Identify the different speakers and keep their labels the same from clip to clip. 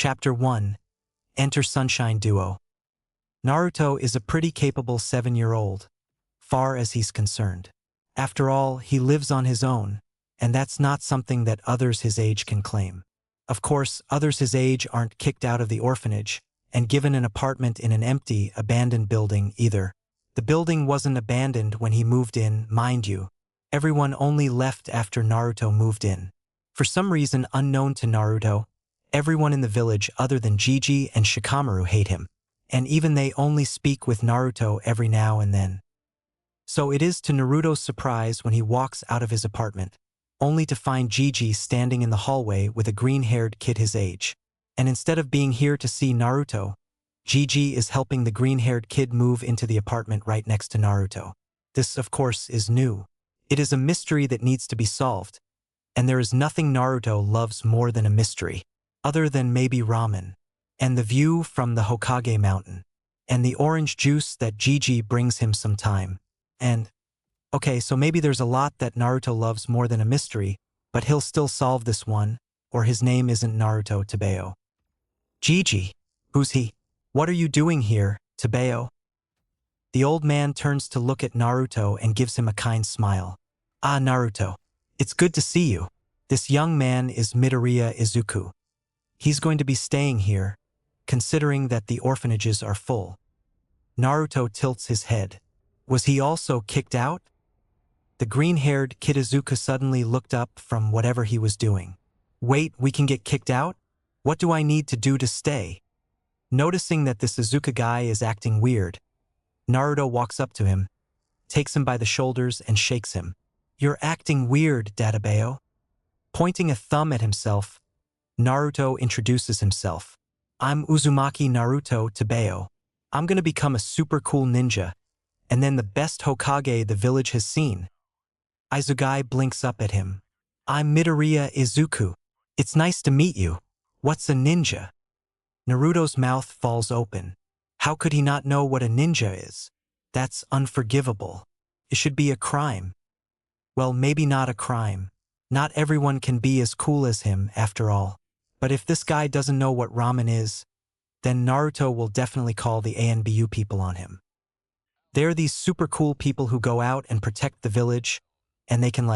Speaker 1: Chapter 1. Enter Sunshine Duo. Naruto is a pretty capable 7-year-old, far as he's concerned. After all, he lives on his own, and that's not something that others his age can claim. Of course, others his age aren't kicked out of the orphanage and given an apartment in an empty, abandoned building either. The building wasn't abandoned when he moved in, mind you. Everyone only left after Naruto moved in. For some reason unknown to Naruto, everyone in the village other than Gigi and Shikamaru hate him, and even they only speak with Naruto every now and then. So it is to Naruto's surprise when he walks out of his apartment, only to find Gigi standing in the hallway with a green-haired kid his age. And instead of being here to see Naruto, Gigi is helping the green-haired kid move into the apartment right next to Naruto. This, of course, is new. It is a mystery that needs to be solved, and there is nothing Naruto loves more than a mystery, other than maybe ramen, and the view from the Hokage mountain, and the orange juice that Gigi brings him some time. And, okay, so maybe there's a lot that Naruto loves more than a mystery, but he'll still solve this one, or his name isn't Naruto Tebeo. Gigi, who's he? What are you doing here, Tebeo? The old man turns to look at Naruto and gives him a kind smile. Ah, Naruto, it's good to see you. This young man is Midoriya Izuku. He's going to be staying here, considering that the orphanages are full. Naruto tilts his head. Was he also kicked out? The green-haired kid Izuku suddenly looked up from whatever he was doing. Wait, we can get kicked out? What do I need to do to stay? Noticing that this Izuku guy is acting weird, Naruto walks up to him, takes him by the shoulders and shakes him. You're acting weird, Tebeo. Pointing a thumb at himself, Naruto introduces himself. I'm Uzumaki Naruto Tebeo. I'm gonna become a super cool ninja, and then the best Hokage the village has seen. Izugai blinks up at him. I'm Midoriya Izuku. It's nice to meet you. What's a ninja? Naruto's mouth falls open. How could he not know what a ninja is? That's unforgivable. It should be a crime. Well, maybe not a crime. Not everyone can be as cool as him, after all. But if this guy doesn't know what ramen is, then Naruto will definitely call the ANBU people on him. They're these super cool people who go out and protect the village, and they can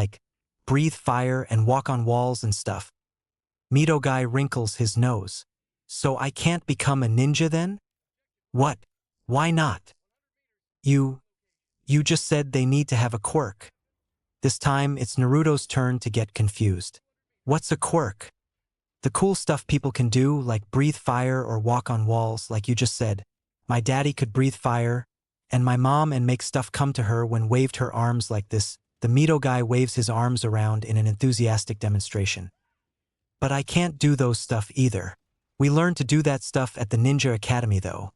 Speaker 1: breathe fire and walk on walls and stuff. Mito guy wrinkles his nose. So I can't become a ninja then? What? Why not? You just said they need to have a quirk. This time it's Naruto's turn to get confused. What's a quirk? The cool stuff people can do, like breathe fire or walk on walls, like you just said. My daddy could breathe fire, and my mom and make stuff come to her when waved her arms like this. The Mito guy waves his arms around in an enthusiastic demonstration. But I can't do those stuff either. We learned to do that stuff at the Ninja Academy though.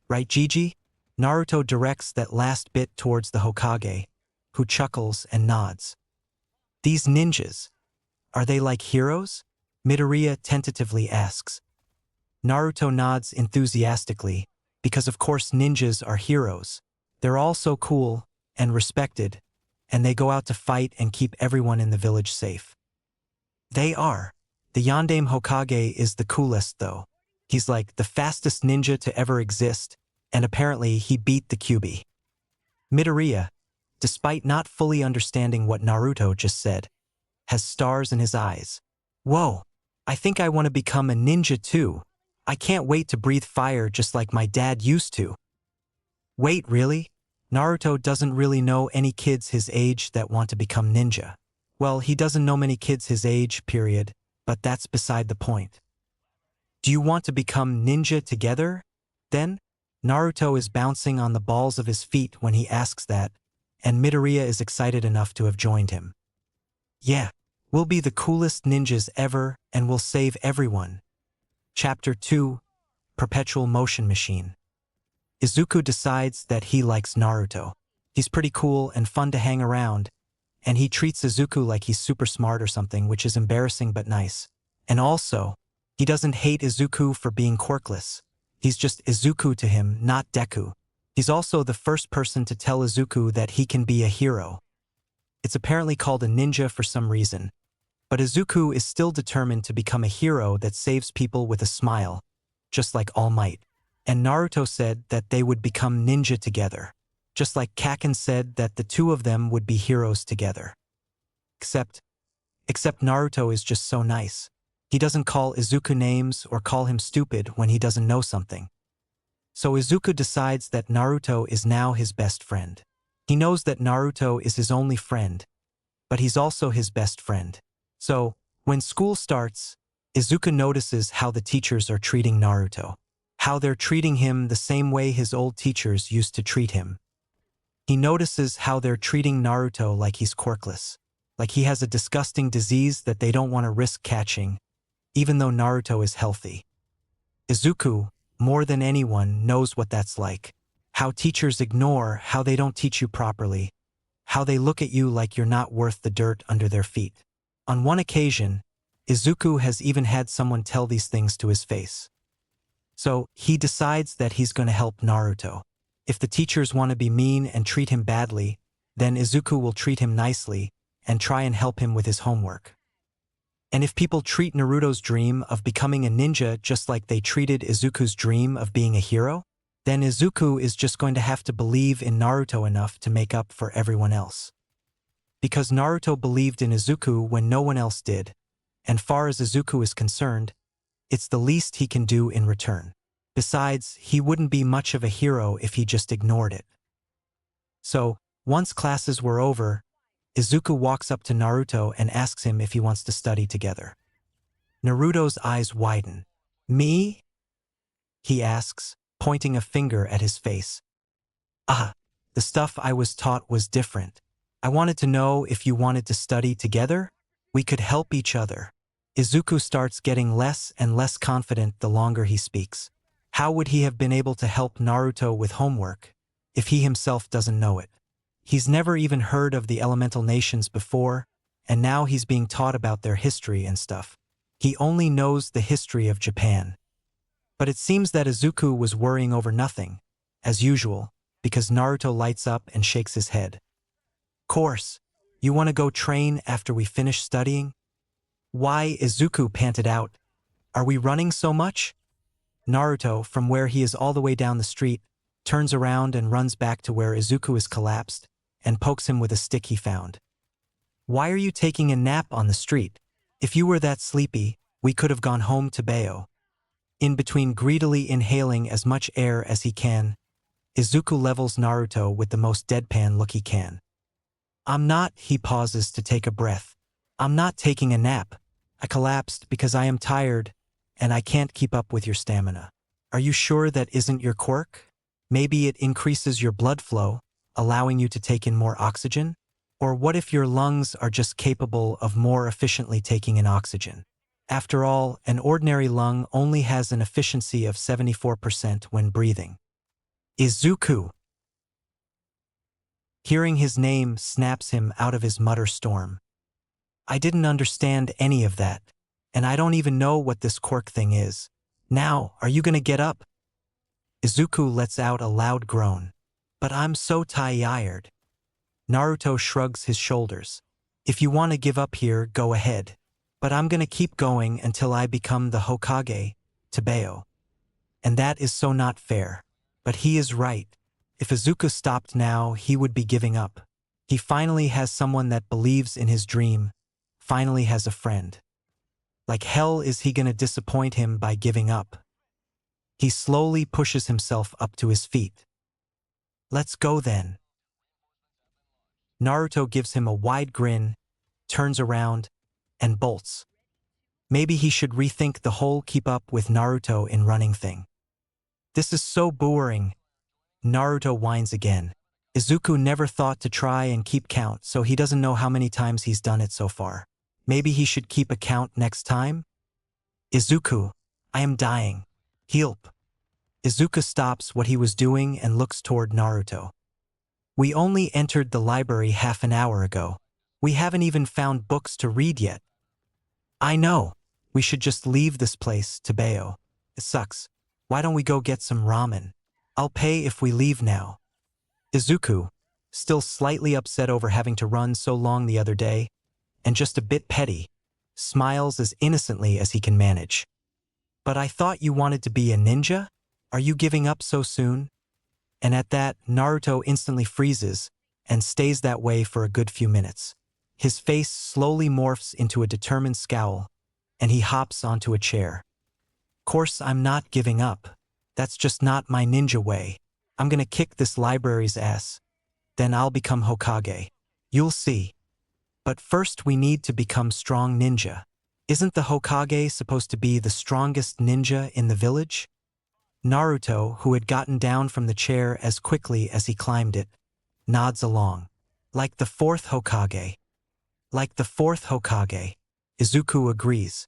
Speaker 1: Right, Gigi? Naruto directs that last bit towards the Hokage, who chuckles and nods. These ninjas, are they like heroes? Midoriya tentatively asks. Naruto nods enthusiastically, because of course ninjas are heroes. They're all so cool and respected, and they go out to fight and keep everyone in the village safe. They are. The Yondaime Hokage is the coolest though. He's like the fastest ninja to ever exist, and apparently he beat the Kyuubi. Midoriya, despite not fully understanding what Naruto just said, has stars in his eyes. Whoa, I think I want to become a ninja too. I can't wait to breathe fire just like my dad used to. Wait, really? Naruto doesn't really know any kids his age that want to become ninja. Well, he doesn't know many kids his age, period, but that's beside the point. Do you want to become ninja together, then? Naruto is bouncing on the balls of his feet when he asks that, and Midoriya is excited enough to have joined him. Yeah, we'll be the coolest ninjas ever, and we'll save everyone. Chapter 2. Perpetual Motion Machine. Izuku decides that he likes Naruto. He's pretty cool and fun to hang around, and he treats Izuku like he's super smart or something, which is embarrassing but nice. And also, he doesn't hate Izuku for being quirkless. He's just Izuku to him, not Deku. He's also the first person to tell Izuku that he can be a hero. It's apparently called a ninja for some reason. But Izuku is still determined to become a hero that saves people with a smile, just like All Might. And Naruto said that they would become ninja together, just like Kaken said that the two of them would be heroes together. Except Naruto is just so nice. He doesn't call Izuku names or call him stupid when he doesn't know something. So Izuku decides that Naruto is now his best friend. He knows that Naruto is his only friend, but he's also his best friend. So, when school starts, Izuku notices how the teachers are treating Naruto. How they're treating him the same way his old teachers used to treat him. He notices how they're treating Naruto like he's quirkless. Like he has a disgusting disease that they don't want to risk catching, even though Naruto is healthy. Izuku, more than anyone, knows what that's like. How teachers ignore, how they don't teach you properly, how they look at you like you're not worth the dirt under their feet. On one occasion, Izuku has even had someone tell these things to his face. So, he decides that he's going to help Naruto. If the teachers want to be mean and treat him badly, then Izuku will treat him nicely and try and help him with his homework. And if people treat Naruto's dream of becoming a ninja just like they treated Izuku's dream of being a hero, then Izuku is just going to have to believe in Naruto enough to make up for everyone else. Because Naruto believed in Izuku when no one else did, and far as Izuku is concerned, it's the least he can do in return. Besides, he wouldn't be much of a hero if he just ignored it. So, once classes were over, Izuku walks up to Naruto and asks him if he wants to study together. Naruto's eyes widen. "Me?" he asks, pointing a finger at his face. "Ah, the stuff I was taught was different. I wanted to know if you wanted to study together? We could help each other." Izuku starts getting less and less confident the longer he speaks. How would he have been able to help Naruto with homework if he himself doesn't know it? He's never even heard of the elemental nations before, and now he's being taught about their history and stuff. He only knows the history of Japan. But it seems that Izuku was worrying over nothing, as usual, because Naruto lights up and shakes his head. "Course, you want to go train after we finish studying?" "Why?" Izuku panted out. "Are we running so much?" Naruto, from where he is all the way down the street, turns around and runs back to where Izuku is collapsed and pokes him with a stick he found. "Why are you taking a nap on the street? If you were that sleepy, we could have gone home to Bayo." In between greedily inhaling as much air as he can, Izuku levels Naruto with the most deadpan look he can. "I'm not," he pauses to take a breath. "I'm not taking a nap. I collapsed because I am tired, and I can't keep up with your stamina." "Are you sure that isn't your quirk? Maybe it increases your blood flow, allowing you to take in more oxygen? Or what if your lungs are just capable of more efficiently taking in oxygen? After all, an ordinary lung only has an efficiency of 74% when breathing." "Izuku!" Hearing his name snaps him out of his mutter storm. "I didn't understand any of that, and I don't even know what this quirk thing is. Now, are you gonna get up?" Izuku lets out a loud groan. "But I'm so tired." Naruto shrugs his shoulders. "If you want to give up here, go ahead. But I'm gonna keep going until I become the Hokage, Tebeo. And that is so not fair." But he is right. If Izuku stopped now, he would be giving up. He finally has someone that believes in his dream, finally has a friend. Like hell is he gonna disappoint him by giving up. He slowly pushes himself up to his feet. "Let's go then." Naruto gives him a wide grin, turns around, and bolts. Maybe he should rethink the whole keep up with Naruto in running thing. "This is so boring." Naruto whines again. Izuku never thought to try and keep count, so he doesn't know how many times he's done it so far. Maybe he should keep a count next time? "Izuku, I am dying. Help." Izuku stops what he was doing and looks toward Naruto. "We only entered the library half an hour ago. We haven't even found books to read yet." "I know. We should just leave this place, Tebeo. It sucks. Why don't we go get some ramen? I'll pay if we leave now." Izuku, still slightly upset over having to run so long the other day, and just a bit petty, smiles as innocently as he can manage. But I thought you wanted to be a ninja? Are you giving up so soon? And at that, Naruto instantly freezes and stays that way for a good few minutes. His face slowly morphs into a determined scowl, and he hops onto a chair. Course I'm not giving up. That's just not my ninja way. I'm gonna kick this library's ass. Then I'll become Hokage. You'll see. But first we need to become strong ninja. Isn't the Hokage supposed to be the strongest ninja in the village? Naruto, who had gotten down from the chair as quickly as he climbed it, nods along. Like the fourth Hokage. Like the fourth Hokage. Izuku agrees.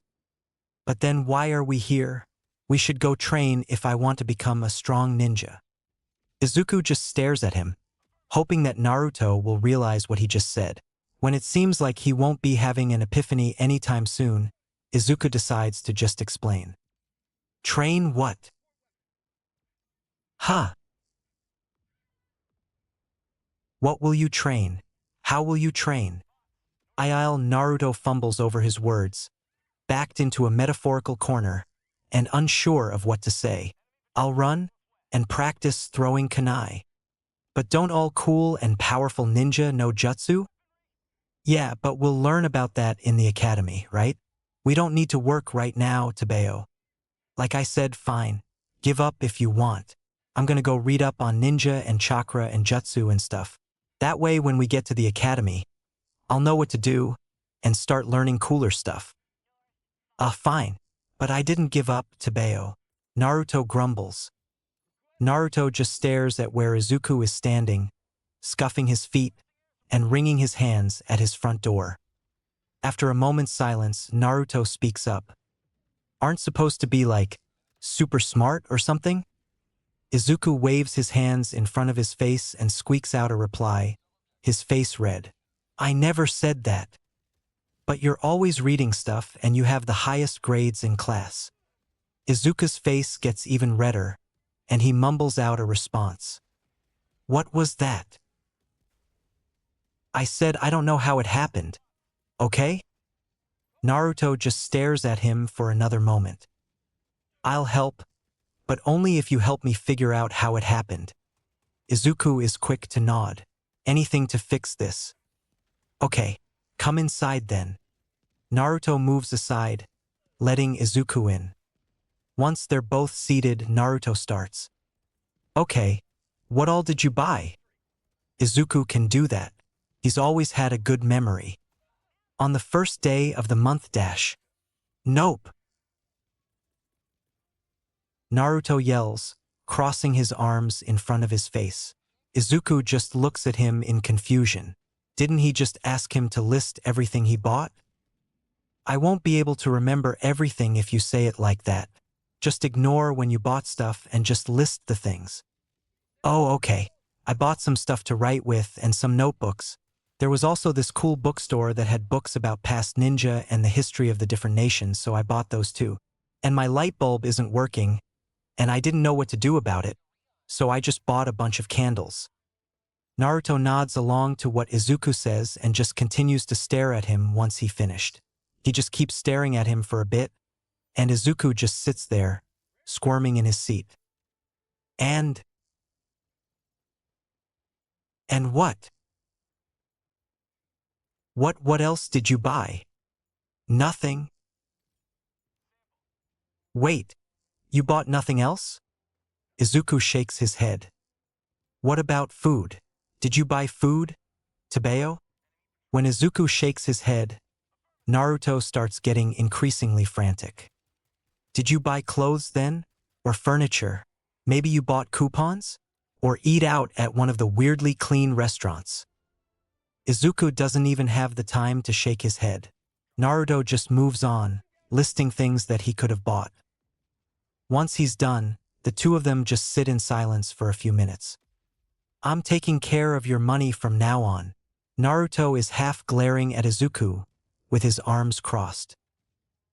Speaker 1: But then why are we here? We should go train if I want to become a strong ninja. Izuku just stares at him, hoping that Naruto will realize what he just said. When it seems like he won't be having an epiphany anytime soon, Izuku decides to just explain. Train what? Huh? What will you train? How will you train? Naruto fumbles over his words, backed into a metaphorical corner, and unsure of what to say. I'll run and practice throwing kunai. But don't all cool and powerful ninja know jutsu? Yeah, but we'll learn about that in the academy, right? We don't need to work right now, Tabeo. Like I said, fine. Give up if you want. I'm gonna go read up on ninja and chakra and jutsu and stuff. That way when we get to the academy, I'll know what to do and start learning cooler stuff. Fine. But I didn't give up, Tabeo. Naruto grumbles. Naruto just stares at where Izuku is standing, scuffing his feet and wringing his hands at his front door. After a moment's silence, Naruto speaks up. Aren't supposed to be like, super smart or something? Izuku waves his hands in front of his face and squeaks out a reply, his face red. I never said that. But you're always reading stuff and you have the highest grades in class. Izuku's face gets even redder, and he mumbles out a response. What was that? I said I don't know how it happened. Okay? Naruto just stares at him for another moment. I'll help, but only if you help me figure out how it happened. Izuku is quick to nod. Anything to fix this. Okay, come inside then. Naruto moves aside, letting Izuku in. Once they're both seated, Naruto starts. Okay, what all did you buy? Izuku can do that. He's always had a good memory. On the first day of the month dash. Nope. Naruto yells, crossing his arms in front of his face. Izuku just looks at him in confusion. Didn't he just ask him to list everything he bought? I won't be able to remember everything if you say it like that. Just ignore when you bought stuff and just list the things. Oh, okay. I bought some stuff to write with and some notebooks. There was also this cool bookstore that had books about past ninja and the history of the different nations, so I bought those too. And my light bulb isn't working, and I didn't know what to do about it, so I just bought a bunch of candles. Naruto nods along to what Izuku says and just continues to stare at him once he finished. He just keeps staring at him for a bit, and Izuku just sits there, squirming in his seat. And what? What else did you buy? Nothing. Wait, you bought nothing else? Izuku shakes his head. What about food? Did you buy food, Tabeo? When Izuku shakes his head, Naruto starts getting increasingly frantic. Did you buy clothes then? Or furniture? Maybe you bought coupons? Or eat out at one of the weirdly clean restaurants? Izuku doesn't even have the time to shake his head. Naruto just moves on, listing things that he could have bought. Once he's done, the two of them just sit in silence for a few minutes. I'm taking care of your money from now on. Naruto is half glaring at Izuku, with his arms crossed.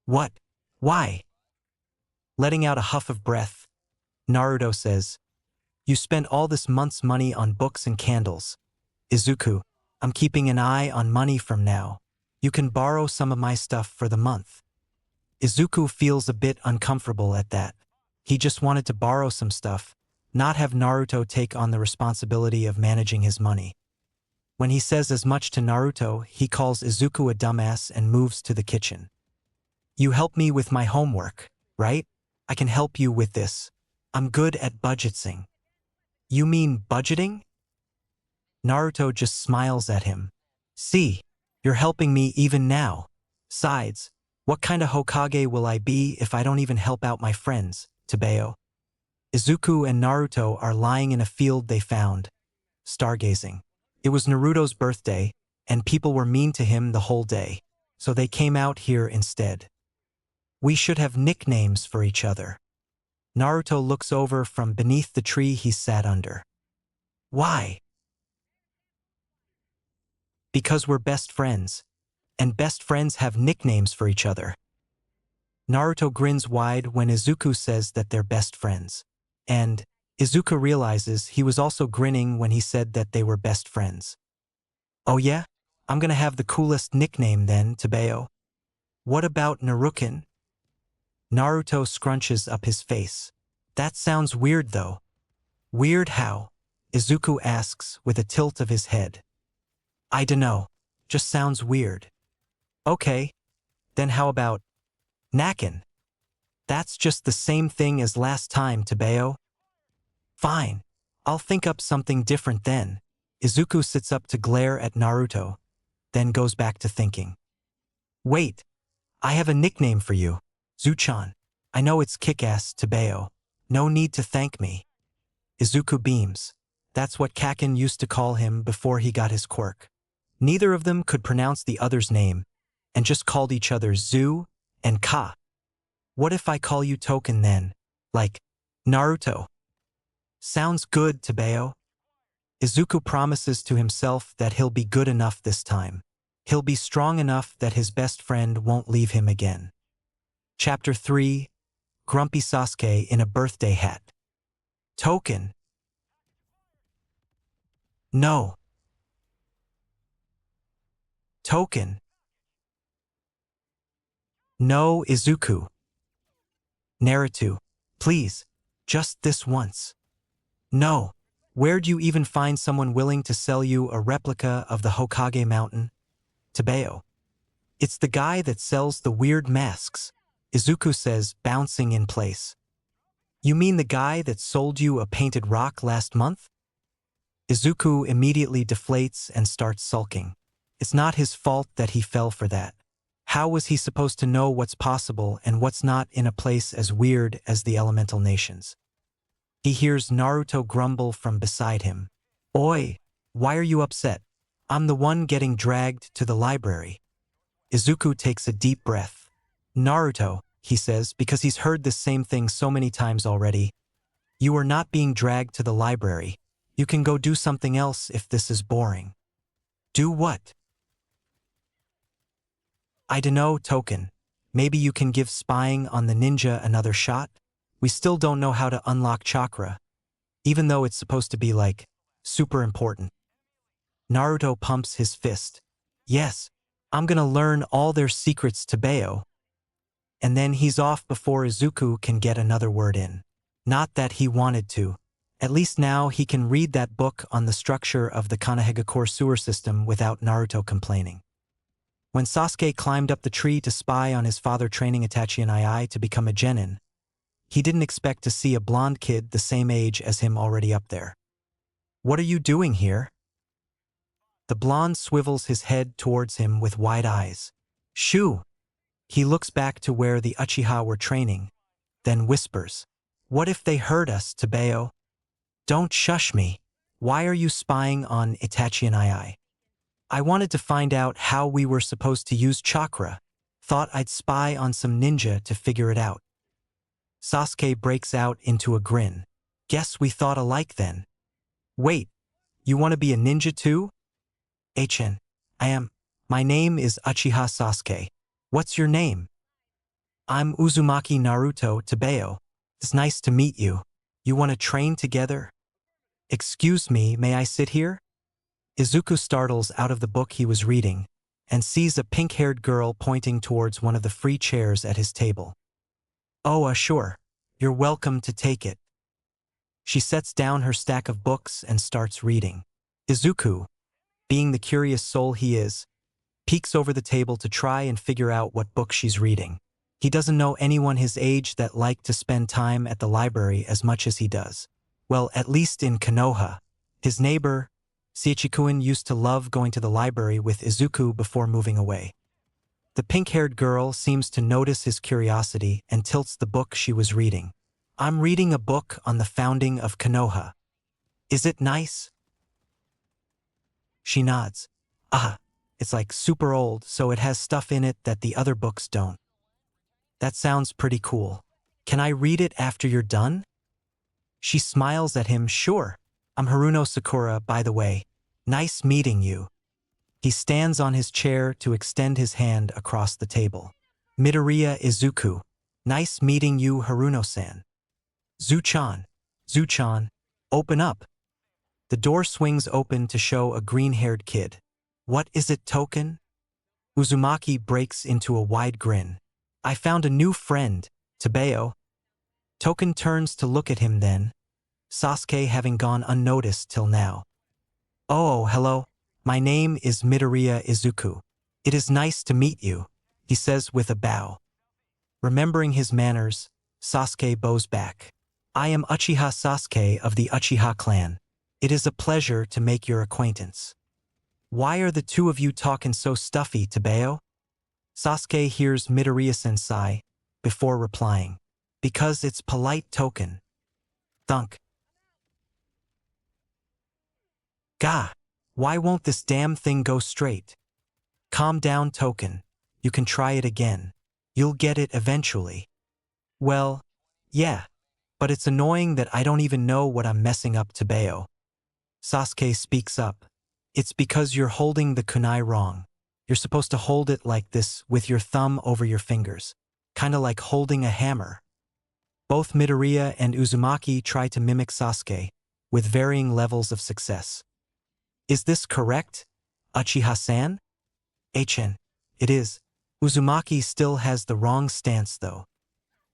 Speaker 1: What? Why? Letting out a huff of breath, Naruto says, You spent all this month's money on books and candles. Izuku, I'm keeping an eye on money from now. You can borrow some of my stuff for the month. Izuku feels a bit uncomfortable at that. He just wanted to borrow some stuff, not have Naruto take on the responsibility of managing his money. When he says as much to Naruto, he calls Izuku a dumbass and moves to the kitchen. You help me with my homework, right? I can help you with this. I'm good at budgeting. You mean budgeting? Naruto just smiles at him. See, you're helping me even now. Besides, what kind of Hokage will I be if I don't even help out my friends, Tebeo? Izuku and Naruto are lying in a field they found, stargazing. It was Naruto's birthday, and people were mean to him the whole day, so they came out here instead. We should have nicknames for each other. Naruto looks over from beneath the tree he sat under. Why? Because we're best friends, and best friends have nicknames for each other. Naruto grins wide when Izuku says that they're best friends. And Izuku realizes he was also grinning when he said that they were best friends. Oh yeah? I'm gonna have the coolest nickname then, Tebeo. What about Narukin? Naruto scrunches up his face. That sounds weird though. Weird how? Izuku asks with a tilt of his head. I dunno. Just sounds weird. Okay. Then how about Nakin? That's just the same thing as last time, Tebeo. Fine. I'll think up something different then. Izuku sits up to glare at Naruto, then goes back to thinking. Wait. I have a nickname for you. Zuchan. I know it's kick-ass, Tebeo. No need to thank me. Izuku beams. That's what Kakin used to call him before he got his quirk. Neither of them could pronounce the other's name, and just called each other Zu and Ka. What if I call you Token then? Like, Naruto. Sounds good, Tebeo. Izuku promises to himself that he'll be good enough this time. He'll be strong enough that his best friend won't leave him again. Chapter 3. Grumpy Sasuke in a birthday hat. Token. No. Token. No, Izuku. Naruto. Please. Just this once. No. Where'd you even find someone willing to sell you a replica of the Hokage mountain? Tebeo. It's the guy that sells the weird masks, Izuku says, bouncing in place. You mean the guy that sold you a painted rock last month? Izuku immediately deflates and starts sulking. It's not his fault that he fell for that. How was he supposed to know what's possible and what's not in a place as weird as the elemental nations? He hears Naruto grumble from beside him. Oi, why are you upset? I'm the one getting dragged to the library. Izuku takes a deep breath. Naruto, he says, because he's heard this same thing so many times already. You are not being dragged to the library. You can go do something else if this is boring. Do what? I dunno, Token. Maybe you can give spying on the ninja another shot? We still don't know how to unlock chakra, even though it's supposed to be like, super important. Naruto pumps his fist. Yes, I'm gonna learn all their secrets, Tebeo. And then he's off before Izuku can get another word in. Not that he wanted to. At least now he can read that book on the structure of the Kanehagakure sewer system without Naruto complaining. When Sasuke climbed up the tree to spy on his father training Itachi and Ai to become a genin, he didn't expect to see a blonde kid the same age as him already up there. What are you doing here? The blonde swivels his head towards him with wide eyes. Shoo! He looks back to where the Uchiha were training, then whispers, What if they heard us, Tebeo? Don't shush me. Why are you spying on Itachi and Ai? I wanted to find out how we were supposed to use chakra. Thought I'd spy on some ninja to figure it out. Sasuke breaks out into a grin. Guess we thought alike then. Wait, you want to be a ninja too? HN. I am. My name is Uchiha Sasuke. What's your name? I'm Uzumaki Naruto Tebeo. It's nice to meet you. You want to train together? Excuse me, may I sit here? Izuku startles out of the book he was reading, and sees a pink-haired girl pointing towards one of the free chairs at his table. "Oh, sure. You're welcome to take it." She sets down her stack of books and starts reading. Izuku, being the curious soul he is, peeks over the table to try and figure out what book she's reading. He doesn't know anyone his age that like to spend time at the library as much as he does. Well, at least in Konoha. His neighbor, Seiichikuin, used to love going to the library with Izuku before moving away. The pink-haired girl seems to notice his curiosity and tilts the book she was reading. "I'm reading a book on the founding of Konoha. Is it nice?" She nods. It's like super old, so it has stuff in it that the other books don't." "That sounds pretty cool. Can I read it after you're done?" She smiles at him. "Sure. I'm Haruno Sakura, by the way. Nice meeting you." He stands on his chair to extend his hand across the table. "Midoriya Izuku. Nice meeting you, Haruno-san." Zuchan, open up." The door swings open to show a green-haired kid. "What is it, Token?" Uzumaki breaks into a wide grin. "I found a new friend, Tabeo." Token turns to look at him then, Sasuke having gone unnoticed till now. "Oh, hello. My name is Midoriya Izuku. It is nice to meet you," he says with a bow. Remembering his manners, Sasuke bows back. "I am Uchiha Sasuke of the Uchiha clan. It is a pleasure to make your acquaintance." "Why are the two of you talking so stuffy, Tabeo?" Sasuke hears Midoriya sigh before replying. "Because it's polite, Token." Thunk. "Gah! Why won't this damn thing go straight?" "Calm down, Token. You can try it again. You'll get it eventually." "Well, yeah, but it's annoying that I don't even know what I'm messing up, Tabeo." Sasuke speaks up. "It's because you're holding the kunai wrong. You're supposed to hold it like this with your thumb over your fingers, kinda like holding a hammer." Both Midoriya and Uzumaki try to mimic Sasuke, with varying levels of success. "Is this correct, Uchiha-san?" It is. Uzumaki still has the wrong stance though."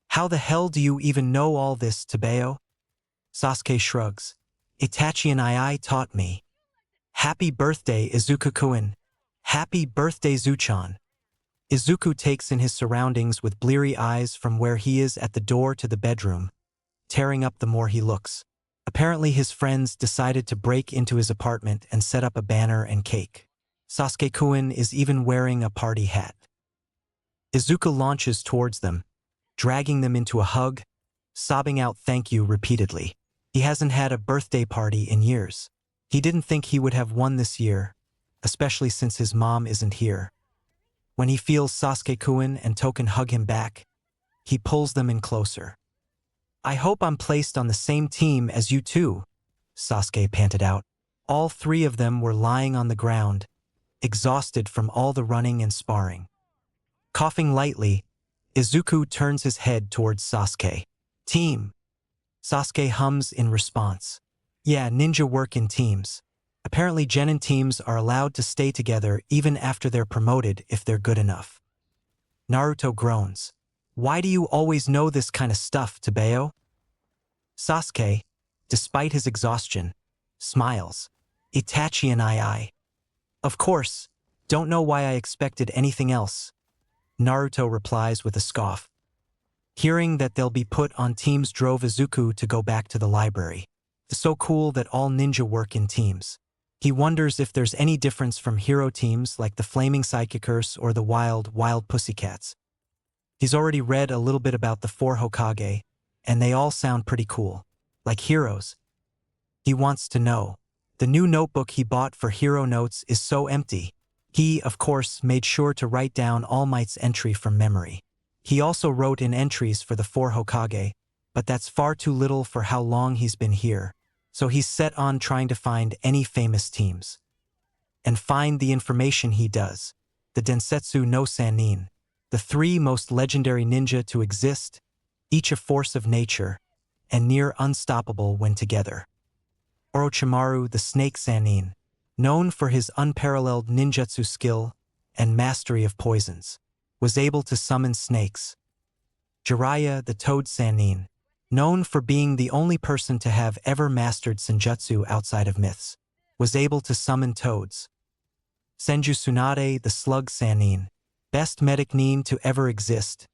Speaker 1: "How the hell do you even know all this, Tabeo?" Sasuke shrugs. "Itachi and I taught me." "Happy birthday, Izuku-kun. Happy birthday, Zuchan." Izuku takes in his surroundings with bleary eyes from where he is at the door to the bedroom, tearing up the more he looks. Apparently his friends decided to break into his apartment and set up a banner and cake. Sasuke-kun is even wearing a party hat. Izuku launches towards them, dragging them into a hug, sobbing out "thank you" repeatedly. He hasn't had a birthday party in years. He didn't think he would have one this year, especially since his mom isn't here. When he feels Sasuke-kun and Token hug him back, he pulls them in closer. "I hope I'm placed on the same team as you two," Sasuke panted out. All three of them were lying on the ground, exhausted from all the running and sparring. Coughing lightly, Izuku turns his head towards Sasuke. "Team." Sasuke hums in response. "Yeah, ninja work in teams. Apparently genin teams are allowed to stay together even after they're promoted if they're good enough." Naruto groans. "Why do you always know this kind of stuff, Tabeo?" Sasuke, despite his exhaustion, smiles. "Itachi and I. Of course, don't know why I expected anything else." Naruto replies with a scoff. Hearing that they'll be put on teams drove Izuku to go back to the library. It's so cool that all ninja work in teams. He wonders if there's any difference from hero teams like the Flaming Psychikers or the Wild Pussycats. He's already read a little bit about the four Hokage, and they all sound pretty cool, like heroes. He wants to know. The new notebook he bought for hero notes is so empty. He, of course, made sure to write down All Might's entry from memory. He also wrote in entries for the four Hokage, but that's far too little for how long he's been here, so he's set on trying to find any famous teams. And find the information he does. The Densetsu no Sannin, the three most legendary ninja to exist, each a force of nature, and near unstoppable when together. Orochimaru the Snake Sannin, known for his unparalleled ninjutsu skill, and mastery of poisons. Was able to summon snakes. Jiraiya, the Toad Sannin, known for being the only person to have ever mastered senjutsu outside of myths, was able to summon toads. Senju Tsunade, the Slug Sannin, best medic nin to ever exist,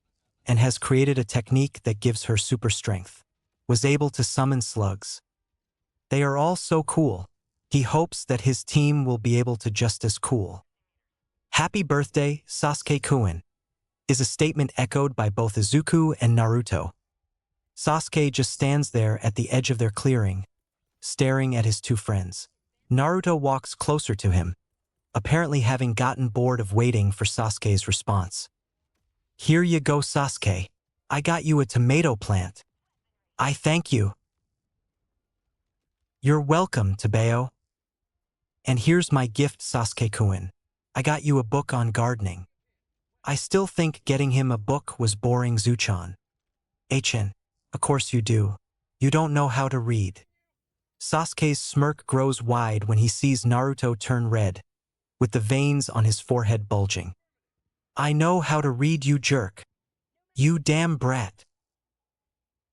Speaker 1: and has created a technique that gives her super strength, was able to summon slugs. They are all so cool. He hopes that his team will be able to just as cool. Happy birthday, Sasuke-kun, is a statement echoed by both Izuku and Naruto. Sasuke just stands there at the edge of their clearing, staring at his two friends. Naruto walks closer to him, apparently having gotten bored of waiting for Sasuke's response. Here you go, Sasuke. I got you a tomato plant. I thank you. You're welcome, Tabeo. And here's my gift, Sasuke-kun. I got you a book on gardening. I still think getting him a book was boring, Zuchan. Hn, of course you do. You don't know how to read. Sasuke's smirk grows wide when he sees Naruto turn red, with the veins on his forehead bulging. I know how to read, you jerk. You damn brat.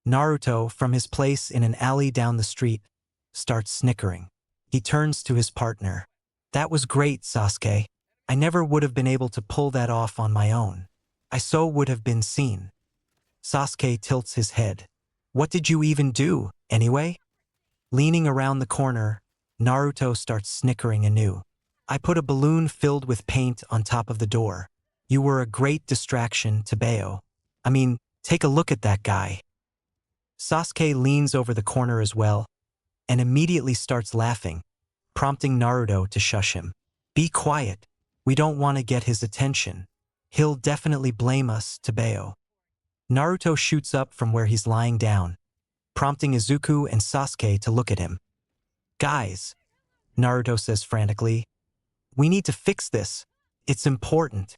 Speaker 1: Naruto, from his place in an alley down the street, starts snickering. He turns to his partner. That was great, Sasuke. I never would have been able to pull that off on my own. I so would have been seen. Sasuke tilts his head. What did you even do, anyway? Leaning around the corner, Naruto starts snickering anew. I put a balloon filled with paint on top of the door. You were a great distraction, Tabeo. I mean, take a look at that guy. Sasuke leans over the corner as well, and immediately starts laughing, prompting Naruto to shush him. Be quiet. We don't want to get his attention. He'll definitely blame us, Tabeo. Naruto shoots up from where he's lying down, prompting Izuku and Sasuke to look at him. Guys, Naruto says frantically, we need to fix this. It's important.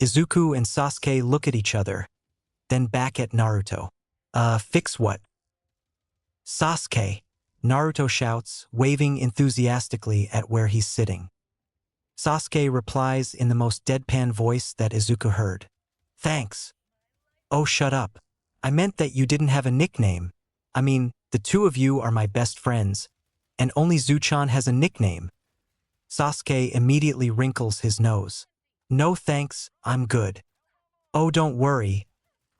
Speaker 1: Izuku and Sasuke look at each other, then back at Naruto. Fix what? Sasuke, Naruto shouts, waving enthusiastically at where he's sitting. Sasuke replies in the most deadpan voice that Izuku heard. Thanks. Oh, shut up. I meant that you didn't have a nickname. I mean, the two of you are my best friends, and only Zuchan has a nickname. Sasuke immediately wrinkles his nose. No thanks, I'm good. Oh, don't worry.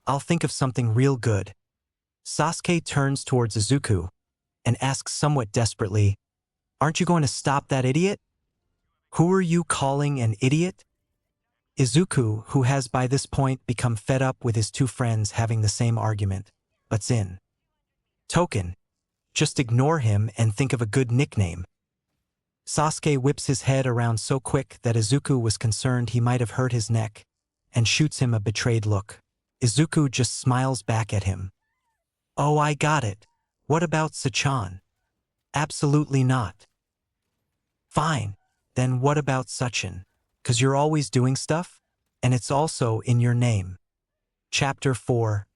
Speaker 1: I'll think of something real good. Sasuke turns towards Izuku and asks somewhat desperately, aren't you going to stop that idiot? Who are you calling an idiot? Izuku, who has by this point become fed up with his two friends having the same argument, butts in. Token, just ignore him and think of a good nickname. Sasuke whips his head around so quick that Izuku was concerned he might have hurt his neck, and shoots him a betrayed look. Izuku just smiles back at him. Oh, I got it. What about Sachan? Absolutely not. Fine, then what about Sachin? 'Cause you're always doing stuff, and it's also in your name. Chapter 4,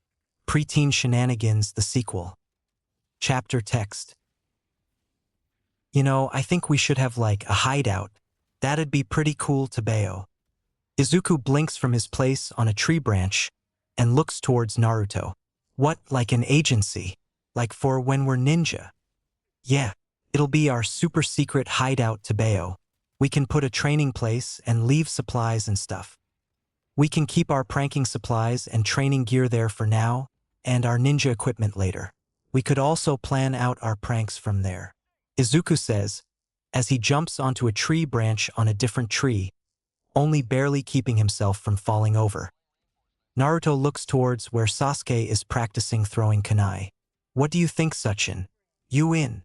Speaker 1: Preteen Shenanigans, the sequel. Chapter text. You know, I think we should have like a hideout. That'd be pretty cool, Tabeo. Izuku blinks from his place on a tree branch and looks towards Naruto. What, like an agency? Like for when we're ninja? Yeah, it'll be our super secret hideout, Tabeo. We can put a training place and leave supplies and stuff. We can keep our pranking supplies and training gear there for now, and our ninja equipment later. We could also plan out our pranks from there. Izuku says, as he jumps onto a tree branch on a different tree, only barely keeping himself from falling over. Naruto looks towards where Sasuke is practicing throwing kunai. What do you think, Sachin? You in?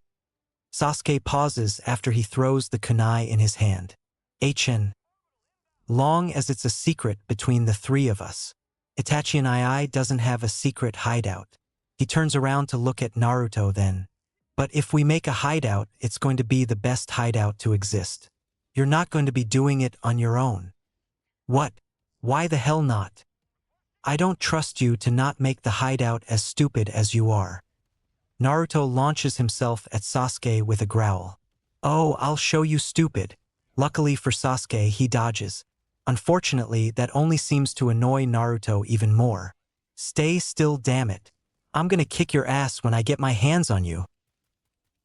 Speaker 1: Sasuke pauses after he throws the kunai in his hand. Hn. Long as it's a secret between the three of us. Itachi and I doesn't have a secret hideout. He turns around to look at Naruto then. But if we make a hideout, it's going to be the best hideout to exist. You're not going to be doing it on your own. What? Why the hell not? I don't trust you to not make the hideout as stupid as you are. Naruto launches himself at Sasuke with a growl. Oh, I'll show you, stupid. Luckily for Sasuke, he dodges. Unfortunately, that only seems to annoy Naruto even more. Stay still, damn it. I'm gonna kick your ass when I get my hands on you.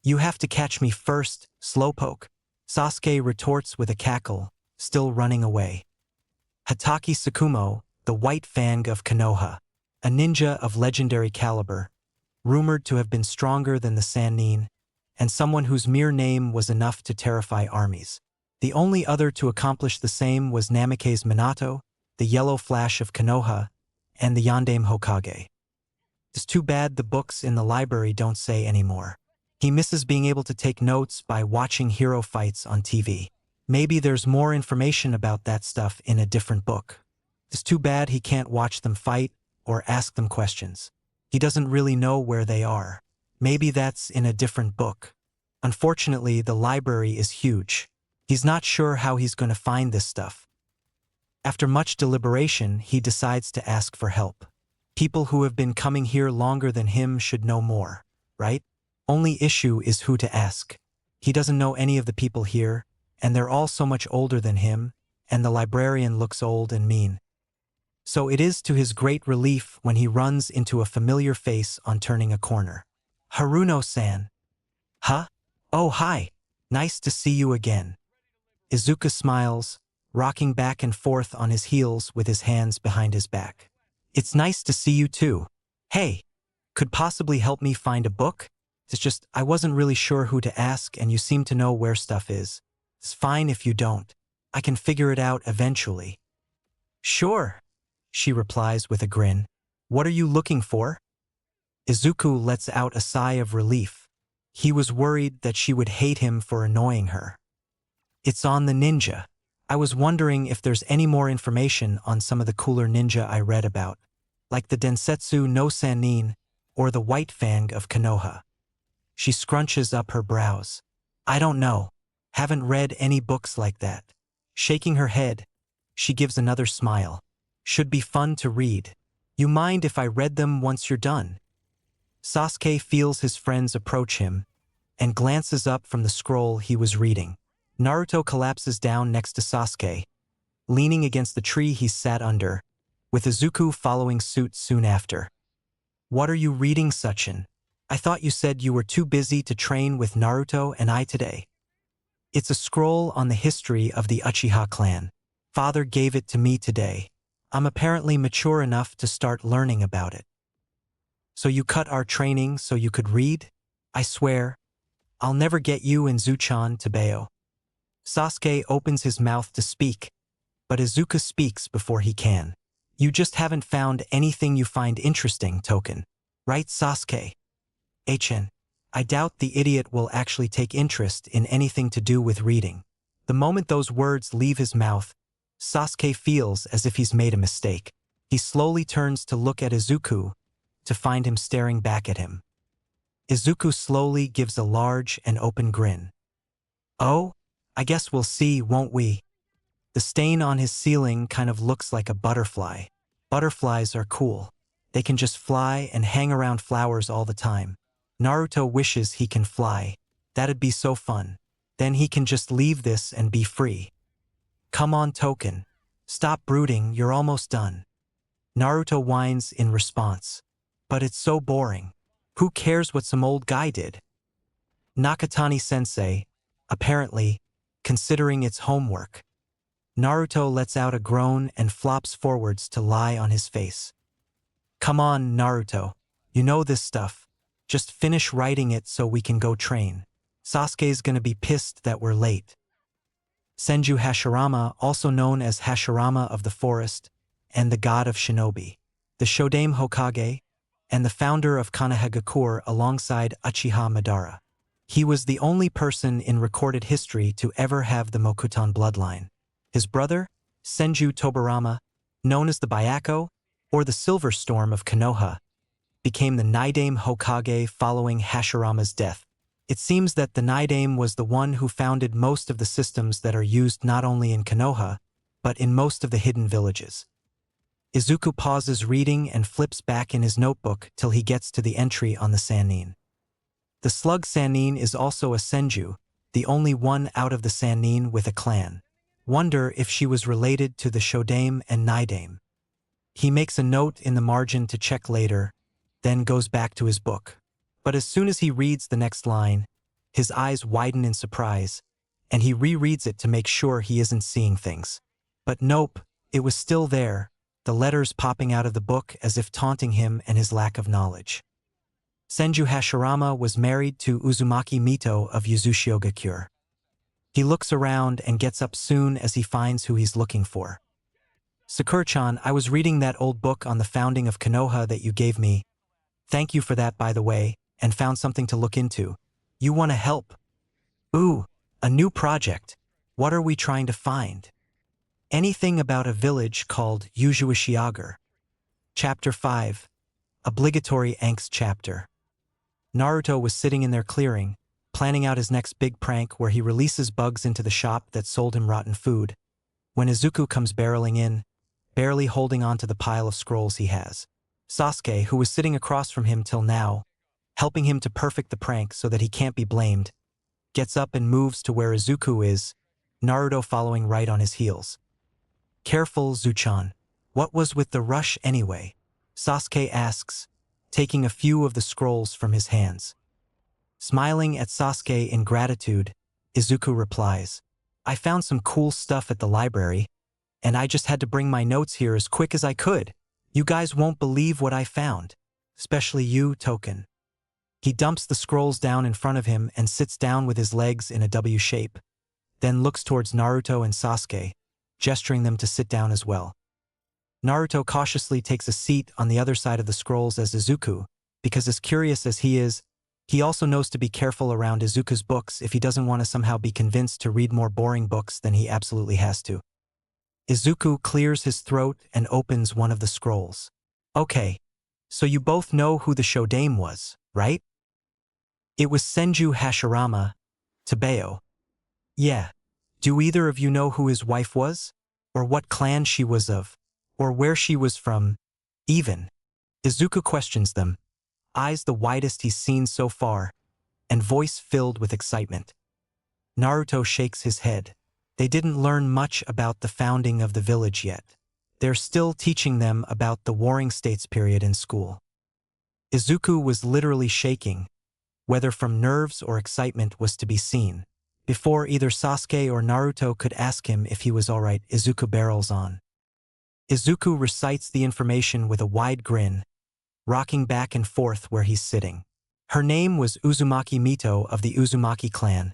Speaker 1: You have to catch me first, slowpoke. Sasuke retorts with a cackle, still running away. Hatake Tsukumo, the White Fang of Konoha, a ninja of legendary caliber, rumored to have been stronger than the Sannin, and someone whose mere name was enough to terrify armies. The only other to accomplish the same was Namake's Minato, the Yellow Flash of Konoha, and the Yondaime Hokage. It's too bad the books in the library don't say anymore. He misses being able to take notes by watching hero fights on TV. Maybe there's more information about that stuff in a different book. It's too bad he can't watch them fight or ask them questions. He doesn't really know where they are. Maybe that's in a different book. Unfortunately, the library is huge. He's not sure how he's going to find this stuff. After much deliberation, he decides to ask for help. People who have been coming here longer than him should know more, right? Only issue is who to ask. He doesn't know any of the people here, and they're all so much older than him, and the librarian looks old and mean. So it is to his great relief when he runs into a familiar face on turning a corner. Haruno-san. Huh? Oh, hi. Nice to see you again. Izuku smiles, rocking back and forth on his heels with his hands behind his back. It's nice to see you too. Hey, could possibly help me find a book? It's just I wasn't really sure who to ask and you seem to know where stuff is. It's fine if you don't. I can figure it out eventually. Sure, she replies with a grin. What are you looking for? Izuku lets out a sigh of relief. He was worried that she would hate him for annoying her. It's on the ninja. I was wondering if there's any more information on some of the cooler ninja I read about, like the Densetsu no Sannin or the White Fang of Konoha. She scrunches up her brows. I don't know. Haven't read any books like that. Shaking her head, she gives another smile. Should be fun to read. You mind if I read them once you're done? Sasuke feels his friends approach him and glances up from the scroll he was reading. Naruto collapses down next to Sasuke, leaning against the tree he sat under, with Izuku following suit soon after. What are you reading, Sachin? I thought you said you were too busy to train with Naruto and I today. It's a scroll on the history of the Uchiha clan. Father gave it to me today. I'm apparently mature enough to start learning about it. So you cut our training so you could read? I swear, I'll never get you and Zuchan to Bayo. Sasuke opens his mouth to speak, but Izuku speaks before he can. You just haven't found anything you find interesting, Token. Right, Sasuke? I doubt the idiot will actually take interest in anything to do with reading. The moment those words leave his mouth, Sasuke feels as if he's made a mistake. He slowly turns to look at Izuku to find him staring back at him. Izuku slowly gives a large and open grin. Oh? I guess we'll see, won't we? The stain on his ceiling kind of looks like a butterfly. Butterflies are cool. They can just fly and hang around flowers all the time. Naruto wishes he can fly. That'd be so fun. Then he can just leave this and be free. Come on, Token. Stop brooding, you're almost done. Naruto whines in response. But it's so boring. Who cares what some old guy did? Nakatani-sensei, apparently, considering it's homework. Naruto lets out a groan and flops forwards to lie on his face. Come on, Naruto. You know this stuff. Just finish writing it so we can go train. Sasuke's gonna be pissed that we're late. Senju Hashirama, also known as Hashirama of the Forest, and the god of shinobi, the Shodaime Hokage, and the founder of Konohagakure alongside Uchiha Madara. He was the only person in recorded history to ever have the Mokuton bloodline. His brother, Senju Tobarama, known as the Byakko, or the Silver Storm of Konoha, became the Nidaime Hokage following Hashirama's death. It seems that the Nidaime was the one who founded most of the systems that are used not only in Konoha, but in most of the hidden villages. Izuku pauses reading and flips back in his notebook till he gets to the entry on the Sannin. The slug Sannin is also a Senju, the only one out of the Sannin with a clan. Wonder if she was related to the Shodame and Nidame. He makes a note in the margin to check later, then goes back to his book. But as soon as he reads the next line, his eyes widen in surprise, and he rereads it to make sure he isn't seeing things. But nope, it was still there, the letters popping out of the book as if taunting him and his lack of knowledge. Senju Hashirama was married to Uzumaki Mito of Yuzushiogakure. He looks around and gets up soon as he finds who he's looking for. Sakura-chan, I was reading that old book on the founding of Konoha that you gave me. Thank you for that, by the way, and found something to look into. You want to help? Ooh, a new project. What are we trying to find? Anything about a village called Yuzuishiagar. Chapter 5. Obligatory Angst Chapter. Naruto was sitting in their clearing, planning out his next big prank where he releases bugs into the shop that sold him rotten food, when Izuku comes barreling in, barely holding on to the pile of scrolls he has. Sasuke, who was sitting across from him till now, helping him to perfect the prank so that he can't be blamed, gets up and moves to where Izuku is, Naruto following right on his heels. Careful, Zuchan. What was with the rush anyway? Sasuke asks, taking a few of the scrolls from his hands. Smiling at Sasuke in gratitude, Izuku replies, I found some cool stuff at the library, and I just had to bring my notes here as quick as I could. You guys won't believe what I found. Especially you, Token. He dumps the scrolls down in front of him and sits down with his legs in a W shape, then looks towards Naruto and Sasuke, gesturing them to sit down as well. Naruto cautiously takes a seat on the other side of the scrolls as Izuku, because as curious as he is, he also knows to be careful around Izuku's books if he doesn't want to somehow be convinced to read more boring books than he absolutely has to. Izuku clears his throat and opens one of the scrolls. Okay, so you both know who the Shodame was, right? It was Senju Hashirama, Tabeo. Yeah. Do either of you know who his wife was? Or what clan she was of? Or where she was from? Even. Izuku questions them, eyes the widest he's seen so far, and voice filled with excitement. Naruto shakes his head. They didn't learn much about the founding of the village yet. They're still teaching them about the Warring States period in school. Izuku was literally shaking, whether from nerves or excitement was to be seen. Before either Sasuke or Naruto could ask him if he was alright, Izuku barrels on. Izuku recites the information with a wide grin, rocking back and forth where he's sitting. Her name was Uzumaki Mito of the Uzumaki clan,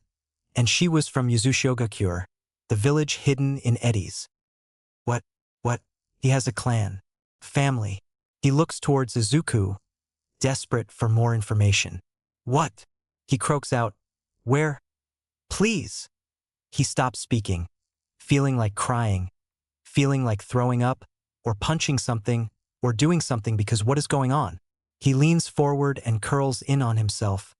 Speaker 1: and she was from Yuzushiogakure, the village hidden in eddies. What? He has a clan. Family. He looks towards Izuku, desperate for more information. What? He croaks out, Where? Please. He stops speaking, feeling like crying, feeling like throwing up, or punching something, or doing something because what is going on? He leans forward and curls in on himself,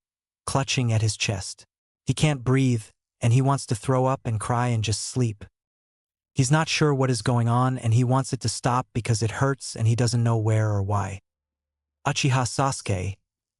Speaker 1: clutching at his chest. He can't breathe, and he wants to throw up and cry and just sleep. He's not sure what is going on, and he wants it to stop because it hurts and he doesn't know where or why. Uchiha Sasuke,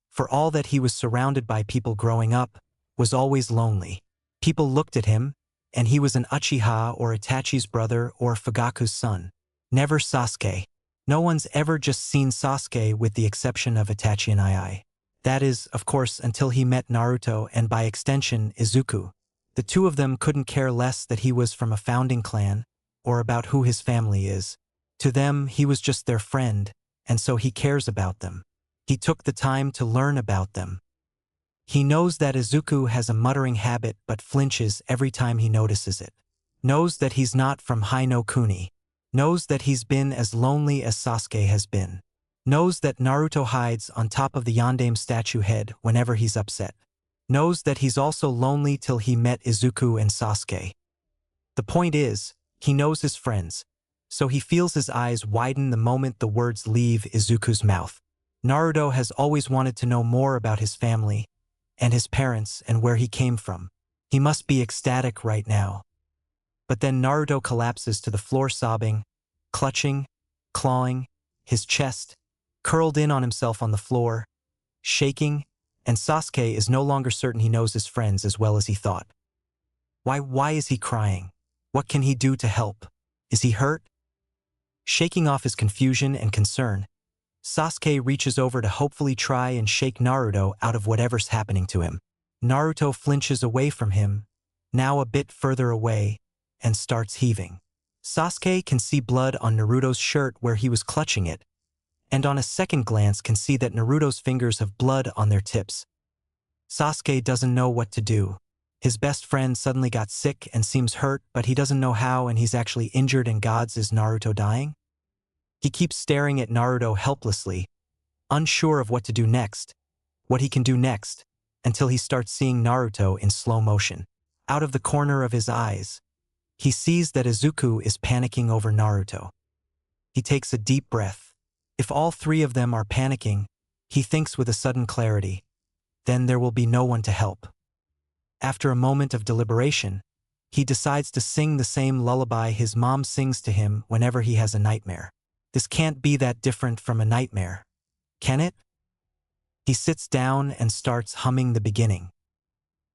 Speaker 1: for all that he was surrounded by people growing up, was always lonely. People looked at him, and he was an Uchiha or Itachi's brother or Fugaku's son. Never Sasuke. No one's ever just seen Sasuke with the exception of Itachi and Ai. That is, of course, until he met Naruto and by extension, Izuku. The two of them couldn't care less that he was from a founding clan, or about who his family is. To them, he was just their friend, and so he cares about them. He took the time to learn about them. He knows that Izuku has a muttering habit but flinches every time he notices it. Knows that he's not from Hai no Kuni. Knows that he's been as lonely as Sasuke has been. Knows that Naruto hides on top of the Yondaime statue head whenever he's upset. Knows that he's also lonely till he met Izuku and Sasuke. The point is, he knows his friends, so he feels his eyes widen the moment the words leave Izuku's mouth. Naruto has always wanted to know more about his family, and his parents and where he came from. He must be ecstatic right now. But then Naruto collapses to the floor sobbing, clutching, clawing, his chest, curled in on himself on the floor, shaking, and Sasuke is no longer certain he knows his friends as well as he thought. Why is he crying? What can he do to help? Is he hurt? Shaking off his confusion and concern, Sasuke reaches over to hopefully try and shake Naruto out of whatever's happening to him. Naruto flinches away from him, now a bit further away, and starts heaving. Sasuke can see blood on Naruto's shirt where he was clutching it, and on a second glance can see that Naruto's fingers have blood on their tips. Sasuke doesn't know what to do. His best friend suddenly got sick and seems hurt, but he doesn't know how, and he's actually injured, and gods, is Naruto dying? He keeps staring at Naruto helplessly, unsure of what to do next, what he can do next, until he starts seeing Naruto in slow motion. Out of the corner of his eyes, he sees that Izuku is panicking over Naruto. He takes a deep breath. If all three of them are panicking, he thinks with a sudden clarity, then there will be no one to help. After a moment of deliberation, he decides to sing the same lullaby his mom sings to him whenever he has a nightmare. This can't be that different from a nightmare, can it? He sits down and starts humming the beginning.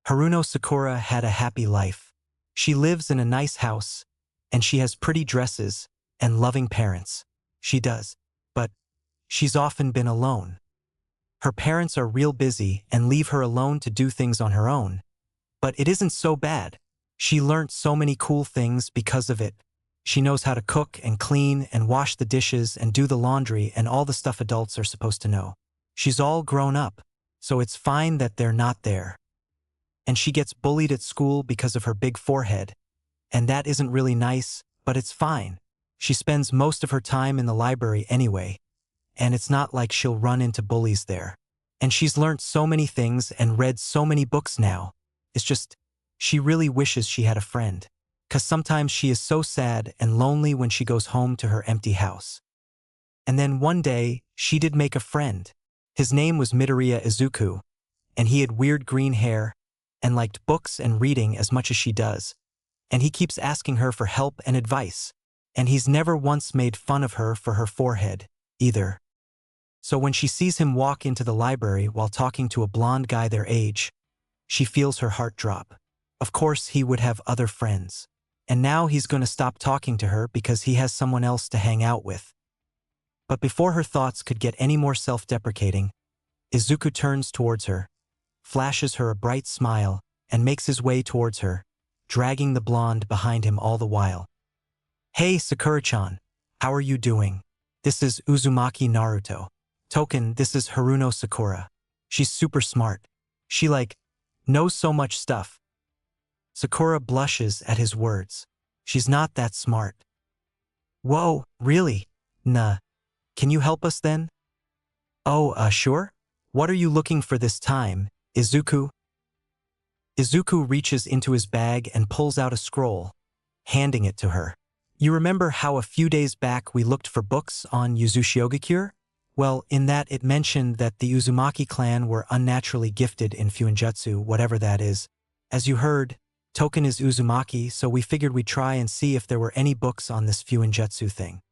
Speaker 1: Haruno Sakura had a happy life. She lives in a nice house, and she has pretty dresses and loving parents. She does, but she's often been alone. Her parents are real busy and leave her alone to do things on her own. But it isn't so bad. She learnt so many cool things because of it. She knows how to cook and clean and wash the dishes and do the laundry and all the stuff adults are supposed to know. She's all grown up, so it's fine that they're not there. And she gets bullied at school because of her big forehead. And that isn't really nice, but it's fine. She spends most of her time in the library anyway, and it's not like she'll run into bullies there. And she's learnt so many things and read so many books now. It's just, she really wishes she had a friend. 'Cause sometimes she is so sad and lonely when she goes home to her empty house. And then one day, she did make a friend. His name was Midoriya Izuku, and he had weird green hair, and liked books and reading as much as she does. And he keeps asking her for help and advice, and he's never once made fun of her for her forehead, either. So when she sees him walk into the library while talking to a blonde guy their age, she feels her heart drop. Of course, he would have other friends. And now he's going to stop talking to her because he has someone else to hang out with. But before her thoughts could get any more self-deprecating, Izuku turns towards her, flashes her a bright smile, and makes his way towards her, dragging the blonde behind him all the while. "Hey, Sakura-chan, how are you doing? This is Uzumaki Naruto. Token, this is Haruno Sakura. She's super smart. She knows so much stuff." Sakura blushes at his words. She's not that smart. "Whoa, really? Nah. Can you help us then?" "Oh, sure. What are you looking for this time, Izuku?" Izuku reaches into his bag and pulls out a scroll, handing it to her. "You remember how a few days back we looked for books on Uzushiogakure? Well, in that it mentioned that the Uzumaki clan were unnaturally gifted in Fuinjutsu, whatever that is. As you heard, Token is Uzumaki, so we figured we'd try and see if there were any books on this Fuinjutsu thing."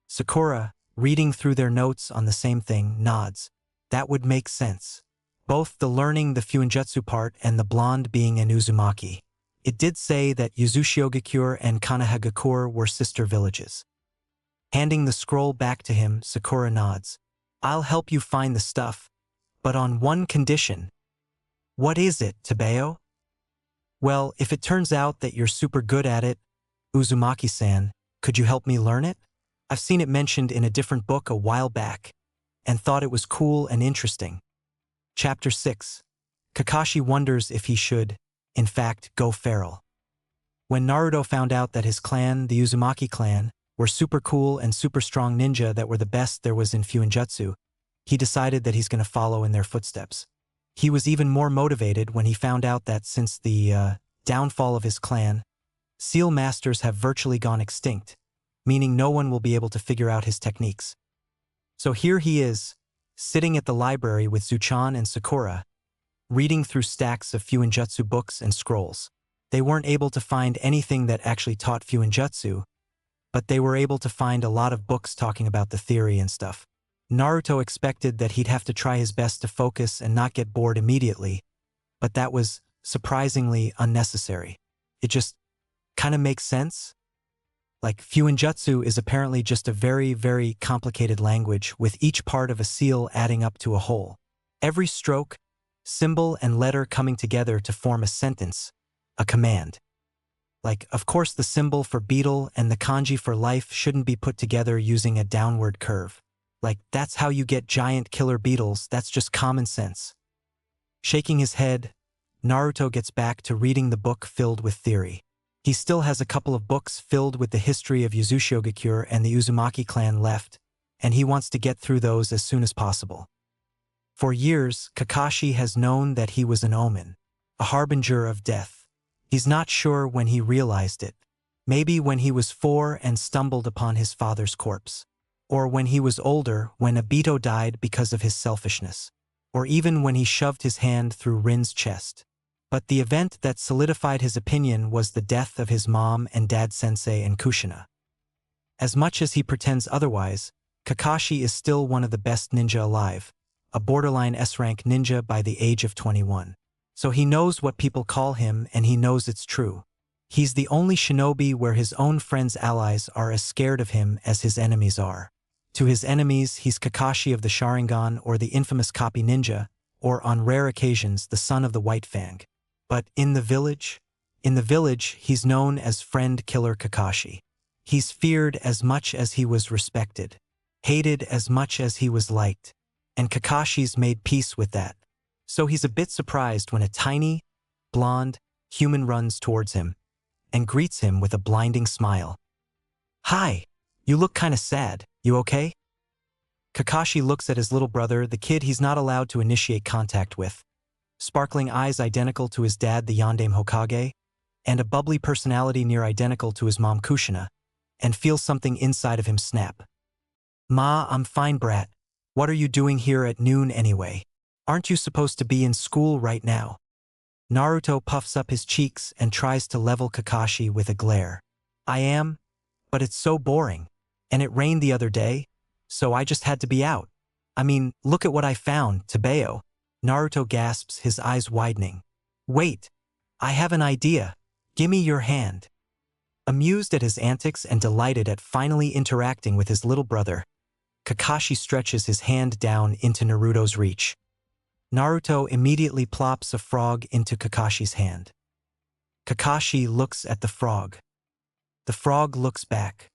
Speaker 1: Sakura, reading through their notes on the same thing, nods. That would make sense. Both the learning the Fuinjutsu part and the blonde being an Uzumaki. It did say that Uzushiogakure and Kanahagakure were sister villages. Handing the scroll back to him, Sakura nods. "I'll help you find the stuff, but on one condition." "What is it, Tabeo?" "Well, if it turns out that you're super good at it, Uzumaki-san, could you help me learn it? I've seen it mentioned in a different book a while back, and thought it was cool and interesting." Chapter 6. Kakashi wonders if he should, in fact, go feral. When Naruto found out that his clan, the Uzumaki clan, were super cool and super strong ninja that were the best there was in Fuinjutsu, he decided that he's going to follow in their footsteps. He was even more motivated when he found out that since the downfall of his clan, seal masters have virtually gone extinct, meaning no one will be able to figure out his techniques. So here he is, sitting at the library with Zuchan and Sakura, reading through stacks of Fuinjutsu books and scrolls. They weren't able to find anything that actually taught Fuinjutsu, but they were able to find a lot of books talking about the theory and stuff. Naruto expected that he'd have to try his best to focus and not get bored immediately, but that was surprisingly unnecessary. It just Kinda makes sense? Like, Fuinjutsu is apparently just a very, very complicated language with each part of a seal adding up to a whole. Every stroke, symbol, and letter coming together to form a sentence, a command. Like, of course the symbol for beetle and the kanji for life shouldn't be put together using a downward curve. Like, that's how you get giant killer beetles, that's just common sense. Shaking his head, Naruto gets back to reading the book filled with theory. He still has a couple of books filled with the history of Yuzushiogakure and the Uzumaki clan left, and he wants to get through those as soon as possible. For years, Kakashi has known that he was an omen, a harbinger of death. He's not sure when he realized it. Maybe when he was 4 and stumbled upon his father's corpse. Or when he was older, when Obito died because of his selfishness. Or even when he shoved his hand through Rin's chest. But the event that solidified his opinion was the death of his mom and dad Sensei and Kushina. As much as he pretends otherwise, Kakashi is still one of the best ninja alive, a borderline S-rank ninja by the age of 21. So he knows what people call him and he knows it's true. He's the only shinobi where his own friends' allies are as scared of him as his enemies are. To his enemies, he's Kakashi of the Sharingan or the infamous copy ninja, or on rare occasions the son of the White Fang. But in the village, he's known as Friend Killer Kakashi. He's feared as much as he was respected, hated as much as he was liked, and Kakashi's made peace with that. So he's a bit surprised when a tiny, blonde human runs towards him and greets him with a blinding smile. "Hi, you look kinda sad, you okay?" Kakashi looks at his little brother, the kid he's not allowed to initiate contact with. Sparkling eyes identical to his dad, the Yondaime Hokage, and a bubbly personality near identical to his mom Kushina, and feels something inside of him snap. "Ma, I'm fine, brat. What are you doing here at noon anyway? Aren't you supposed to be in school right now?" Naruto puffs up his cheeks and tries to level Kakashi with a glare. "I am, but it's so boring. And it rained the other day, so I just had to be out. I mean, look at what I found, Tebeo." Naruto gasps, his eyes widening. "Wait, I have an idea. Gimme your hand." Amused at his antics and delighted at finally interacting with his little brother, Kakashi stretches his hand down into Naruto's reach. Naruto immediately plops a frog into Kakashi's hand. Kakashi looks at the frog. The frog looks back.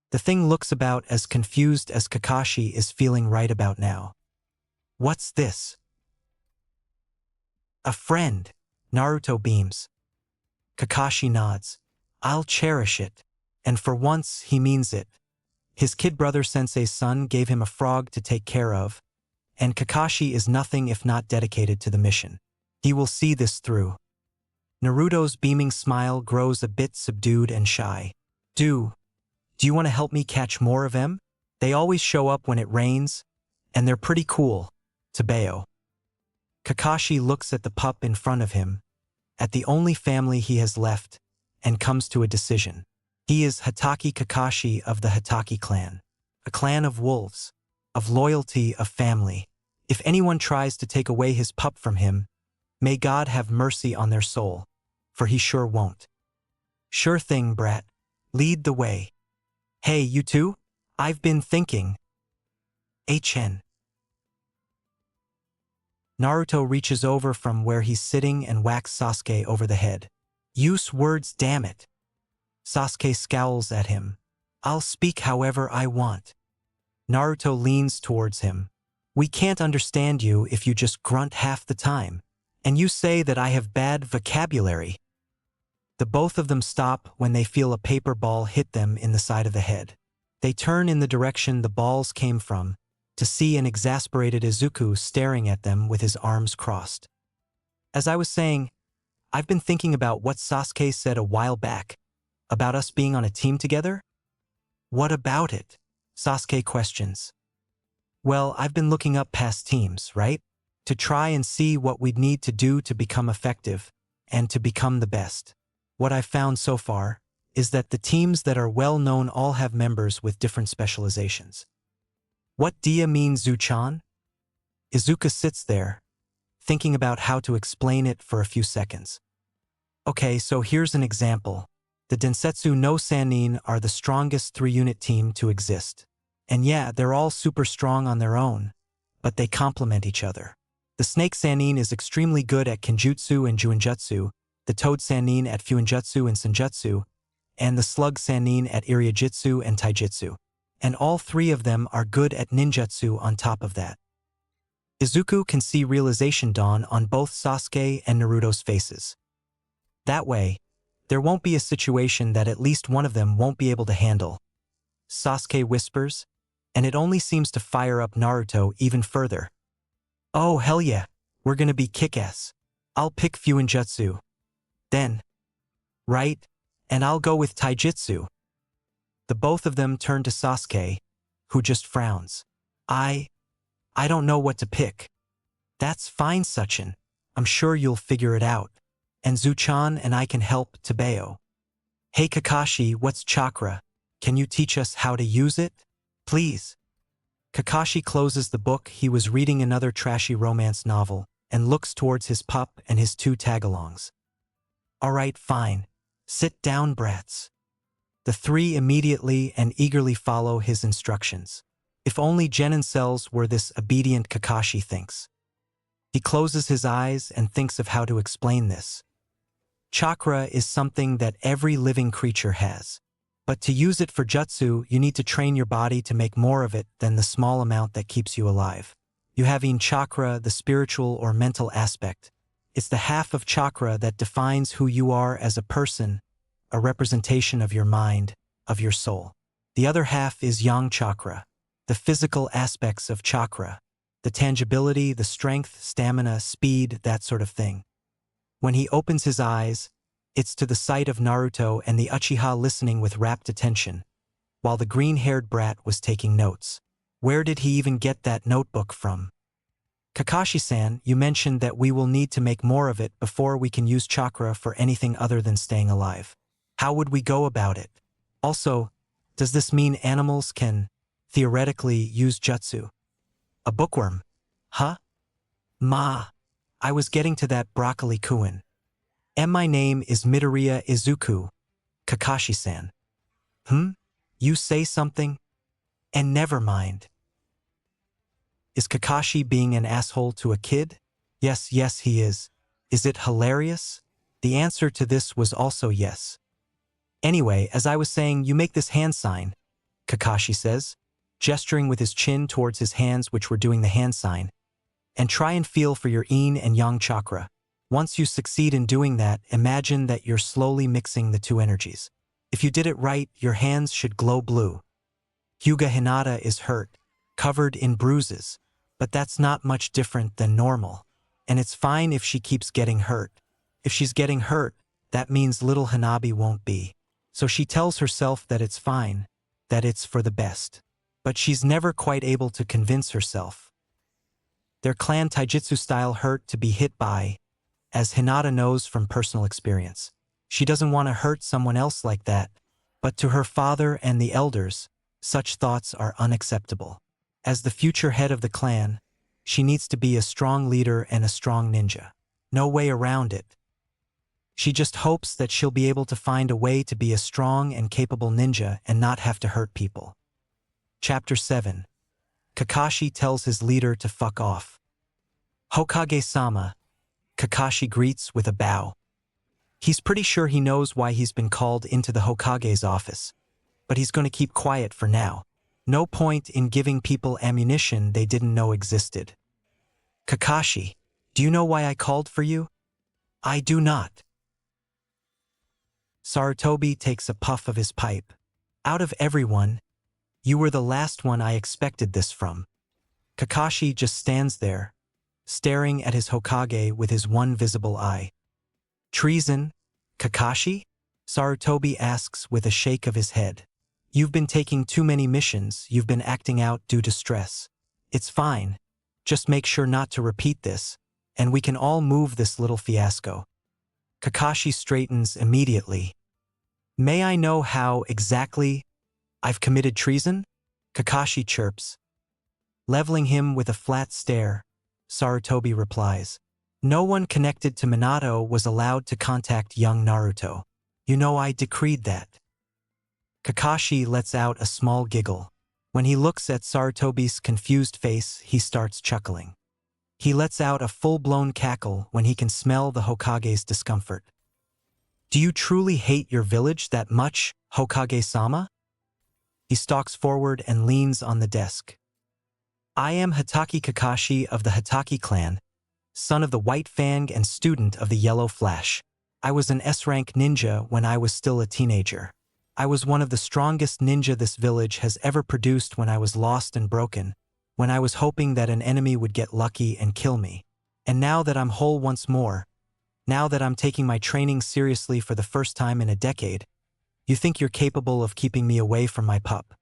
Speaker 1: The thing looks about as confused as Kakashi is feeling right about now. "What's this?" "A friend," Naruto beams. Kakashi nods. "I'll cherish it." And for once, he means it. His kid brother Sensei's son gave him a frog to take care of, and Kakashi is nothing if not dedicated to the mission. He will see this through. Naruto's beaming smile grows a bit subdued and shy. Do you want to help me catch more of them? They always show up when it rains, and they're pretty cool. Tebeo. Kakashi looks at the pup in front of him, at the only family he has left, and comes to a decision. He is Hatake Kakashi of the Hatake clan, a clan of wolves, of loyalty, of family. If anyone tries to take away his pup from him, may God have mercy on their soul, for he sure won't. "Sure thing, brat. Lead the way." "Hey, you two? I've been thinking." "HN." Naruto reaches over from where he's sitting and whacks Sasuke over the head. "Use words, damn it." Sasuke scowls at him. "I'll speak however I want." Naruto leans towards him. "We can't understand you if you just grunt half the time, and you say that I have bad vocabulary." The both of them stop when they feel a paper ball hit them in the side of the head. They turn in the direction the balls came from, to see an exasperated Izuku staring at them with his arms crossed. As I was saying, I've been thinking about what Sasuke said a while back, about us being on a team together. "What about it?" Sasuke questions. "Well, I've been looking up past teams, right? To try and see what we'd need to do to become effective, and to become the best. What I've found so far is that the teams that are well known all have members with different specializations." "What do you mean, Zuchan?" Izuku sits there, thinking about how to explain it for a few seconds. "Okay, so here's an example. The Densetsu no Sannin are the strongest 3-unit team to exist. And yeah, they're all super strong on their own, but they complement each other. The Snake Sannin is extremely good at Kenjutsu and Juinjutsu, the Toad Sannin at Fuinjutsu and Senjutsu, and the Slug Sannin at Iriajitsu and Taijutsu. And all three of them are good at ninjutsu on top of that. Izuku can see realization dawn on both Sasuke and Naruto's faces. That way, there won't be a situation that at least one of them won't be able to handle. Sasuke whispers, and it only seems to fire up Naruto even further. Oh hell yeah, we're gonna be kick-ass. I'll pick Fuinjutsu. Then. Right? And I'll go with Taijutsu. The both of them turn to Sasuke, who just frowns. I don't know what to pick. That's fine, Sachin. I'm sure you'll figure it out. And Zuchan and I can help Tabeo. Hey Kakashi, what's chakra? Can you teach us how to use it? Please. Kakashi closes the book. He was reading another trashy romance novel and looks towards his pup and his 2 tagalongs. Alright, fine. Sit down, brats. The 3 immediately and eagerly follow his instructions. If only Genin cells were this obedient, Kakashi thinks. He closes his eyes and thinks of how to explain this. Chakra is something that every living creature has. But to use it for jutsu, you need to train your body to make more of it than the small amount that keeps you alive. You have in chakra, the spiritual or mental aspect. It's the half of chakra that defines who you are as a person, a representation of your mind, of your soul. The other half is yang chakra, the physical aspects of chakra, the tangibility, the strength, stamina, speed, that sort of thing. When he opens his eyes, it's to the sight of Naruto and the Uchiha listening with rapt attention, while the green-haired brat was taking notes. Where did he even get that notebook from? Kakashi-san, you mentioned that we will need to make more of it before we can use chakra for anything other than staying alive. How would we go about it? Also, does this mean animals can, theoretically, use jutsu? A bookworm? Huh? Ma. I was getting to that, broccoli-kun. And my name is Midoriya Izuku, Kakashi-san. You say something? And never mind. Is Kakashi being an asshole to a kid? Yes, he is. Is it hilarious? The answer to this was also yes. Anyway, as I was saying, you make this hand sign, Kakashi says, gesturing with his chin towards his hands which were doing the hand sign, and try and feel for your yin and yang chakra. Once you succeed in doing that, imagine that you're slowly mixing the 2 energies. If you did it right, your hands should glow blue. Hyuga Hinata is hurt, covered in bruises, but that's not much different than normal. And it's fine if she keeps getting hurt. If she's getting hurt, that means little Hanabi won't be. So she tells herself that it's fine, that it's for the best. But she's never quite able to convince herself. Their clan taijutsu style hurt to be hit by, as Hinata knows from personal experience. She doesn't want to hurt someone else like that, but to her father and the elders, such thoughts are unacceptable. As the future head of the clan, she needs to be a strong leader and a strong ninja. No way around it. She just hopes that she'll be able to find a way to be a strong and capable ninja and not have to hurt people. Chapter 7. Kakashi tells his leader to fuck off. Hokage-sama, Kakashi greets with a bow. He's pretty sure he knows why he's been called into the Hokage's office, but he's going to keep quiet for now. No point in giving people ammunition they didn't know existed. Kakashi, do you know why I called for you? I do not. Sarutobi takes a puff of his pipe. Out of everyone, you were the last one I expected this from. Kakashi just stands there, staring at his Hokage with his one visible eye. Treason, Kakashi? Sarutobi asks with a shake of his head. You've been taking too many missions, you've been acting out due to stress. It's fine. Just make sure not to repeat this, and we can all move this little fiasco. Kakashi straightens immediately. May I know how exactly I've committed treason? Kakashi chirps. Leveling him with a flat stare, Sarutobi replies. No one connected to Minato was allowed to contact young Naruto. You know I decreed that. Kakashi lets out a small giggle. When he looks at Sarutobi's confused face, he starts chuckling. He lets out a full-blown cackle when he can smell the Hokage's discomfort. Do you truly hate your village that much, Hokage-sama? He stalks forward and leans on the desk. I am Hatake Kakashi of the Hatake clan, son of the White Fang and student of the Yellow Flash. I was an S-rank ninja when I was still a teenager. I was one of the strongest ninja this village has ever produced when I was lost and broken, when I was hoping that an enemy would get lucky and kill me. And now that I'm whole once more, now that I'm taking my training seriously for the first time in a decade, you think you're capable of keeping me away from my pup.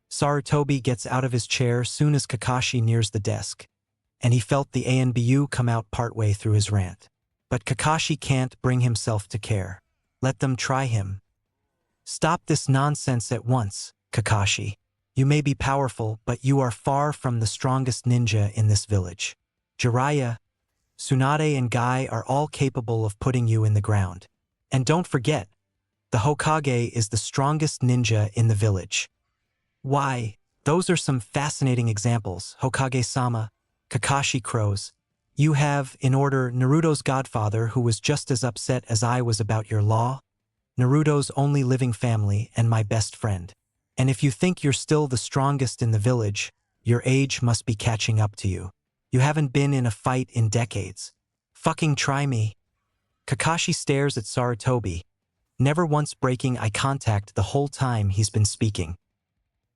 Speaker 1: Sarutobi gets out of his chair soon as Kakashi nears the desk, and he felt the ANBU come out partway through his rant. But Kakashi can't bring himself to care. Let them try him. Stop this nonsense at once, Kakashi. You may be powerful, but you are far from the strongest ninja in this village. Jiraiya, Tsunade and Guy are all capable of putting you in the ground. And don't forget, the Hokage is the strongest ninja in the village. Why, those are some fascinating examples, Hokage-sama, Kakashi crows. You have, in order, Naruto's godfather who was just as upset as I was about your law, Naruto's only living family and my best friend. And if you think you're still the strongest in the village, your age must be catching up to you. You haven't been in a fight in decades. Fucking try me. Kakashi stares at Sarutobi, never once breaking eye contact the whole time he's been speaking.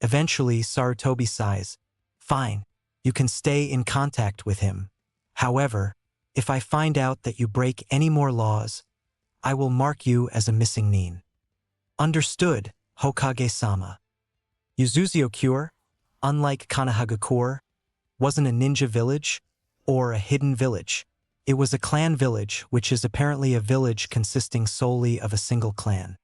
Speaker 1: Eventually, Sarutobi sighs. Fine, you can stay in contact with him. However, if I find out that you break any more laws, I will mark you as a missing nin. Understood, Hokage-sama. Yuzuzio-cure, unlike Konohagakure, wasn't a ninja village or a hidden village. It was a clan village, which is apparently a village consisting solely of a single clan.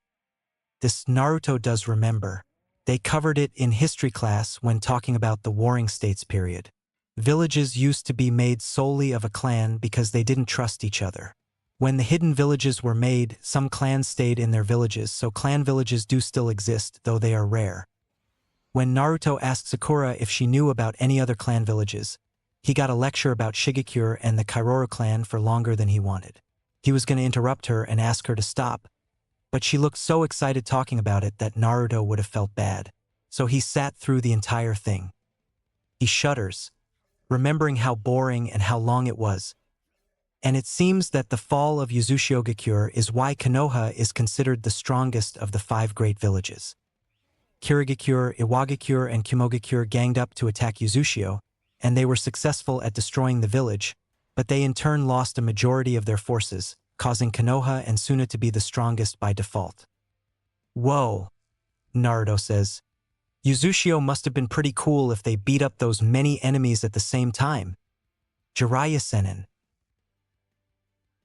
Speaker 1: This Naruto does remember. They covered it in history class when talking about the Warring States period. Villages used to be made solely of a clan because they didn't trust each other. When the hidden villages were made, some clans stayed in their villages, so clan villages do still exist, though they are rare. When Naruto asked Sakura if she knew about any other clan villages, he got a lecture about Shigekure and the Kairoro clan for longer than he wanted. He was going to interrupt her and ask her to stop, but she looked so excited talking about it that Naruto would have felt bad, so he sat through the entire thing. He shudders, remembering how boring and how long it was. And it seems that the fall of Yuzushiogakure is why Konoha is considered the strongest of the 5 great villages. Kirigakure, Iwagakure, and Kumogakure ganged up to attack Yuzushio, and they were successful at destroying the village, but they in turn lost a majority of their forces, causing Konoha and Suna to be the strongest by default. Whoa, Naruto says. Yuzushio must have been pretty cool if they beat up those many enemies at the same time. Jiraiya-senin.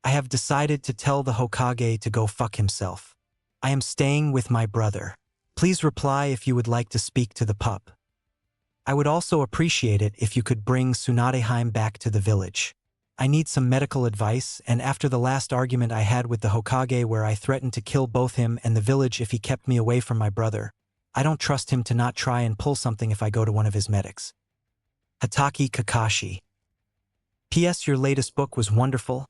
Speaker 1: I have decided to tell the Hokage to go fuck himself. I am staying with my brother. Please reply if you would like to speak to the pup. I would also appreciate it if you could bring Tsunadeheim back to the village. I need some medical advice, and after the last argument I had with the Hokage where I threatened to kill both him and the village if he kept me away from my brother, I don't trust him to not try and pull something if I go to one of his medics. Hatake Kakashi. P.S. Your latest book was wonderful,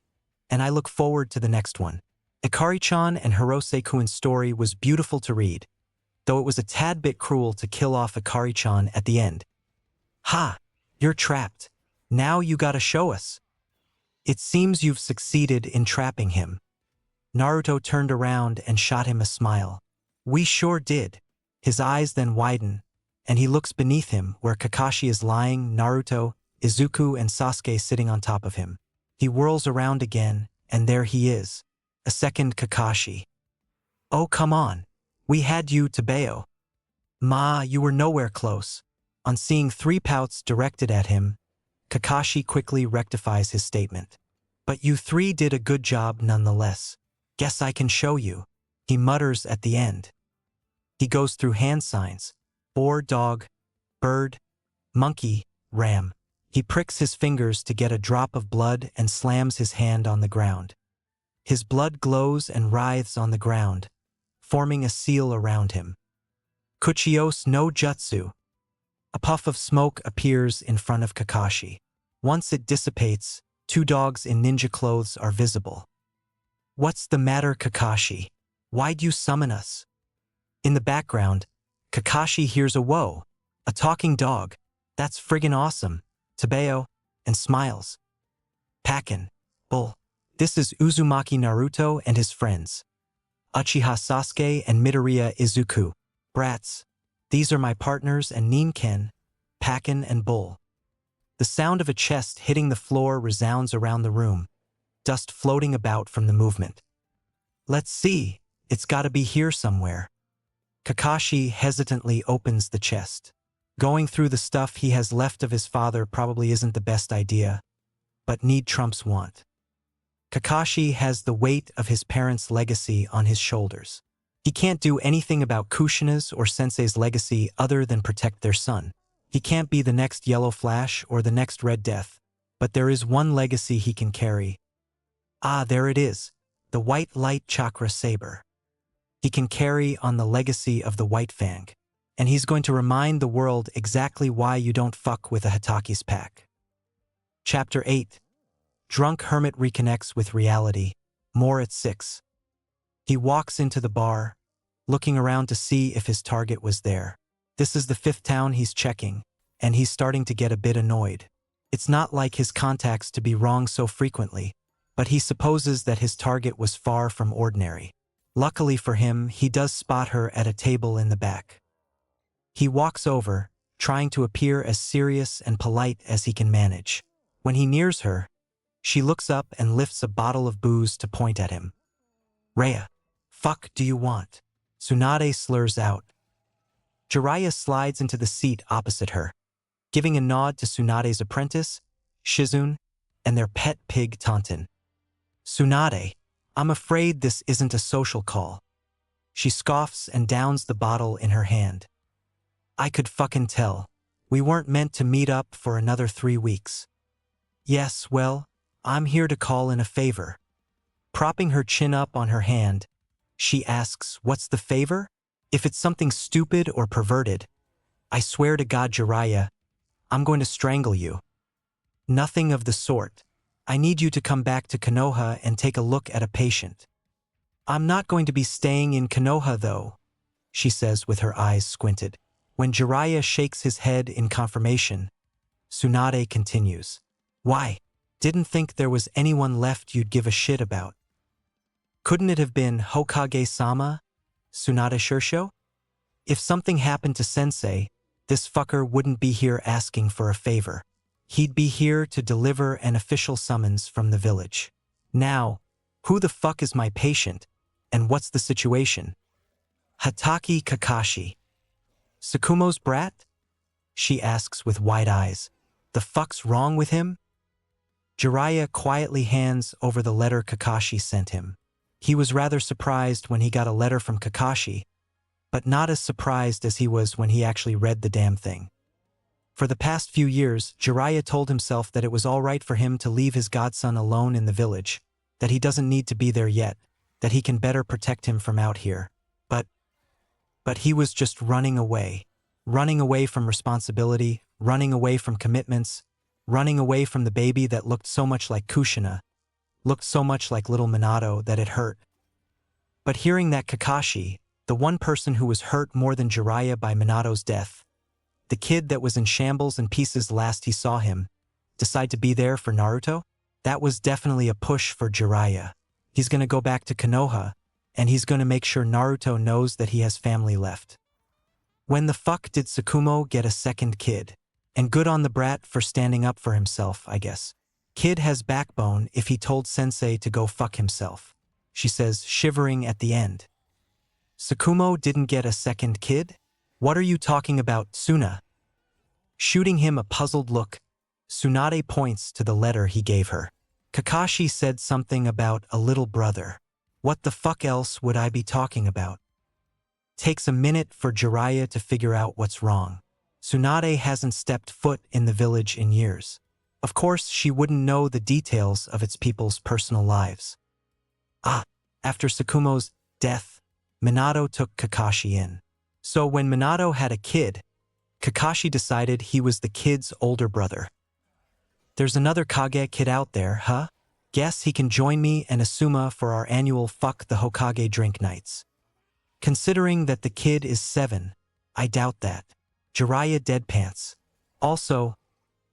Speaker 1: and I look forward to the next one. Ikari-chan and Hirose-kun's story was beautiful to read, though it was a tad bit cruel to kill off Ikari-chan at the end. Ha! You're trapped. Now you gotta show us. It seems you've succeeded in trapping him. Naruto turned around and shot him a smile. We sure did. His eyes then widen, and he looks beneath him where Kakashi is lying, Naruto, Izuku, and Sasuke sitting on top of him. He whirls around again, and there he is. A second Kakashi. Oh, come on. We had you to Bayo. Ma, you were nowhere close. On seeing 3 pouts directed at him, Kakashi quickly rectifies his statement. But you 3 did a good job nonetheless. Guess I can show you. He mutters at the end. He goes through hand signs. Boar, dog, bird, monkey, ram. He pricks his fingers to get a drop of blood and slams his hand on the ground. His blood glows and writhes on the ground, forming a seal around him. Kuchios no Jutsu. A puff of smoke appears in front of Kakashi. Once it dissipates, two dogs in ninja clothes are visible. What's the matter, Kakashi? Why'd you summon us? In the background, Kakashi hears a whoa, a talking dog. That's friggin' awesome, Tabeo, and smiles. Pakin, bull. This is Uzumaki Naruto and his friends. Uchiha Sasuke and Midoriya Izuku. Brats. These are my partners and Ninken, Pakin and Bull. The sound of a chest hitting the floor resounds around the room, dust floating about from the movement. Let's see, it's gotta be here somewhere. Kakashi hesitantly opens the chest. Going through the stuff he has left of his father probably isn't the best idea, but need trumps want. Kakashi has the weight of his parents' legacy on his shoulders. He can't do anything about Kushina's or Sensei's legacy other than protect their son. He can't be the next Yellow Flash or the next Red Death, but there is one legacy he can carry. Ah, there it is, the White Light Chakra Saber. He can carry on the legacy of the White Fang, and he's going to remind the world exactly why you don't fuck with a Hitaki's pack. Chapter 8. Drunk Hermit reconnects with reality. More at 6. He walks into the bar, looking around to see if his target was there. This is the 5th town he's checking, and he's starting to get a bit annoyed. It's not like his contacts to be wrong so frequently, but he supposes that his target was far from ordinary. Luckily for him, he does spot her at a table in the back. He walks over, trying to appear as serious and polite as he can manage. When he nears her, she looks up and lifts a bottle of booze to point at him. Rhea, fuck do you want? Tsunade slurs out. Jiraiya slides into the seat opposite her, giving a nod to Tsunade's apprentice, Shizune, and their pet pig Taunton. Tsunade, I'm afraid this isn't a social call. She scoffs and downs the bottle in her hand. I could fucking tell. We weren't meant to meet up for another 3 weeks. Yes, well, I'm here to call in a favor. Propping her chin up on her hand, she asks, what's the favor? If it's something stupid or perverted, I swear to God, Jiraiya, I'm going to strangle you. Nothing of the sort. I need you to come back to Konoha and take a look at a patient. I'm not going to be staying in Konoha though, she says with her eyes squinted. When Jiraiya shakes his head in confirmation, Tsunade continues. Why? Didn't think there was anyone left you'd give a shit about. Couldn't it have been Hokage-sama, Tsunade Shirsho? If something happened to Sensei, this fucker wouldn't be here asking for a favor. He'd be here to deliver an official summons from the village. Now, who the fuck is my patient, and what's the situation? Hatake Kakashi. Tsukumo's brat? She asks with wide eyes. The fuck's wrong with him? Jiraiya quietly hands over the letter Kakashi sent him. He was rather surprised when he got a letter from Kakashi, but not as surprised as he was when he actually read the damn thing. For the past few years, Jiraiya told himself that it was all right for him to leave his godson alone in the village, that he doesn't need to be there yet, that he can better protect him from out here. But he was just running away from responsibility, running away from commitments, running away from the baby that looked so much like Kushina, looked so much like little Minato that it hurt. But hearing that Kakashi, the one person who was hurt more than Jiraiya by Minato's death, the kid that was in shambles and pieces last he saw him, decide to be there for Naruto, that was definitely a push for Jiraiya. He's gonna go back to Konoha, and he's gonna make sure Naruto knows that he has family left. When the fuck did Tsukumo get a second kid? And good on the brat for standing up for himself, I guess. Kid has backbone if he told Sensei to go fuck himself, she says, shivering at the end. Tsukumo didn't get a second kid? What are you talking about, Tsuna? Shooting him a puzzled look, Tsunade points to the letter he gave her. Kakashi said something about a little brother. What the fuck else would I be talking about? Takes a minute for Jiraiya to figure out what's wrong. Tsunade hasn't stepped foot in the village in years. Of course, she wouldn't know the details of its people's personal lives. After Tsukumo's death, Minato took Kakashi in. So when Minato had a kid, Kakashi decided he was the kid's older brother. There's another Kage kid out there, huh? Guess he can join me and Asuma for our annual Fuck the Hokage drink nights. Considering that the kid is 7, I doubt that. Jiraiya deadpants. Also,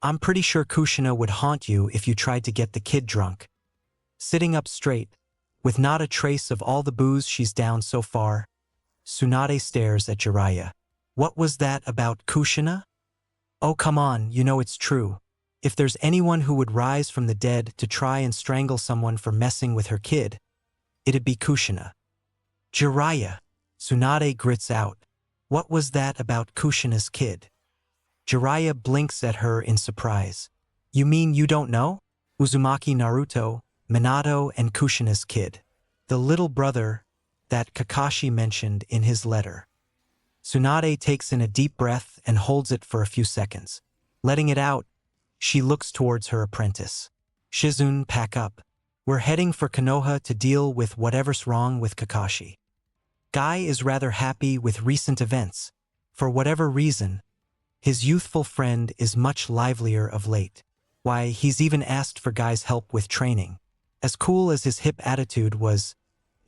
Speaker 1: I'm pretty sure Kushina would haunt you if you tried to get the kid drunk. Sitting up straight, with not a trace of all the booze she's down so far, Tsunade stares at Jiraiya. What was that about Kushina? Oh come on, you know it's true. If there's anyone who would rise from the dead to try and strangle someone for messing with her kid, it'd be Kushina. Jiraiya, Tsunade grits out. What was that about Kushina's kid? Jiraiya blinks at her in surprise. You mean you don't know? Uzumaki Naruto, Minato and Kushina's kid. The little brother that Kakashi mentioned in his letter. Tsunade takes in a deep breath and holds it for a few seconds. Letting it out, she looks towards her apprentice. Shizune, pack up. We're heading for Konoha to deal with whatever's wrong with Kakashi. Guy is rather happy with recent events. For whatever reason, his youthful friend is much livelier of late. Why, he's even asked for Guy's help with training. As cool as his hip attitude was,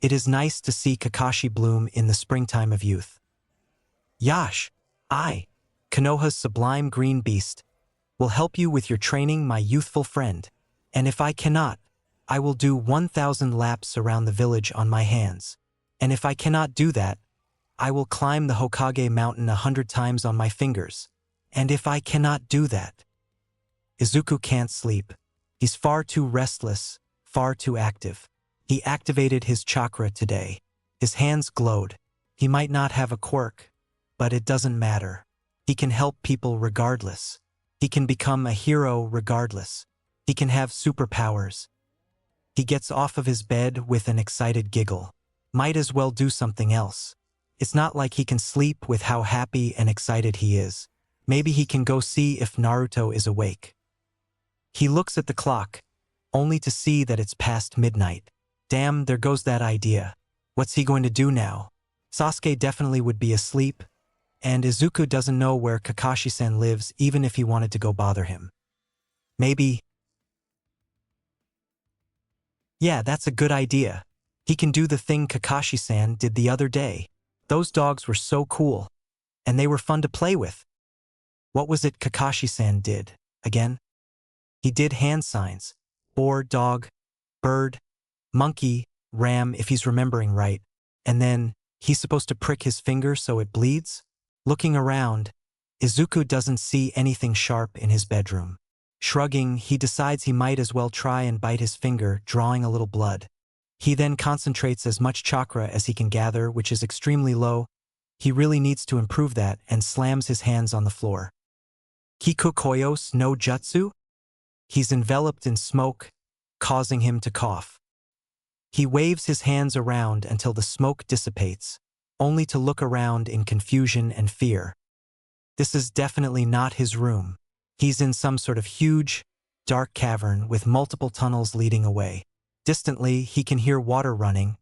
Speaker 1: it is nice to see Kakashi bloom in the springtime of youth. Yash, I, Konoha's sublime green beast, will help you with your training, my youthful friend, and if I cannot, I will do 1,000 laps around the village on my hands, and if I cannot do that, I will climb the Hokage mountain 100 times on my fingers, and if I cannot do that. Izuku can't sleep. He's far too restless, far too active. He activated his chakra today. His hands glowed. He might not have a quirk, but it doesn't matter. He can help people regardless. He can become a hero regardless. He can have superpowers. He gets off of his bed with an excited giggle. Might as well do something else. It's not like he can sleep with how happy and excited he is. Maybe he can go see if Naruto is awake. He looks at the clock, only to see that it's past midnight. Damn, there goes that idea. What's he going to do now? Sasuke definitely would be asleep, and Izuku doesn't know where Kakashi-san lives even if he wanted to go bother him. Maybe... Yeah, that's a good idea. He can do the thing Kakashi-san did the other day. Those dogs were so cool, and they were fun to play with. What was it Kakashi-san did, again? He did hand signs. Boar, dog, bird, monkey, ram if he's remembering right, and then he's supposed to prick his finger so it bleeds? Looking around, Izuku doesn't see anything sharp in his bedroom. Shrugging, he decides he might as well try and bite his finger, drawing a little blood. He then concentrates as much chakra as he can gather, which is extremely low. He really needs to improve that and slams his hands on the floor. Kikukoyos no Jutsu? He's enveloped in smoke, causing him to cough. He waves his hands around until the smoke dissipates, only to look around in confusion and fear. This is definitely not his room. He's in some sort of huge, dark cavern with multiple tunnels leading away. Distantly, he can hear water running,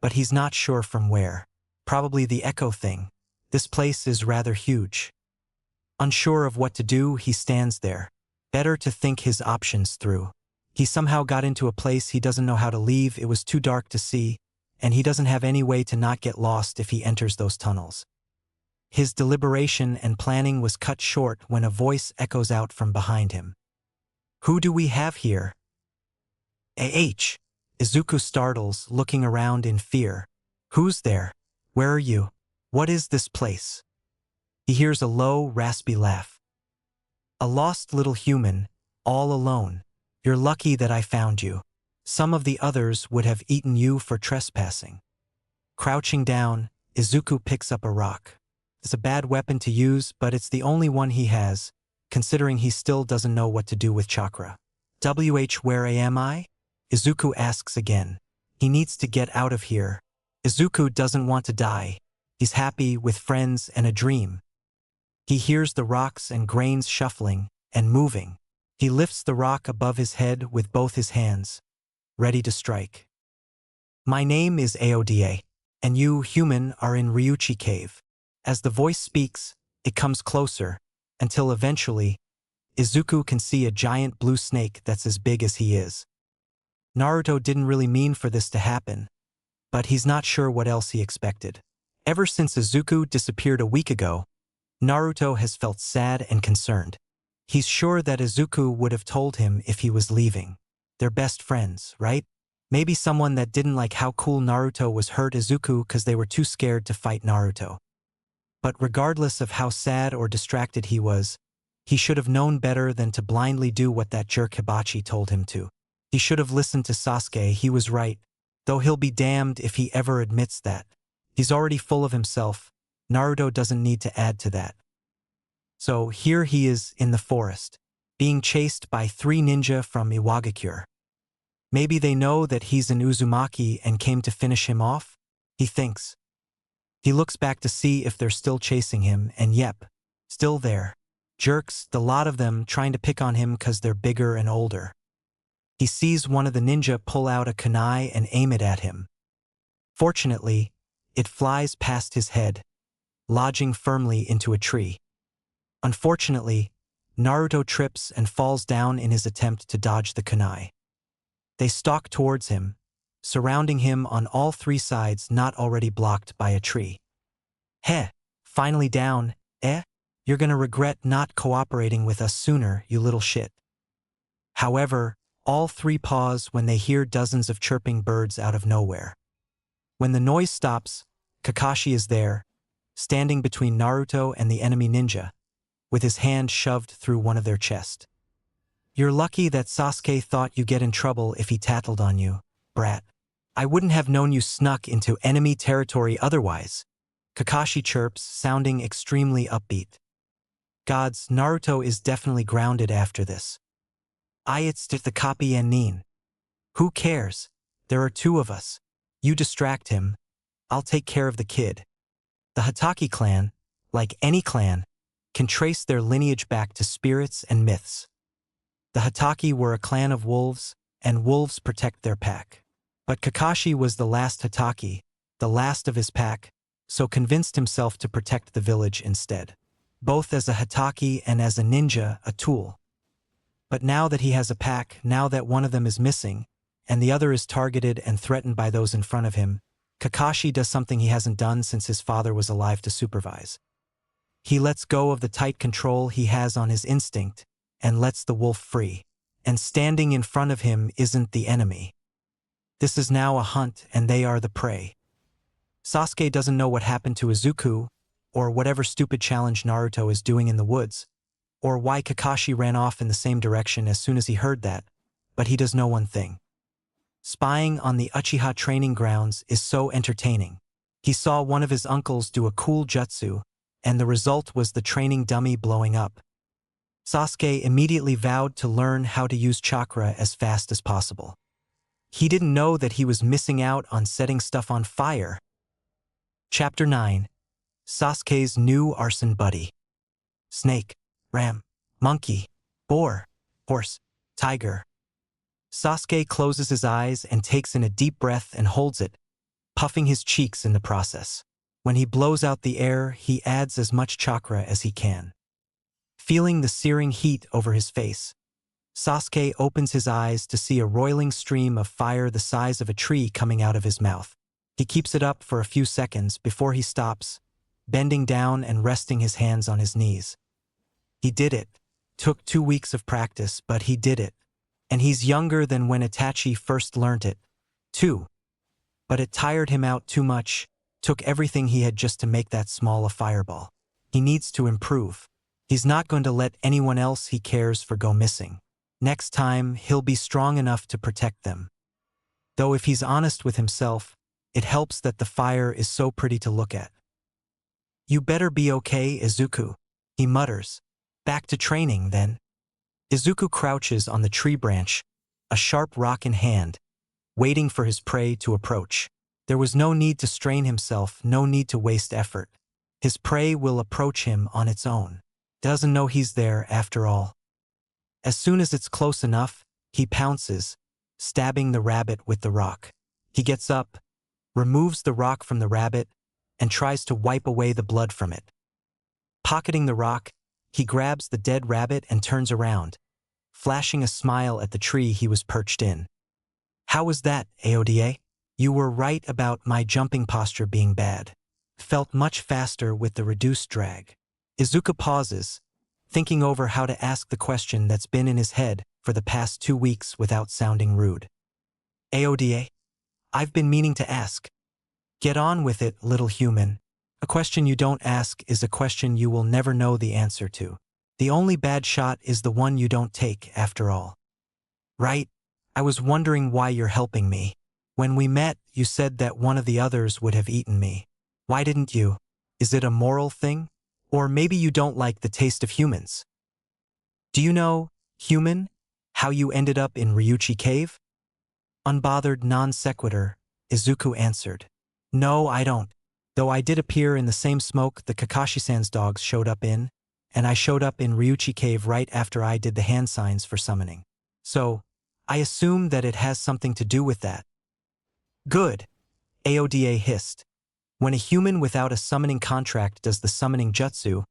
Speaker 1: but he's not sure from where. Probably the echo thing. This place is rather huge. Unsure of what to do, he stands there. Better to think his options through. He somehow got into a place he doesn't know how to leave, it was too dark to see, and he doesn't have any way to not get lost if he enters those tunnels. His deliberation and planning was cut short when a voice echoes out from behind him. Who do we have here? A.H. Izuku startles, looking around in fear. Who's there? Where are you? What is this place? He hears a low, raspy laugh. A lost little human, all alone. You're lucky that I found you. Some of the others would have eaten you for trespassing. Crouching down, Izuku picks up a rock. It's a bad weapon to use, but it's the only one he has, considering he still doesn't know what to do with chakra. Where am I? Izuku asks again. He needs to get out of here. Izuku doesn't want to die. He's happy with friends and a dream. He hears the rocks and grains shuffling and moving. He lifts the rock above his head with both his hands, ready to strike. My name is Aoda, and you, human, are in Ryuchi Cave. As the voice speaks, it comes closer, until eventually, Izuku can see a giant blue snake that's as big as he is. Naruto didn't really mean for this to happen, but he's not sure what else he expected. Ever since Izuku disappeared a week ago, Naruto has felt sad and concerned. He's sure that Izuku would have told him if he was leaving. They're best friends, right? Maybe someone that didn't like how cool Naruto was hurt Izuku because they were too scared to fight Naruto. But regardless of how sad or distracted he was, he should have known better than to blindly do what that jerk Hibachi told him to. He should have listened to Sasuke. He was right, though he'll be damned if he ever admits that. He's already full of himself. Naruto doesn't need to add to that. So here he is in the forest, being chased by 3 ninja from Iwagakure. Maybe they know that he's an Uzumaki and came to finish him off, he thinks. He looks back to see if they're still chasing him, and yep, still there. Jerks, the lot of them, trying to pick on him because they're bigger and older. He sees one of the ninja pull out a kunai and aim it at him. Fortunately, it flies past his head, lodging firmly into a tree. Unfortunately, Naruto trips and falls down in his attempt to dodge the kunai. They stalk towards him, surrounding him on all 3 sides not already blocked by a tree. Heh, finally down, eh? You're gonna regret not cooperating with us sooner, you little shit. However, all 3 pause when they hear dozens of chirping birds out of nowhere. When the noise stops, Kakashi is there, standing between Naruto and the enemy ninja, with his hand shoved through one of their chests. You're lucky that Sasuke thought you'd get in trouble if he tattled on you, brat. I wouldn't have known you snuck into enemy territory otherwise, Kakashi chirps, sounding extremely upbeat. Gods, Naruto is definitely grounded after this. It's the copy and Nin. Who cares? There are 2 of us. You distract him. I'll take care of the kid. The Hatake clan, like any clan, can trace their lineage back to spirits and myths. The Hatake were a clan of wolves, and wolves protect their pack. But Kakashi was the last Hatake, the last of his pack, so convinced himself to protect the village instead. Both as a Hatake and as a ninja, a tool. But now that he has a pack, now that one of them is missing, and the other is targeted and threatened by those in front of him, Kakashi does something he hasn't done since his father was alive to supervise. He lets go of the tight control he has on his instinct, and lets the wolf free. And standing in front of him isn't the enemy. This is now a hunt, and they are the prey. Sasuke doesn't know what happened to Izuku, or whatever stupid challenge Naruto is doing in the woods, or why Kakashi ran off in the same direction as soon as he heard that, but he does know one thing. Spying on the Uchiha training grounds is so entertaining. He saw one of his uncles do a cool jutsu, and the result was the training dummy blowing up. Sasuke immediately vowed to learn how to use chakra as fast as possible. He didn't know that he was missing out on setting stuff on fire. Chapter 9. Sasuke's new arson buddy. Snake, ram, monkey, boar, horse, tiger. Sasuke closes his eyes and takes in a deep breath and holds it, puffing his cheeks in the process. When he blows out the air, he adds as much chakra as he can. Feeling the searing heat over his face, Sasuke opens his eyes to see a roiling stream of fire the size of a tree coming out of his mouth. He keeps it up for a few seconds before he stops, bending down and resting his hands on his knees. He did it. Took 2 weeks of practice, but he did it. And he's younger than when Itachi first learnt it, too. But it tired him out too much, took everything he had just to make that small a fireball. He needs to improve. He's not going to let anyone else he cares for go missing. Next time, he'll be strong enough to protect them. Though if he's honest with himself, it helps that the fire is so pretty to look at. You better be okay, Izuku, he mutters. Back to training, then. Izuku crouches on the tree branch, a sharp rock in hand, waiting for his prey to approach. There was no need to strain himself, no need to waste effort. His prey will approach him on its own. Doesn't know he's there after all. As soon as it's close enough, he pounces, stabbing the rabbit with the rock. He gets up, removes the rock from the rabbit, and tries to wipe away the blood from it. Pocketing the rock, he grabs the dead rabbit and turns around, flashing a smile at the tree he was perched in. How was that, Aoda? You were right about my jumping posture being bad. Felt much faster with the reduced drag. Izuku pauses, thinking over how to ask the question that's been in his head for the past 2 weeks without sounding rude. Aoda, I've been meaning to ask. Get on with it, little human. A question you don't ask is a question you will never know the answer to. The only bad shot is the one you don't take, after all. Right? I was wondering why you're helping me. When we met, you said that one of the others would have eaten me. Why didn't you? Is it a moral thing? Or maybe you don't like the taste of humans. Do you know, human, how you ended up in Ryuchi Cave? Unbothered non sequitur, Izuku answered. No, I don't. Though I did appear in the same smoke the Kakashi-san's dogs showed up in, and I showed up in Ryuchi Cave right after I did the hand signs for summoning. So, I assume that it has something to do with that. Good, Aoda hissed. When a human without a summoning contract does the summoning jutsu,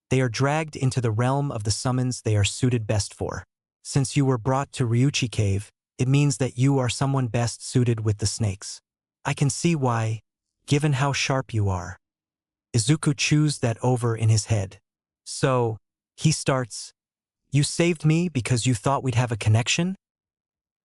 Speaker 1: they are dragged into the realm of the summons they are suited best for. Since you were brought to Ryuchi Cave, it means that you are someone best suited with the snakes. I can see why, given how sharp you are. Izuku chews that over in his head. So, he starts, you saved me because you thought we'd have a connection?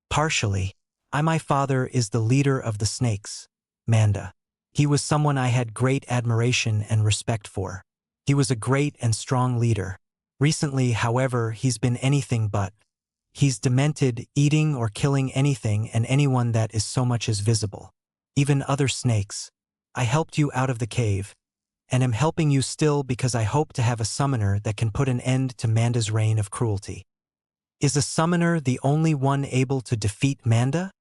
Speaker 1: Partially. My father is the leader of the snakes, Manda. He was someone I had great admiration and respect for. He was a great and strong leader. Recently, however, he's been anything but. He's demented, eating or killing anything and anyone that is so much as visible. Even other snakes. I helped you out of the cave, and am helping you still because I hope to have a summoner that can put an end to Manda's reign of cruelty. Is a summoner the only one able to defeat Manda?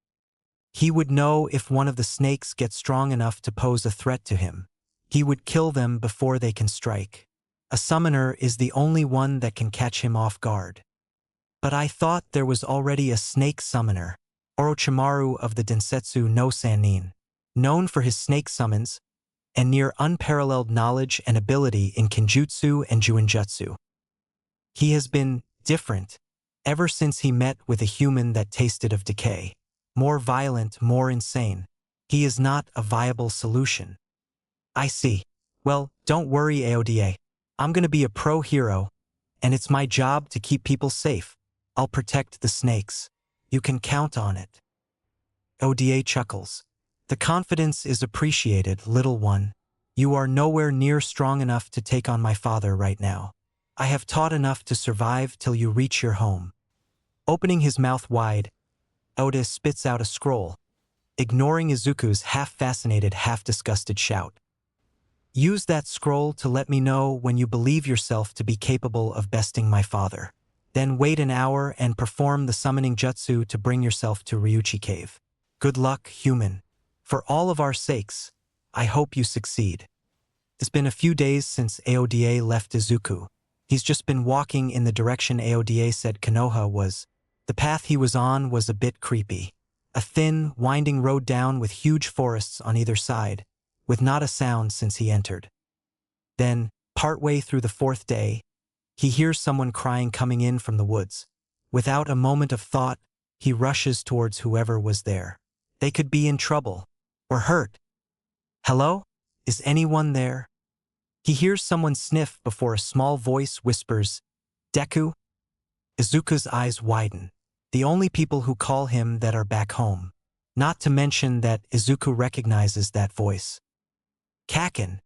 Speaker 1: He would know if one of the snakes gets strong enough to pose a threat to him. He would kill them before they can strike. A summoner is the only one that can catch him off guard. But I thought there was already a snake summoner, Orochimaru of the Densetsu no Sannin, known for his snake summons and near unparalleled knowledge and ability in Kenjutsu and Juinjutsu. He has been different ever since he met with a human that tasted of decay. More violent, more insane. He is not a viable solution. I see. Well, don't worry, Aoda. I'm gonna be a pro-hero, and it's my job to keep people safe. I'll protect the snakes. You can count on it. Oda chuckles. The confidence is appreciated, little one. You are nowhere near strong enough to take on my father right now. I have taught enough to survive till you reach your home. Opening his mouth wide, Oda spits out a scroll, ignoring Izuku's half-fascinated, half-disgusted shout. Use that scroll to let me know when you believe yourself to be capable of besting my father. Then wait an hour and perform the summoning jutsu to bring yourself to Ryuchi Cave. Good luck, human. For all of our sakes, I hope you succeed. It's been a few days since Aoda left Izuku. He's just been walking in the direction Aoda said Konoha was. The path he was on was a bit creepy. A thin, winding road down with huge forests on either side, with not a sound since he entered. Then, partway through the 4th day, he hears someone crying coming in from the woods. Without a moment of thought, he rushes towards whoever was there. They could be in trouble, or hurt. Hello? Is anyone there? He hears someone sniff before a small voice whispers, Deku? Izuku's eyes widen. The only people who call him that are back home. Not to mention that Izuku recognizes that voice. Kaken.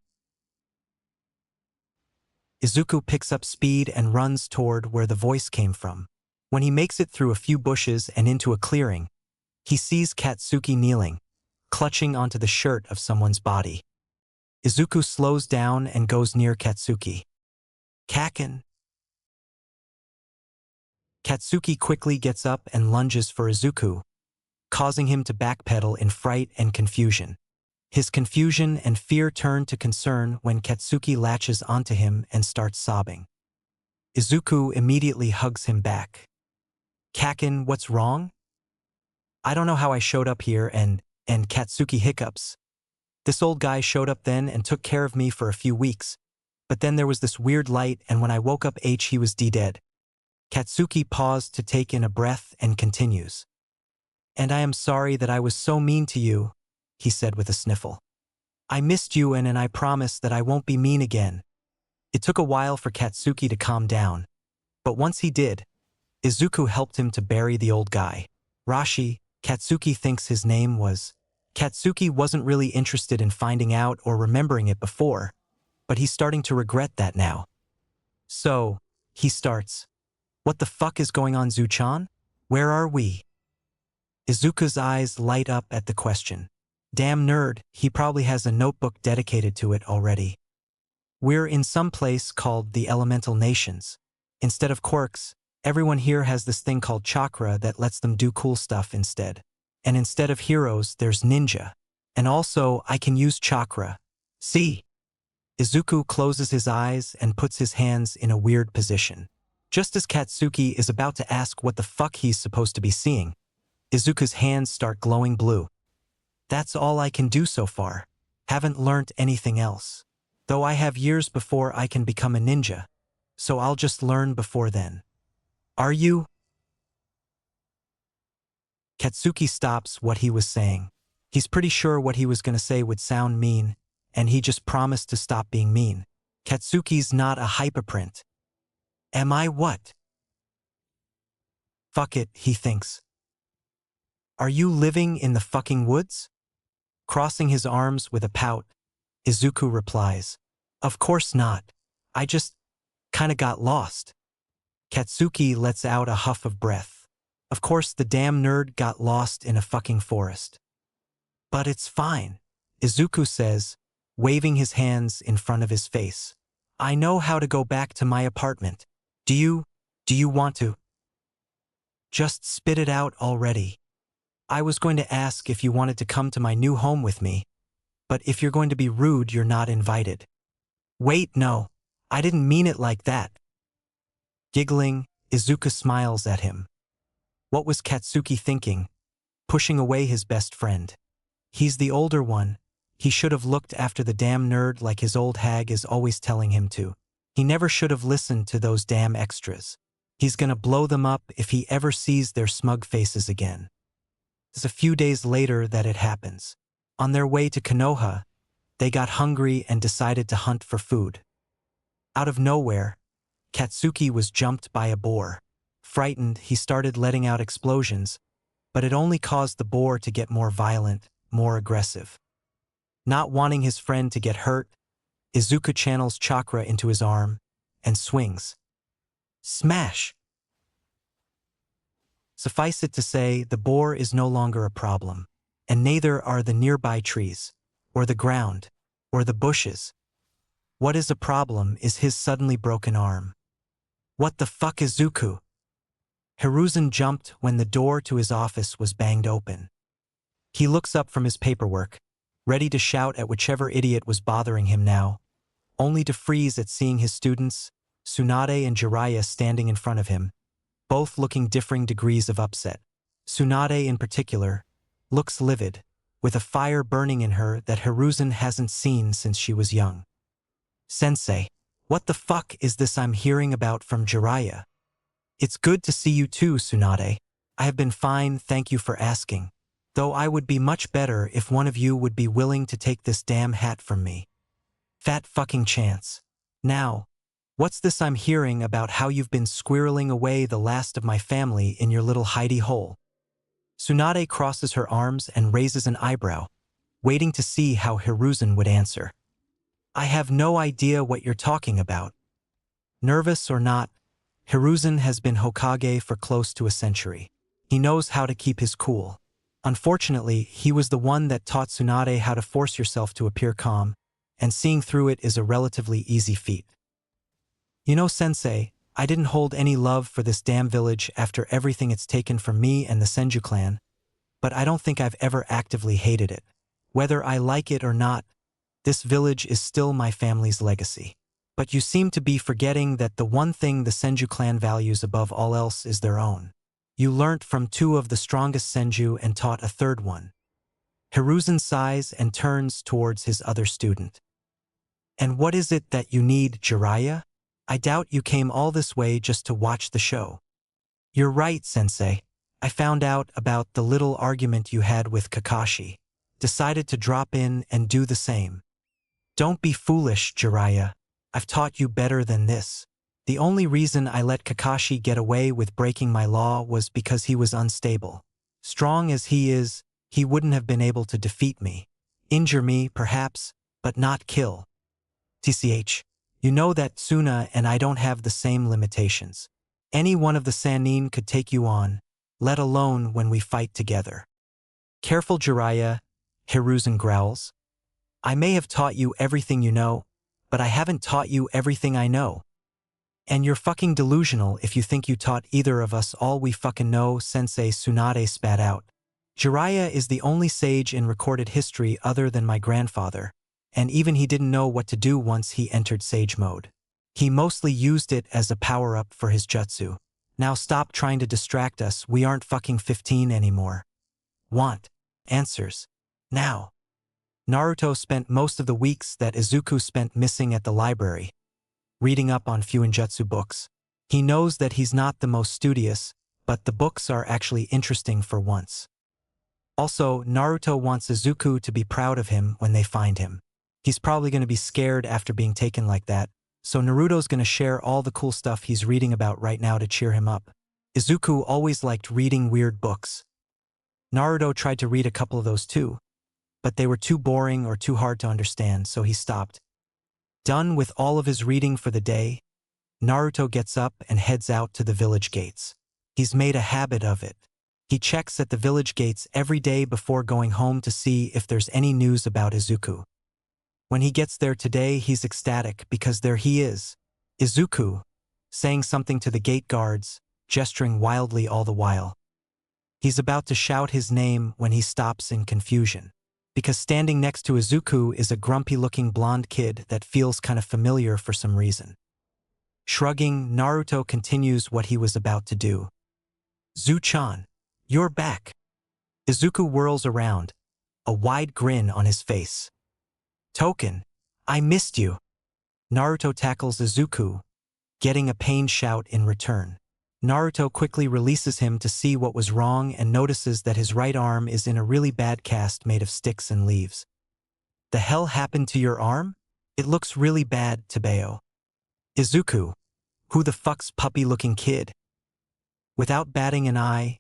Speaker 1: Izuku picks up speed and runs toward where the voice came from. When he makes it through a few bushes and into a clearing, he sees Katsuki kneeling, clutching onto the shirt of someone's body. Izuku slows down and goes near Katsuki. Kaken. Katsuki quickly gets up and lunges for Izuku, causing him to backpedal in fright and confusion. His confusion and fear turn to concern when Katsuki latches onto him and starts sobbing. Izuku immediately hugs him back. Kaken, what's wrong? I don't know how I showed up here and Katsuki hiccups. This old guy showed up then and took care of me for a few weeks. But then there was this weird light, and when I woke up he was dead. Katsuki paused to take in a breath and continues. And I am sorry that I was so mean to you, he said with a sniffle. I missed you and I promise that I won't be mean again. It took a while for Katsuki to calm down. But once he did, Izuku helped him to bury the old guy. Rashi, Katsuki thinks his name was. Katsuki wasn't really interested in finding out or remembering it before, but he's starting to regret that now. So, he starts. What the fuck is going on, Zuchan? Where are we? Izuku's eyes light up at the question. Damn nerd, he probably has a notebook dedicated to it already. We're in some place called the Elemental Nations. Instead of quirks, everyone here has this thing called chakra that lets them do cool stuff instead. And instead of heroes, there's ninja. And also, I can use chakra. See? Izuku closes his eyes and puts his hands in a weird position. Just as Katsuki is about to ask what the fuck he's supposed to be seeing, Izuku's hands start glowing blue. That's all I can do so far. Haven't learnt anything else. Though I have years before I can become a ninja, so I'll just learn before then. Are you? Katsuki stops what he was saying. He's pretty sure what he was going to say would sound mean, and he just promised to stop being mean. Katsuki's not a hyperprint. Am I what? Fuck it, he thinks. Are you living in the fucking woods? Crossing his arms with a pout, Izuku replies. Of course not. I just kinda got lost. Katsuki lets out a huff of breath. Of course the damn nerd got lost in a fucking forest. But it's fine, Izuku says, waving his hands in front of his face. I know how to go back to my apartment. Do you want to? Just spit it out already. I was going to ask if you wanted to come to my new home with me, but if you're going to be rude, you're not invited. Wait, no, I didn't mean it like that. Giggling, Izuku smiles at him. What was Katsuki thinking? Pushing away his best friend. He's the older one. He should have looked after the damn nerd like his old hag is always telling him to. He never should have listened to those damn extras. He's gonna blow them up if he ever sees their smug faces again. It's a few days later that it happens. On their way to Konoha, they got hungry and decided to hunt for food. Out of nowhere, Katsuki was jumped by a boar. Frightened, he started letting out explosions, but it only caused the boar to get more violent, more aggressive. Not wanting his friend to get hurt, Izuku channels chakra into his arm and swings. Smash! Suffice it to say, the boar is no longer a problem, and neither are the nearby trees, or the ground, or the bushes. What is a problem is his suddenly broken arm. What the fuck, Izuku? Hiruzen jumped when the door to his office was banged open. He looks up from his paperwork, ready to shout at whichever idiot was bothering him now, only to freeze at seeing his students, Tsunade and Jiraiya, standing in front of him, both looking differing degrees of upset. Tsunade in particular looks livid, with a fire burning in her that Hiruzen hasn't seen since she was young. Sensei, what the fuck is this I'm hearing about from Jiraiya? It's good to see you too, Tsunade. I have been fine, thank you for asking. Though I would be much better if one of you would be willing to take this damn hat from me. Fat fucking chance. Now, what's this I'm hearing about how you've been squirreling away the last of my family in your little hidey hole? Tsunade crosses her arms and raises an eyebrow, waiting to see how Hiruzen would answer. I have no idea what you're talking about. Nervous or not, Hiruzen has been Hokage for close to a century. He knows how to keep his cool. Unfortunately, he was the one that taught Tsunade how to force yourself to appear calm, and seeing through it is a relatively easy feat. You know, Sensei, I didn't hold any love for this damn village after everything it's taken from me and the Senju clan, but I don't think I've ever actively hated it. Whether I like it or not, this village is still my family's legacy. But you seem to be forgetting that the one thing the Senju clan values above all else is their own. You learnt from two of the strongest Senju and taught a third one. Hiruzen sighs and turns towards his other student. And what is it that you need, Jiraiya? I doubt you came all this way just to watch the show. You're right, Sensei. I found out about the little argument you had with Kakashi. Decided to drop in and do the same. Don't be foolish, Jiraiya. I've taught you better than this. The only reason I let Kakashi get away with breaking my law was because he was unstable. Strong as he is, he wouldn't have been able to defeat me. Injure me, perhaps, but not kill. TCH, you know that Tsuna and I don't have the same limitations. Any one of the Sannin could take you on, let alone when we fight together. Careful, Jiraiya, Hiruzen growls. I may have taught you everything you know, but I haven't taught you everything I know. And you're fucking delusional if you think you taught either of us all we fucking know, Sensei Tsunade spat out. Jiraiya is the only sage in recorded history other than my grandfather, and even he didn't know what to do once he entered sage mode. He mostly used it as a power-up for his jutsu. Now stop trying to distract us, we aren't fucking 15 anymore. Want answers. Now. Naruto spent most of the weeks that Izuku spent missing at the library, reading up on Fuinjutsu books. He knows that he's not the most studious, but the books are actually interesting for once. Also, Naruto wants Izuku to be proud of him when they find him. He's probably going to be scared after being taken like that, so Naruto's going to share all the cool stuff he's reading about right now to cheer him up. Izuku always liked reading weird books. Naruto tried to read a couple of those too, but they were too boring or too hard to understand, so he stopped. Done with all of his reading for the day, Naruto gets up and heads out to the village gates. He's made a habit of it. He checks at the village gates every day before going home to see if there's any news about Izuku. When he gets there today, he's ecstatic because there he is, Izuku, saying something to the gate guards, gesturing wildly all the while. He's about to shout his name when he stops in confusion, because standing next to Izuku is a grumpy-looking blonde kid that feels kind of familiar for some reason. Shrugging, Naruto continues what he was about to do. Zu-chan, you're back. Izuku whirls around, a wide grin on his face. Token, I missed you. Naruto tackles Izuku, getting a pained shout in return. Naruto quickly releases him to see what was wrong and notices that his right arm is in a really bad cast made of sticks and leaves. The hell happened to your arm? It looks really bad, Tebeo. Izuku, who the fuck's puppy-looking kid? Without batting an eye,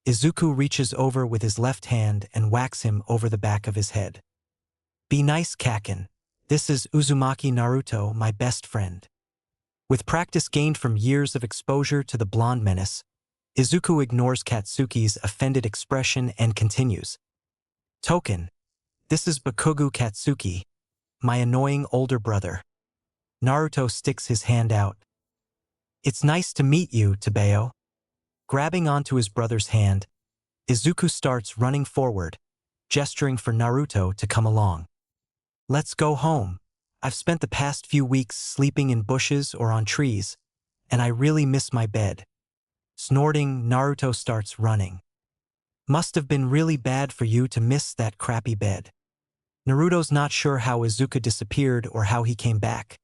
Speaker 1: Izuku reaches over with his left hand and whacks him over the back of his head. Be nice, Kaken. This is Uzumaki Naruto, my best friend. With practice gained from years of exposure to the blonde menace, Izuku ignores Katsuki's offended expression and continues. Token, this is Bakugo Katsuki, my annoying older brother. Naruto sticks his hand out. It's nice to meet you, Tebeo. Grabbing onto his brother's hand, Izuku starts running forward, gesturing for Naruto to come along. Let's go home. I've spent the past few weeks sleeping in bushes or on trees, and I really miss my bed. Snorting, Naruto starts running. Must have been really bad for you to miss that crappy bed. Naruto's not sure how Izuku disappeared or how he came back,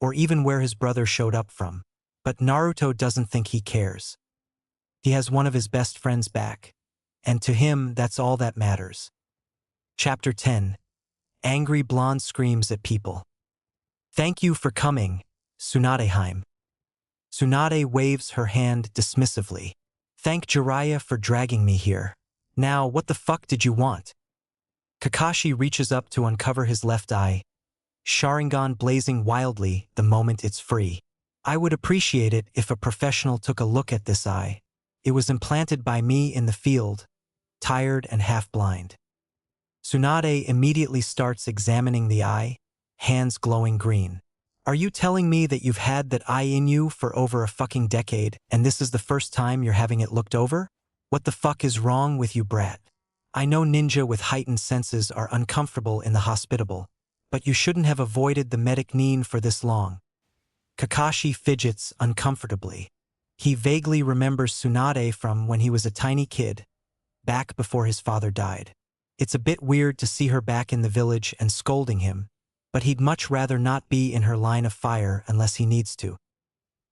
Speaker 1: or even where his brother showed up from, but Naruto doesn't think he cares. He has one of his best friends back, and to him that's all that matters. Chapter 10. Angry blonde screams at people. Thank you for coming, Tsunadeheim. Tsunade waves her hand dismissively. Thank Jiraiya for dragging me here. Now, what the fuck did you want? Kakashi reaches up to uncover his left eye, Sharingan blazing wildly the moment it's free. I would appreciate it if a professional took a look at this eye. It was implanted by me in the field, tired and half-blind. Tsunade immediately starts examining the eye, hands glowing green. Are you telling me that you've had that eye in you for over a fucking decade, and this is the first time you're having it looked over? What the fuck is wrong with you, brat? I know ninja with heightened senses are uncomfortable in the hospitable, but you shouldn't have avoided the medic Nin for this long. Kakashi fidgets uncomfortably. He vaguely remembers Tsunade from when he was a tiny kid, back before his father died. It's a bit weird to see her back in the village and scolding him, but he'd much rather not be in her line of fire unless he needs to.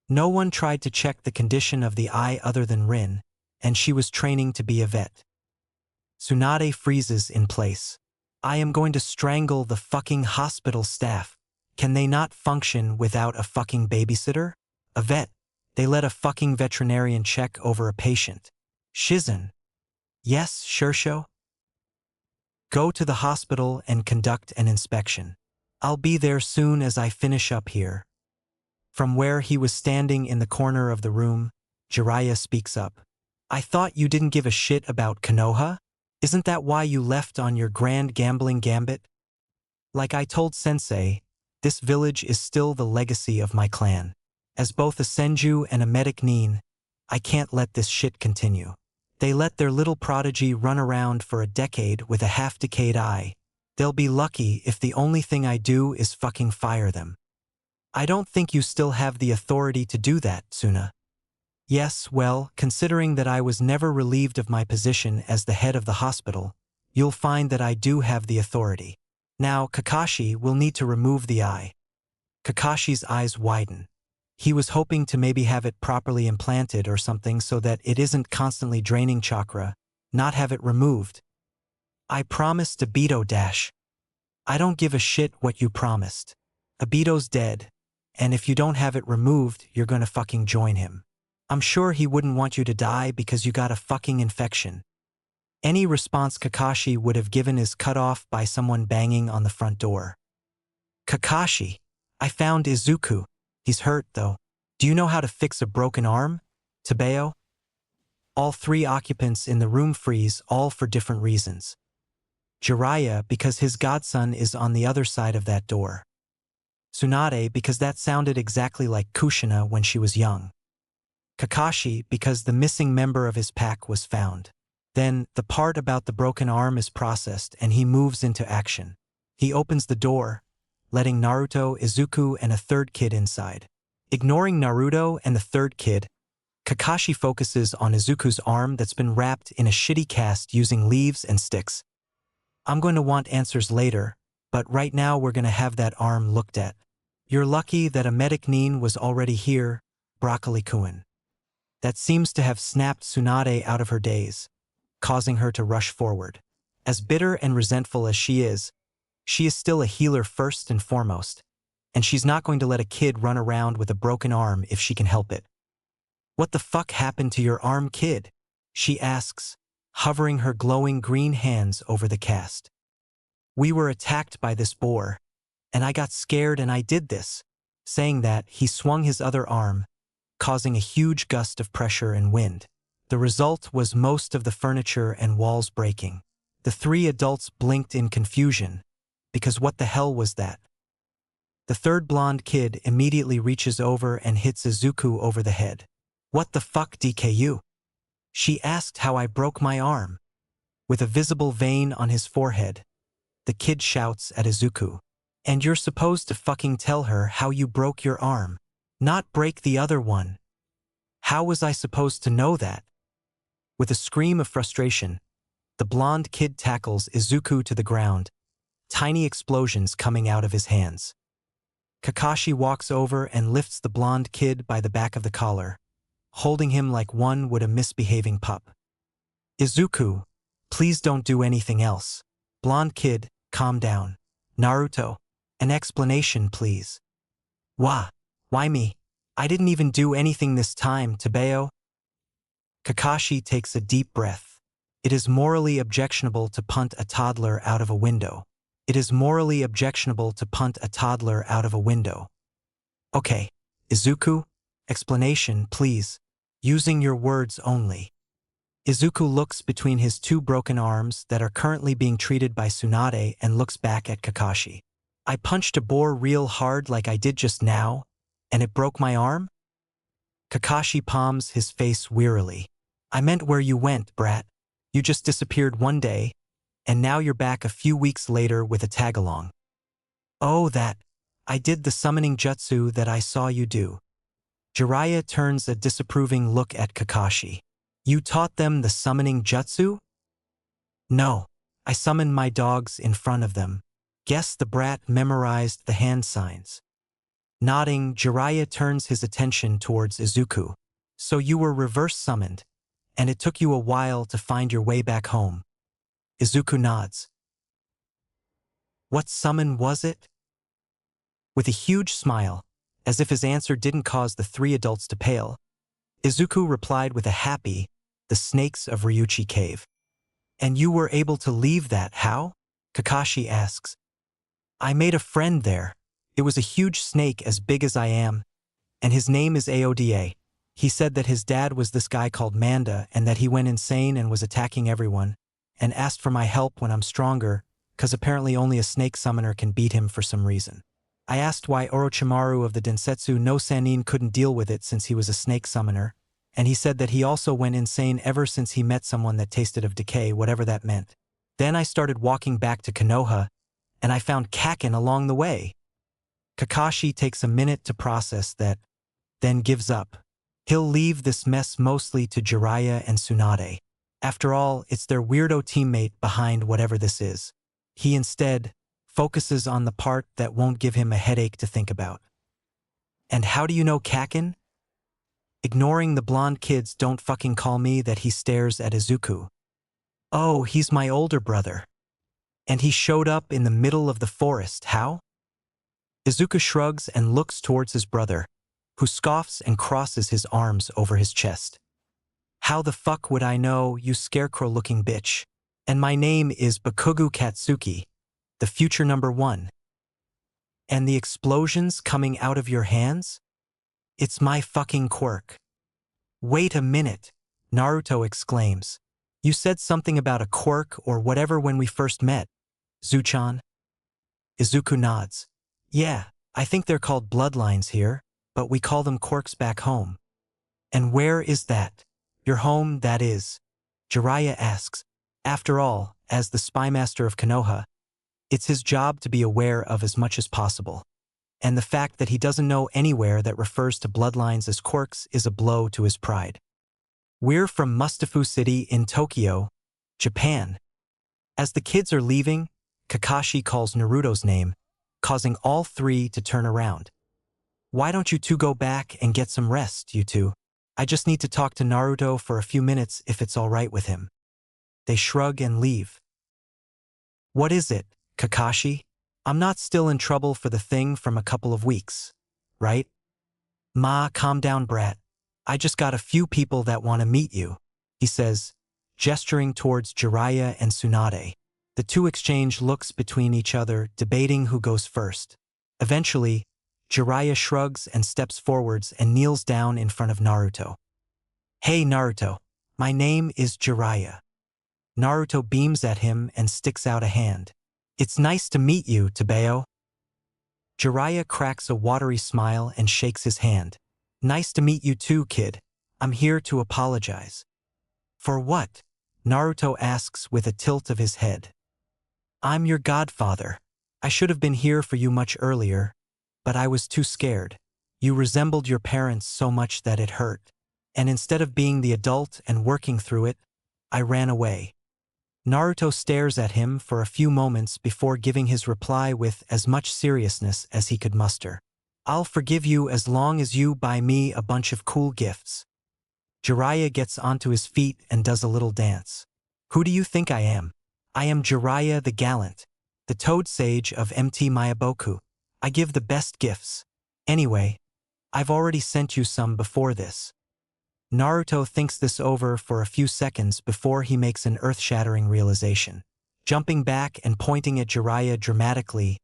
Speaker 1: No one tried to check the condition of the eye other than Rin, and she was training to be a vet. Tsunade freezes in place. I am going to strangle the fucking hospital staff. Can they not function without a fucking babysitter? A vet. They let a fucking veterinarian check over a patient. Shizen. Yes, Shirsho? Go to the hospital and conduct an inspection. I'll be there soon as I finish up here. From where he was standing in the corner of the room, Jiraiya speaks up. I thought you didn't give a shit about Konoha? Isn't that why you left on your grand gambling gambit? Like I told Sensei, this village is still the legacy of my clan. As both a Senju and a medic nin, I can't let this shit continue. They let their little prodigy run around for a decade with a half-decayed eye. They'll be lucky if the only thing I do is fucking fire them. I don't think you still have the authority to do that, Suna. Yes, well, considering that I was never relieved of my position as the head of the hospital, you'll find that I do have the authority. Now, Kakashi will need to remove the eye. Kakashi's eyes widen. He was hoping to maybe have it properly implanted or something so that it isn't constantly draining chakra, not have it removed. I promised Obito dash. I don't give a shit what you promised. Obito's dead, and if you don't have it removed, you're gonna fucking join him. I'm sure he wouldn't want you to die because you got a fucking infection. Any response Kakashi would have given is cut off by someone banging on the front door. Kakashi, I found Izuku. He's hurt, though. Do you know how to fix a broken arm? Tabeo? All three occupants in the room freeze, all for different reasons. Jiraiya, because his godson is on the other side of that door. Tsunade, because that sounded exactly like Kushina when she was young. Kakashi, because the missing member of his pack was found. Then, the part about the broken arm is processed and he moves into action. He opens the door, letting Naruto, Izuku, and a third kid inside. Ignoring Naruto and the third kid, Kakashi focuses on Izuku's arm that's been wrapped in a shitty cast using leaves and sticks. I'm going to want answers later, but right now we're going to have that arm looked at. You're lucky that a medic nin was already here, Broccoli-kun. That seems to have snapped Tsunade out of her daze, causing her to rush forward. As bitter and resentful as she is still a healer first and foremost, and she's not going to let a kid run around with a broken arm if she can help it. What the fuck happened to your arm, kid? She asks, hovering her glowing green hands over the cast. We were attacked by this boar, and I got scared and I did this. Saying that, he swung his other arm, causing a huge gust of pressure and wind. The result was most of the furniture and walls breaking. The three adults blinked in confusion, because what the hell was that? The third blonde kid immediately reaches over and hits Izuku over the head. What the fuck, DKU? She asked how I broke my arm. With a visible vein on his forehead, the kid shouts at Izuku. And you're supposed to fucking tell her how you broke your arm, not break the other one. How was I supposed to know that? With a scream of frustration, the blonde kid tackles Izuku to the ground, tiny explosions coming out of his hands. Kakashi walks over and lifts the blonde kid by the back of the collar, holding him like one would a misbehaving pup. Izuku, please don't do anything else. Blonde kid, calm down. Naruto, an explanation, please. Why me? I didn't even do anything this time, Tabeo. Kakashi takes a deep breath. It is morally objectionable to punt a toddler out of a window. It is morally objectionable to punt a toddler out of a window. Okay, Izuku, explanation, please. Using your words only. Izuku looks between his two broken arms that are currently being treated by Tsunade and looks back at Kakashi. I punched a boar real hard like I did just now, and it broke my arm? Kakashi palms his face wearily. I meant where you went, brat. You just disappeared one day, and now you're back a few weeks later with a tag-along. Oh, that. I did the summoning jutsu that I saw you do. Jiraiya turns a disapproving look at Kakashi. You taught them the summoning jutsu? No, I summoned my dogs in front of them. Guess the brat memorized the hand signs. Nodding, Jiraiya turns his attention towards Izuku. So you were reverse summoned, and it took you a while to find your way back home. Izuku nods. What summon was it? With a huge smile, as if his answer didn't cause the three adults to pale, Izuku replied with a happy, the snakes of Ryuchi Cave. And you were able to leave that, how? Kakashi asks. I made a friend there. It was a huge snake as big as I am, and his name is Aoda. He said that his dad was this guy called Manda and that he went insane and was attacking everyone, and asked for my help when I'm stronger, cause apparently only a snake summoner can beat him for some reason. I asked why Orochimaru of the Densetsu no Sannin couldn't deal with it since he was a snake summoner, and he said that he also went insane ever since he met someone that tasted of decay, whatever that meant. Then I started walking back to Konoha, and I found Kakin along the way. Kakashi takes a minute to process that, then gives up. He'll leave this mess mostly to Jiraiya and Tsunade. After all, it's their weirdo teammate behind whatever this is. He instead focuses on the part that won't give him a headache to think about. And how do you know Kakin? Ignoring the blonde kids, don't fucking call me that. He stares at Izuku. Oh, he's my older brother. And he showed up in the middle of the forest, how? Izuku shrugs and looks towards his brother, who scoffs and crosses his arms over his chest. How the fuck would I know, you scarecrow-looking bitch? And my name is Bakugo Katsuki, the future #1. And the explosions coming out of your hands? It's my fucking quirk. Wait a minute, Naruto exclaims. You said something about a quirk or whatever when we first met, Zuchan. Izuku nods. Yeah, I think they're called bloodlines here, but we call them quirks back home. And where is that? Your home, that is? Jiraiya asks. After all, as the spymaster of Konoha, it's his job to be aware of as much as possible. And the fact that he doesn't know anywhere that refers to bloodlines as quirks is a blow to his pride. We're from Mustafu City in Tokyo, Japan. As the kids are leaving, Kakashi calls Naruto's name, causing all three to turn around. Why don't you two go back and get some rest, you two? I just need to talk to Naruto for a few minutes if it's all right with him. They shrug and leave. What is it, Kakashi? I'm not still in trouble for the thing from a couple of weeks, right? Ma, calm down, brat. I just got a few people that want to meet you, he says, gesturing towards Jiraiya and Tsunade. The two exchange looks between each other, debating who goes first. Eventually, Jiraiya shrugs and steps forwards and kneels down in front of Naruto. Hey Naruto, my name is Jiraiya. Naruto beams at him and sticks out a hand. It's nice to meet you, Tebeo. Jiraiya cracks a watery smile and shakes his hand. Nice to meet you too, kid. I'm here to apologize. For what? Naruto asks with a tilt of his head. I'm your godfather. I should have been here for you much earlier, but I was too scared. You resembled your parents so much that it hurt. And instead of being the adult and working through it, I ran away. Naruto stares at him for a few moments before giving his reply with as much seriousness as he could muster. I'll forgive you as long as you buy me a bunch of cool gifts. Jiraiya gets onto his feet and does a little dance. Who do you think I am? I am Jiraiya the Gallant, the Toad Sage of MT Mayaboku. I give the best gifts. Anyway, I've already sent you some before this. Naruto thinks this over for a few seconds before he makes an earth-shattering realization. Jumping back and pointing at Jiraiya dramatically,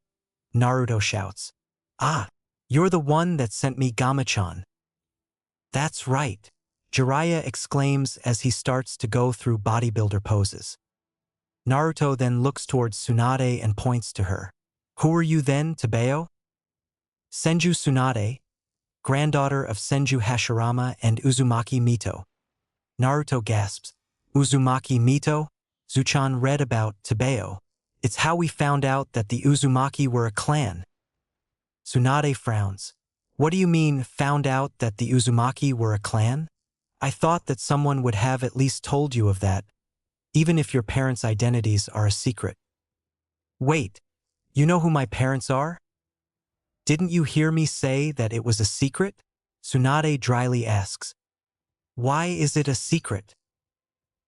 Speaker 1: Naruto shouts, Ah, you're the one that sent me Gamachan. That's right, Jiraiya exclaims as he starts to go through bodybuilder poses. Naruto then looks towards Tsunade and points to her. Who are you then, Tebeo? Senju Tsunade, granddaughter of Senju Hashirama and Uzumaki Mito. Naruto gasps. Uzumaki Mito? Zuchan read about Tebeo. It's how we found out that the Uzumaki were a clan. Tsunade frowns. What do you mean, found out that the Uzumaki were a clan? I thought that someone would have at least told you of that. even if your parents' identities are a secret. Wait, you know who my parents are? Didn't you hear me say that it was a secret? Tsunade dryly asks. Why is it a secret?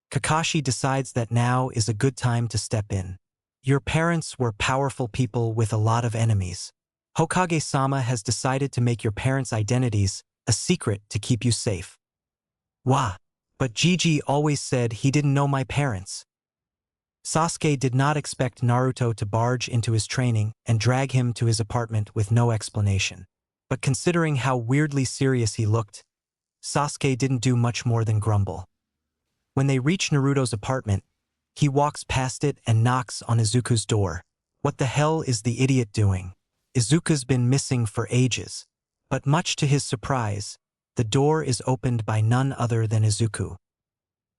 Speaker 1: Kakashi decides that now is a good time to step in. Your parents were powerful people with a lot of enemies. Hokage-sama has decided to make your parents' identities a secret to keep you safe. Wah! But Gigi always said he didn't know my parents. Sasuke did not expect Naruto to barge into his training and drag him to his apartment with no explanation. But considering how weirdly serious he looked, Sasuke didn't do much more than grumble. When they reach Naruto's apartment, he walks past it and knocks on Izuku's door. What the hell is the idiot doing? Izuku's been missing for ages. But much to his surprise, the door is opened by none other than Izuku.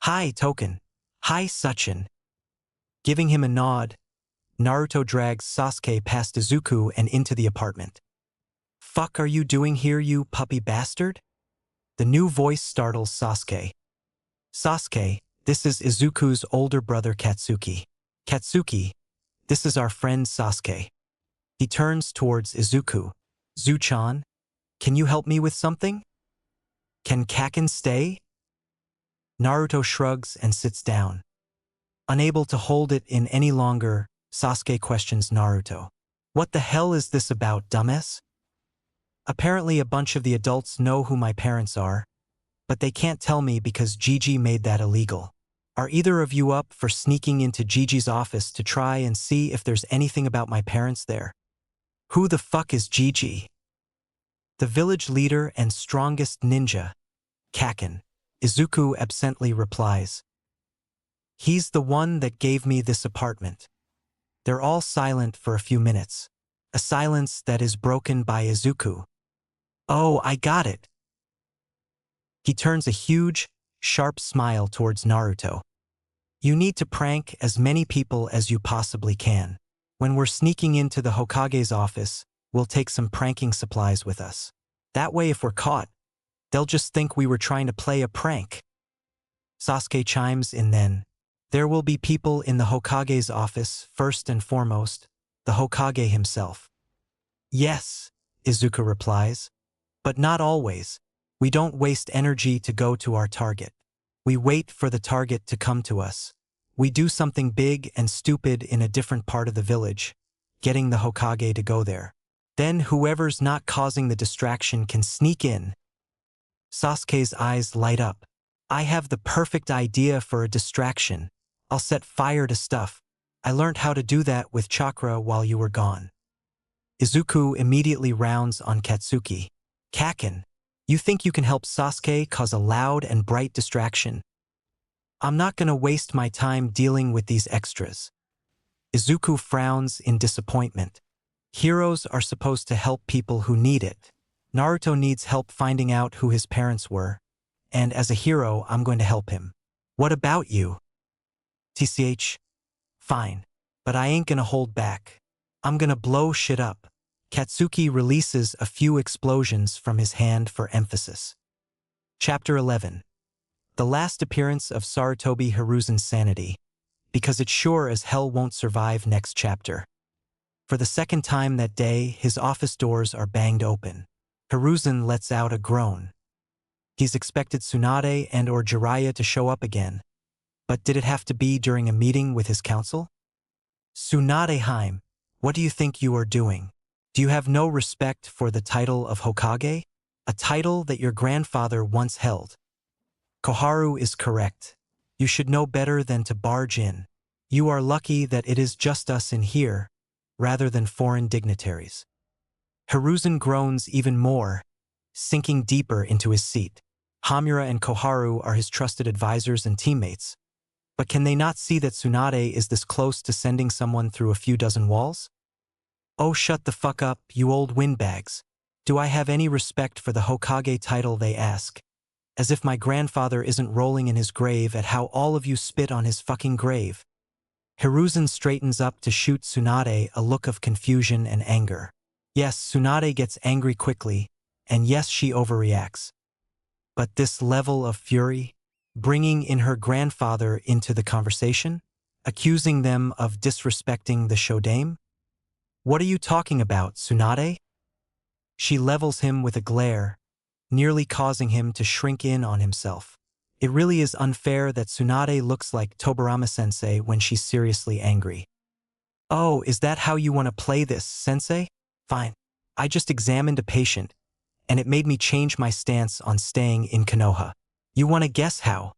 Speaker 1: Hi, Token. Hi, Sachin. Giving him a nod, Naruto drags Sasuke past Izuku and into the apartment. Fuck are you doing here, you puppy bastard? The new voice startles Sasuke. Sasuke, this is Izuku's older brother Katsuki. Katsuki, this is our friend Sasuke. He turns towards Izuku. Zuchan, can you help me with something? Can Kaken stay? Naruto shrugs and sits down. Unable to hold it in any longer, Sasuke questions Naruto. What the hell is this about, dumbass? Apparently a bunch of the adults know who my parents are, but they can't tell me because Gigi made that illegal. Are either of you up for sneaking into Gigi's office to try and see if there's anything about my parents there? Who the fuck is Gigi? The village leader and strongest ninja, Kaken. Izuku absently replies. He's the one that gave me this apartment. They're all silent for a few minutes, a silence that is broken by Izuku. Oh, I got it. He turns a huge, sharp smile towards Naruto. You need to prank as many people as you possibly can. When we're sneaking into the Hokage's office, we'll take some pranking supplies with us. That way if we're caught, they'll just think we were trying to play a prank. Sasuke chimes in then. There will be people in the Hokage's office, first and foremost, the Hokage himself. Yes, Izuku replies. But not always. We don't waste energy to go to our target. We wait for the target to come to us. We do something big and stupid in a different part of the village, getting the Hokage to go there. Then whoever's not causing the distraction can sneak in. Sasuke's eyes light up. I have the perfect idea for a distraction. I'll set fire to stuff. I learned how to do that with chakra while you were gone. Izuku immediately rounds on Katsuki. Kaken, you think you can help Sasuke cause a loud and bright distraction? I'm not gonna waste my time dealing with these extras. Izuku frowns in disappointment. Heroes are supposed to help people who need it. Naruto needs help finding out who his parents were, and as a hero, I'm going to help him. What about you? TCH? Fine, but I ain't gonna hold back. I'm gonna blow shit up. Katsuki releases a few explosions from his hand for emphasis. Chapter 11. The last appearance of Sarutobi Hiruzen's sanity, because it sure as hell won't survive next chapter. For the second time that day, his office doors are banged open. Hiruzen lets out a groan. He's expected Tsunade and or Jiraiya to show up again, but did it have to be during a meeting with his council? Tsunade-heim, what do you think you are doing? Do you have no respect for the title of Hokage? A title that your grandfather once held. Koharu is correct. You should know better than to barge in. You are lucky that it is just us in here, rather than foreign dignitaries. Hiruzen groans even more, sinking deeper into his seat. Hamura and Koharu are his trusted advisors and teammates. But can they not see that Tsunade is this close to sending someone through a few dozen walls? Oh, shut the fuck up, you old windbags. Do I have any respect for the Hokage title, they ask? As if my grandfather isn't rolling in his grave at how all of you spit on his fucking grave. Hiruzen straightens up to shoot Tsunade a look of confusion and anger. Yes, Tsunade gets angry quickly, and yes, she overreacts. But this level of fury? bringing in her grandfather into the conversation, accusing them of disrespecting the Shodame? What are you talking about, Tsunade? She levels him with a glare, nearly causing him to shrink in on himself. It really is unfair that Tsunade looks like Tobarama-sensei when she's seriously angry. Oh, is that how you want to play this, sensei? Fine. I just examined a patient, and it made me change my stance on staying in Konoha. You want to guess how?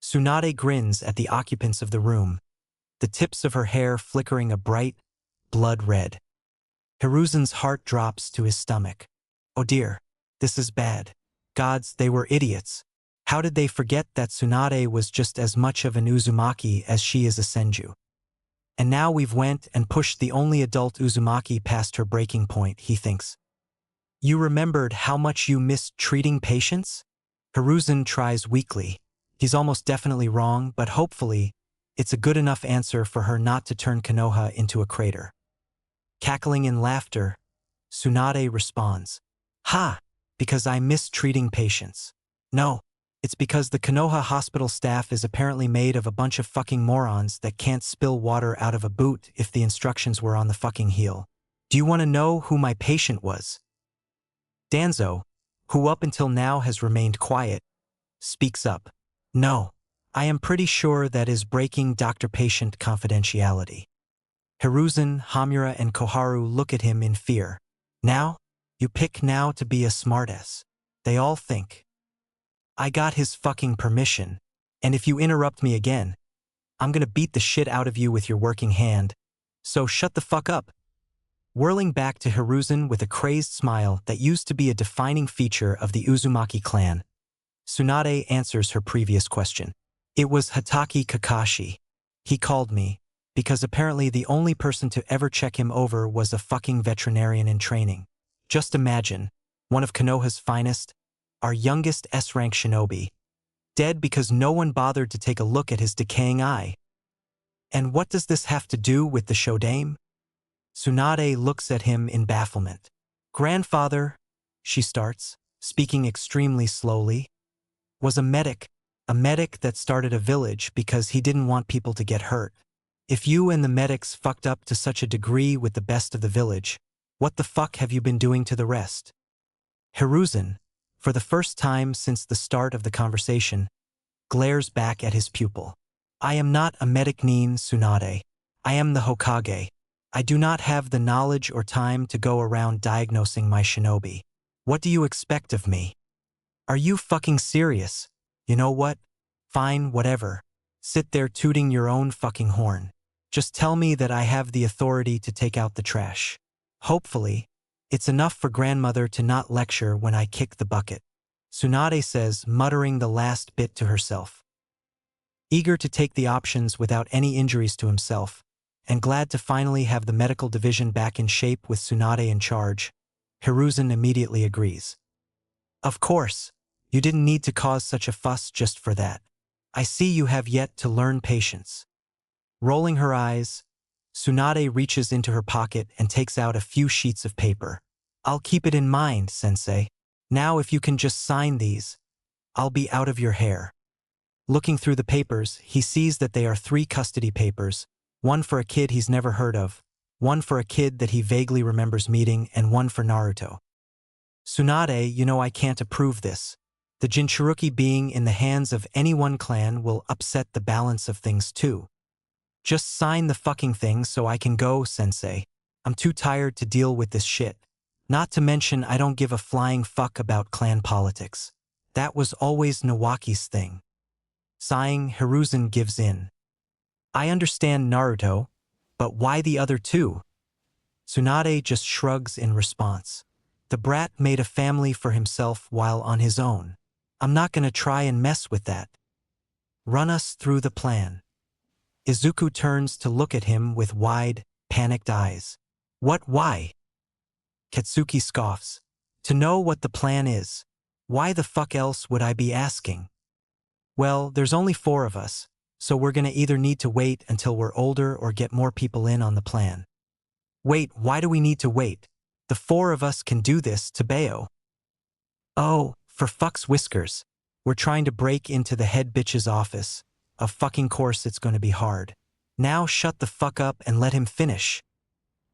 Speaker 1: Tsunade grins at the occupants of the room, the tips of her hair flickering a bright, blood red. Hiruzen's heart drops to his stomach. Oh dear, this is bad. Gods, they were idiots. How did they forget that Tsunade was just as much of an Uzumaki as she is a Senju? And now we've went and pushed the only adult Uzumaki past her breaking point, he thinks. You remembered how much you missed treating patients? Hiruzen tries weakly. He's almost definitely wrong, but hopefully, it's a good enough answer for her not to turn Konoha into a crater. Cackling in laughter, Tsunade responds, Ha! Because I miss treating patients. No, it's because the Konoha hospital staff is apparently made of a bunch of fucking morons that can't spill water out of a boot if the instructions were on the fucking heel. Do you want to know who my patient was? Danzo, who up until now has remained quiet, speaks up. No, I am pretty sure that is breaking doctor-patient confidentiality. Hiruzen, Hamura, and Koharu look at him in fear. Now? You pick now to be a smartass. They all think. I got his fucking permission, and if you interrupt me again, I'm gonna beat the shit out of you with your working hand, so shut the fuck up. Whirling back to Hiruzen with a crazed smile that used to be a defining feature of the Uzumaki clan, Tsunade answers her previous question. It was Hatake Kakashi. He called me, because apparently the only person to ever check him over was a fucking veterinarian in training. Just imagine, one of Konoha's finest, our youngest S-rank shinobi, dead because no one bothered to take a look at his decaying eye. And what does this have to do with the Shodame? Tsunade looks at him in bafflement. Grandfather, she starts, speaking extremely slowly, was a medic that started a village because he didn't want people to get hurt. If you and the medics fucked up to such a degree with the best of the village, what the fuck have you been doing to the rest? Hiruzen, for the first time since the start of the conversation, glares back at his pupil. I am not a medic nin, Tsunade. I am the Hokage. I do not have the knowledge or time to go around diagnosing my shinobi. What do you expect of me? Are you fucking serious? You know what? Fine, whatever. Sit there tooting your own fucking horn. Just tell me that I have the authority to take out the trash. Hopefully, it's enough for grandmother to not lecture when I kick the bucket. Tsunade says, muttering the last bit to herself. Eager to take the options without any injuries to himself, and glad to finally have the medical division back in shape with Tsunade in charge, Hiruzen immediately agrees. Of course, you didn't need to cause such a fuss just for that. I see you have yet to learn patience. Rolling her eyes, Tsunade reaches into her pocket and takes out a few sheets of paper. I'll keep it in mind, sensei. Now if you can just sign these, I'll be out of your hair. Looking through the papers, he sees that they are 3 custody papers, one for a kid he's never heard of, one for a kid that he vaguely remembers meeting, and one for Naruto. Tsunade, you know I can't approve this. The Jinchuruki being in the hands of any one clan will upset the balance of things too. Just sign the fucking thing so I can go, sensei. I'm too tired to deal with this shit. Not to mention I don't give a flying fuck about clan politics. That was always Nawaki's thing. Sighing, Hiruzen gives in. I understand Naruto, but why the other 2? Tsunade just shrugs in response. The brat made a family for himself while on his own. I'm not gonna try and mess with that. Run us through the plan. Izuku turns to look at him with wide, panicked eyes. What, why? Katsuki scoffs. To know what the plan is. Why the fuck else would I be asking? Well, there's only 4 of us, so we're gonna either need to wait until we're older or get more people in on the plan. Wait, why do we need to wait? The 4 of us can do this, Tabeo. Oh, for fuck's whiskers. We're trying to break into the head bitch's office. Of fucking course it's gonna be hard. Now shut the fuck up and let him finish.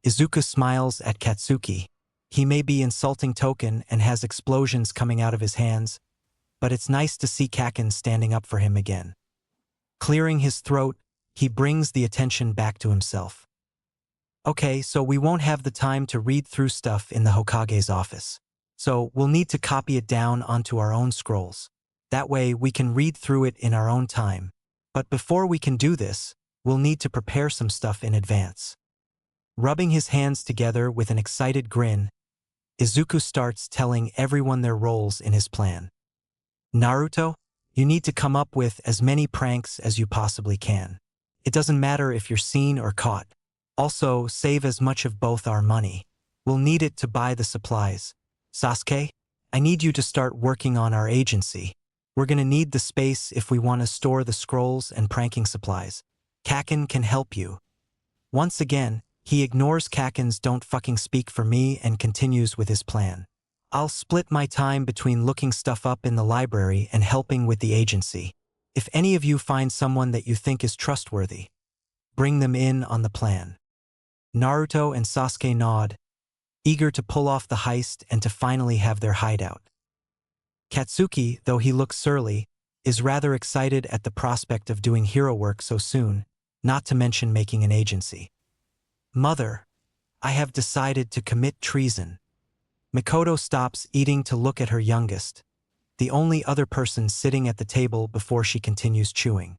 Speaker 1: Izuku smiles at Katsuki. He may be insulting Token and has explosions coming out of his hands, but it's nice to see Kaken standing up for him again. Clearing his throat, he brings the attention back to himself. Okay, so we won't have the time to read through stuff in the Hokage's office. So we'll need to copy it down onto our own scrolls. That way we can read through it in our own time. But before we can do this, we'll need to prepare some stuff in advance. Rubbing his hands together with an excited grin, Izuku starts telling everyone their roles in his plan. Naruto, you need to come up with as many pranks as you possibly can. It doesn't matter if you're seen or caught. Also, save as much of both our money. We'll need it to buy the supplies. Sasuke, I need you to start working on our agency. We're gonna need the space if we want to store the scrolls and pranking supplies. Kaken can help you. Once again, he ignores Kaken's "don't fucking speak for me" and continues with his plan. I'll split my time between looking stuff up in the library and helping with the agency. If any of you find someone that you think is trustworthy, bring them in on the plan. Naruto and Sasuke nod, eager to pull off the heist and to finally have their hideout. Katsuki, though he looks surly, is rather excited at the prospect of doing hero work so soon, not to mention making an agency. Mother, I have decided to commit treason. Mikoto stops eating to look at her youngest, the only other person sitting at the table before she continues chewing.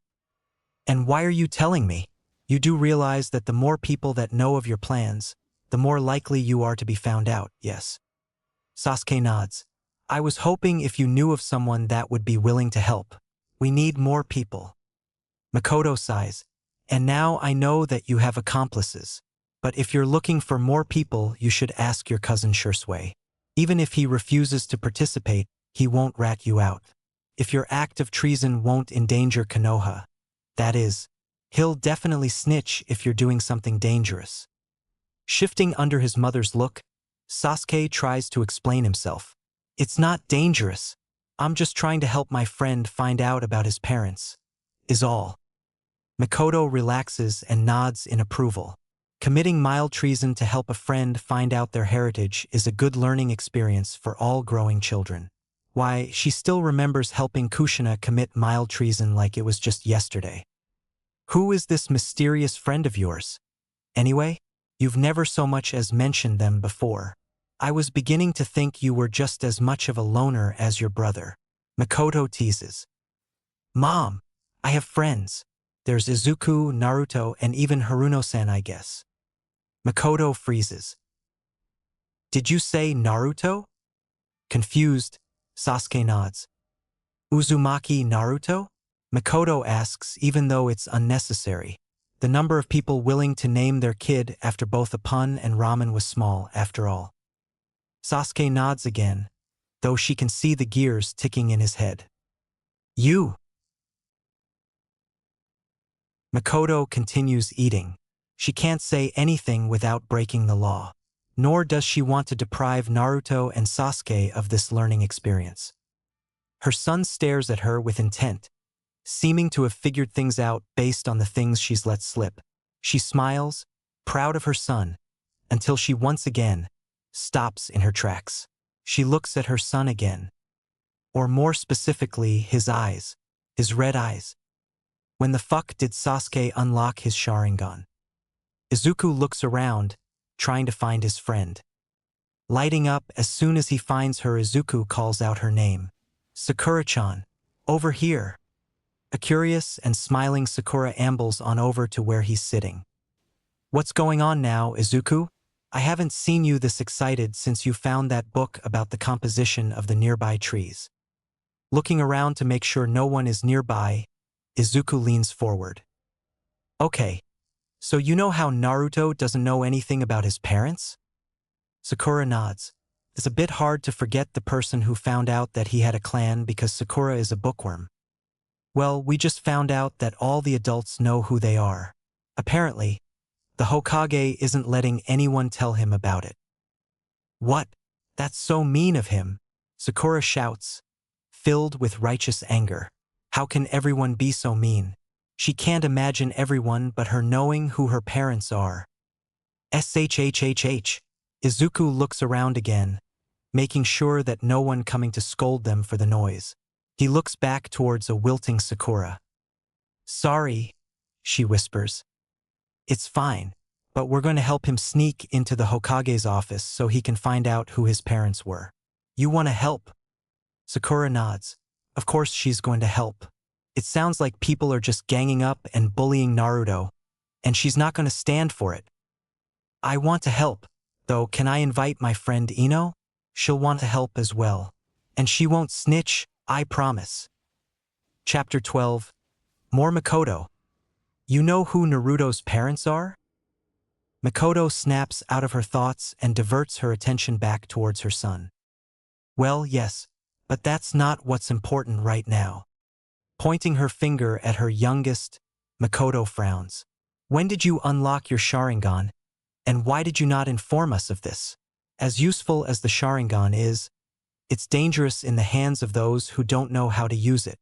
Speaker 1: And why are you telling me? You do realize that the more people that know of your plans, the more likely you are to be found out, yes? Sasuke nods. I was hoping if you knew of someone that would be willing to help. We need more people. Mikoto sighs. And now I know that you have accomplices. But if you're looking for more people, you should ask your cousin Shursui. Even if he refuses to participate, he won't rat you out. If your act of treason won't endanger Konoha, that is, he'll definitely snitch if you're doing something dangerous. Shifting under his mother's look, Sasuke tries to explain himself. It's not dangerous. I'm just trying to help my friend find out about his parents, is all. Mikoto relaxes and nods in approval. Committing mild treason to help a friend find out their heritage is a good learning experience for all growing children. Why, she still remembers helping Kushina commit mild treason like it was just yesterday. Who is this mysterious friend of yours? Anyway, you've never so much as mentioned them before. I was beginning to think you were just as much of a loner as your brother. Mikoto teases. Mom, I have friends. There's Izuku, Naruto, and even Haruno-san, I guess. Mikoto freezes. Did you say Naruto? Confused, Sasuke nods. Uzumaki Naruto? Mikoto asks, even though it's unnecessary. The number of people willing to name their kid after both a pun and ramen was small, after all. Sasuke nods again, though she can see the gears ticking in his head. You! Mikoto continues eating. She can't say anything without breaking the law, nor does she want to deprive Naruto and Sasuke of this learning experience. Her son stares at her with intent, seeming to have figured things out based on the things she's let slip. She smiles, proud of her son, until she once again stops in her tracks. She looks at her son again, or more specifically, his eyes, his red eyes. When the fuck did Sasuke unlock his Sharingan? Izuku looks around, trying to find his friend. Lighting up as soon as he finds her, Izuku calls out her name. Sakura-chan, over here. A curious and smiling Sakura ambles on over to where he's sitting. What's going on now, Izuku? I haven't seen you this excited since you found that book about the composition of the nearby trees. Looking around to make sure no one is nearby, Izuku leans forward. Okay. So you know how Naruto doesn't know anything about his parents? Sakura nods. It's a bit hard to forget the person who found out that he had a clan because Sakura is a bookworm. Well, we just found out that all the adults know who they are. Apparently, the Hokage isn't letting anyone tell him about it. What? That's so mean of him, Sakura shouts, filled with righteous anger. How can everyone be so mean? She can't imagine everyone but her knowing who her parents are. SHHHH. Izuku looks around again, making sure that no one coming to scold them for the noise. He looks back towards a wilting Sakura. Sorry, she whispers. It's fine, but we're going to help him sneak into the Hokage's office so he can find out who his parents were. You want to help? Sakura nods. Of course she's going to help. It sounds like people are just ganging up and bullying Naruto, and she's not going to stand for it. I want to help, though. Can I invite my friend Ino? She'll want to help as well. And she won't snitch, I promise. Chapter 12. More Makoto. You know who Naruto's parents are? Makoto snaps out of her thoughts and diverts her attention back towards her son. Well, yes, but that's not what's important right now. Pointing her finger at her youngest, Makoto frowns. When did you unlock your Sharingan, and why did you not inform us of this? As useful as the Sharingan is, it's dangerous in the hands of those who don't know how to use it.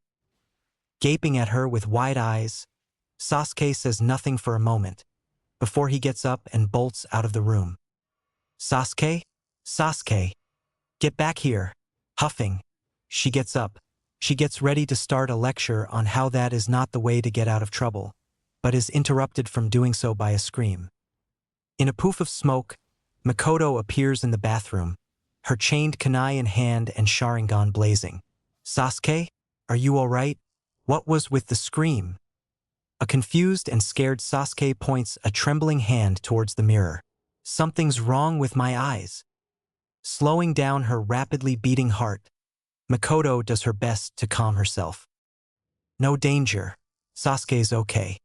Speaker 1: Gaping at her with wide eyes, Sasuke says nothing for a moment, before he gets up and bolts out of the room. Sasuke? Sasuke! Get back here! Huffing, she gets up. She gets ready to start a lecture on how that is not the way to get out of trouble, but is interrupted from doing so by a scream. In a poof of smoke, Makoto appears in the bathroom, her chained kunai in hand and Sharingan blazing. Sasuke, are you all right? What was with the scream? A confused and scared Sasuke points a trembling hand towards the mirror. Something's wrong with my eyes. Slowing down her rapidly beating heart, Makoto does her best to calm herself. No danger. Sasuke's okay.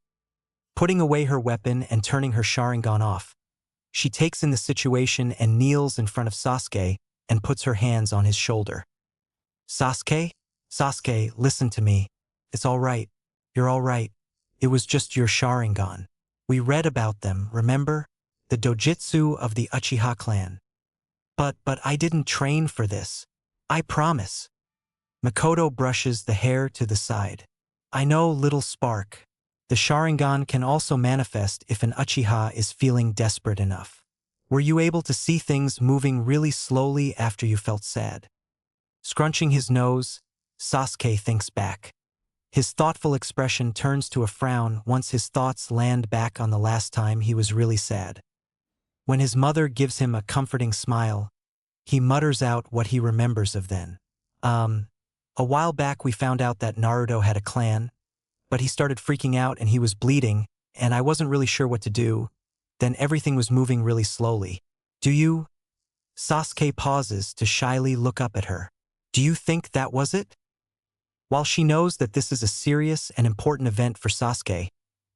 Speaker 1: Putting away her weapon and turning her Sharingan off, she takes in the situation and kneels in front of Sasuke and puts her hands on his shoulder. Sasuke? Sasuke, listen to me. It's all right. You're all right. It was just your Sharingan. We read about them, remember? The dojutsu of the Uchiha clan. But I didn't train for this. I promise. Makoto brushes the hair to the side. I know, little spark. The Sharingan can also manifest if an Uchiha is feeling desperate enough. Were you able to see things moving really slowly after you felt sad? Scrunching his nose, Sasuke thinks back. His thoughtful expression turns to a frown once his thoughts land back on the last time he was really sad. When his mother gives him a comforting smile, he mutters out what he remembers of then. A while back we found out that Naruto had a clan, but he started freaking out and he was bleeding, and I wasn't really sure what to do. Then everything was moving really slowly. Do you? Sasuke pauses to shyly look up at her. Do you think that was it? While she knows that this is a serious and important event for Sasuke,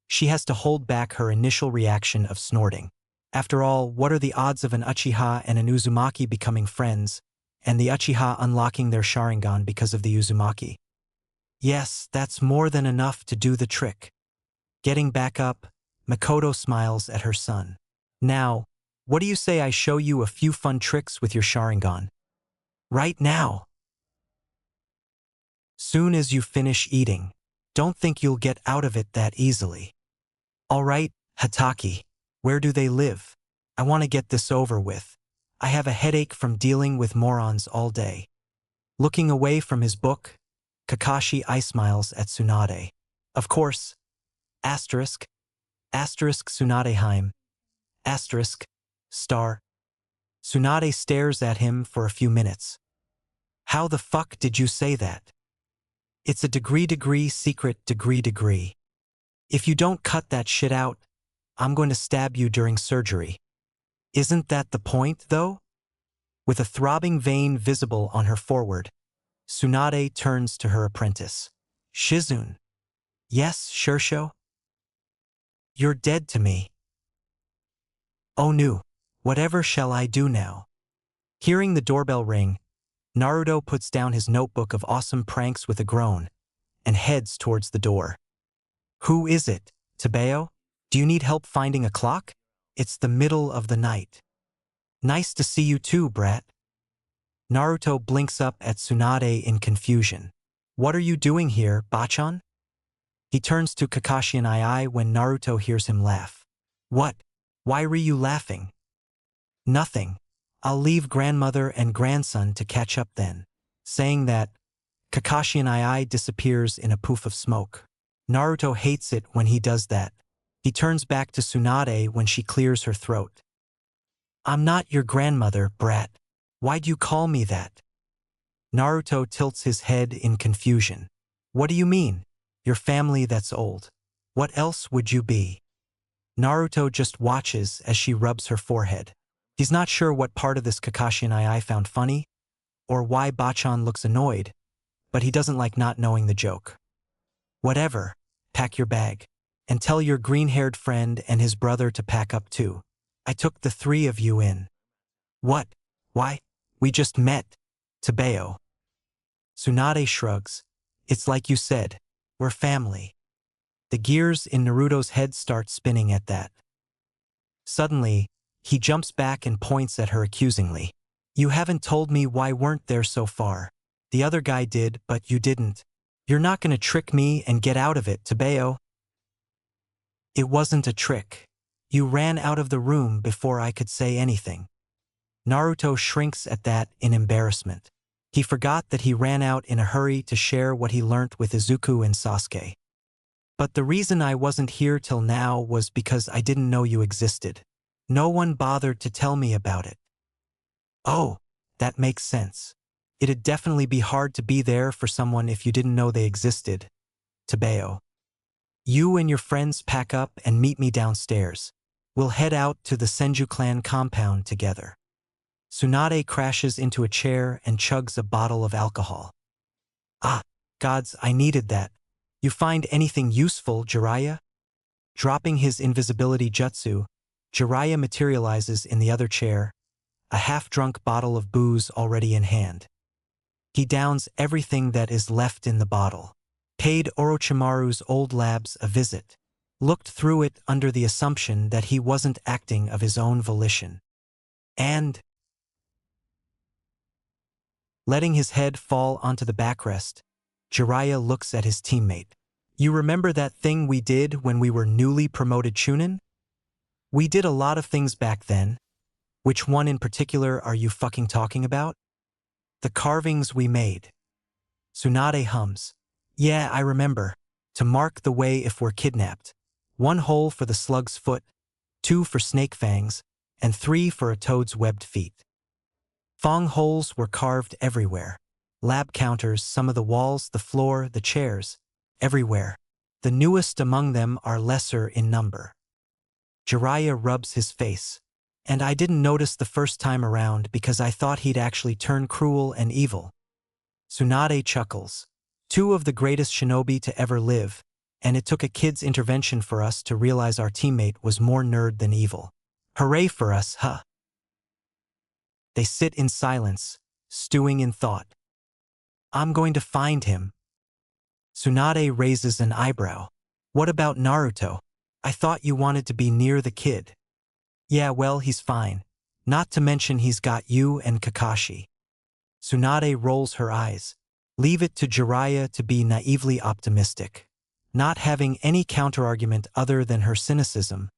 Speaker 1: she has to hold back her initial reaction of snorting. After all, what are the odds of an Uchiha and an Uzumaki becoming friends, and the Uchiha unlocking their Sharingan because of the Uzumaki? Yes, that's more than enough to do the trick. Getting back up, Makoto smiles at her son. Now, what do you say I show you a few fun tricks with your Sharingan? Right now. Soon as you finish eating. Don't think you'll get out of it that easily. All right, Hatake. Where do they live? I want to get this over with. I have a headache from dealing with morons all day. Looking away from his book, Kakashi smiles at Tsunade. Of course. Asterisk. Asterisk Tsunadeheim. Asterisk. Star. Tsunade stares at him for a few minutes. How the fuck did you say that? It's a degree secret degree. If you don't cut that shit out, I'm going to stab you during surgery. Isn't that the point, though? With a throbbing vein visible on her forehead, Tsunade turns to her apprentice. Shizune. Yes, Shursho? You're dead to me. Oh no, whatever shall I do now? Hearing the doorbell ring, Naruto puts down his notebook of awesome pranks with a groan and heads towards the door. Who is it, Tabeo? Do you need help finding a clock? It's the middle of the night. Nice to see you too, brat. Naruto blinks up at Tsunade in confusion. What are you doing here, Bachan? He turns to Kakashi and Ai when Naruto hears him laugh. What? Why were you laughing? Nothing. I'll leave grandmother and grandson to catch up then. Saying that, Kakashi and Ai disappears in a poof of smoke. Naruto hates it when he does that. He turns back to Tsunade when she clears her throat. I'm not your grandmother, brat. Why'd you call me that? Naruto tilts his head in confusion. What do you mean? Your family that's old. What else would you be? Naruto just watches as she rubs her forehead. He's not sure what part of this Kakashi and Ai found funny, or why Bachan looks annoyed, but he doesn't like not knowing the joke. Whatever, pack your bag, and tell your green-haired friend and his brother to pack up too. I took the three of you in. What? Why? We just met. Tabeo. Tsunade shrugs. It's like you said, we're family. The gears in Naruto's head start spinning at that. Suddenly, he jumps back and points at her accusingly. You haven't told me why weren't there so far. The other guy did, but you didn't. You're not gonna trick me and get out of it, Tabeo. It wasn't a trick. You ran out of the room before I could say anything. Naruto shrinks at that in embarrassment. He forgot that he ran out in a hurry to share what he learnt with Izuku and Sasuke. But the reason I wasn't here till now was because I didn't know you existed. No one bothered to tell me about it. Oh, that makes sense. It'd definitely be hard to be there for someone if you didn't know they existed. Tabeo. You and your friends pack up and meet me downstairs. We'll head out to the Senju clan compound together. Tsunade crashes into a chair and chugs a bottle of alcohol. Ah, gods, I needed that. You find anything useful, Jiraiya? Dropping his invisibility jutsu, Jiraiya materializes in the other chair, a half-drunk bottle of booze already in hand. He downs everything that is left in the bottle. Paid Orochimaru's old labs a visit. Looked through it under the assumption that he wasn't acting of his own volition. And letting his head fall onto the backrest, Jiraiya looks at his teammate. You remember that thing we did when we were newly promoted Chunin? We did a lot of things back then. Which one in particular are you fucking talking about? The carvings we made. Tsunade hums. Yeah, I remember. To mark the way if we're kidnapped. 1 hole for the slug's foot, 2 for snake fangs, and 3 for a toad's webbed feet. Fang holes were carved everywhere. Lab counters, some of the walls, the floor, the chairs. Everywhere. The newest among them are lesser in number. Jiraiya rubs his face. And I didn't notice the first time around because I thought he'd actually turn cruel and evil. Tsunade chuckles. 2 of the greatest shinobi to ever live, and it took a kid's intervention for us to realize our teammate was more nerd than evil. Hooray for us, huh? They sit in silence, stewing in thought. I'm going to find him. Tsunade raises an eyebrow. What about Naruto? I thought you wanted to be near the kid. Yeah, well, he's fine. Not to mention he's got you and Kakashi. Tsunade rolls her eyes. Leave it to Jiraiya to be naively optimistic. Not having any counterargument other than her cynicism,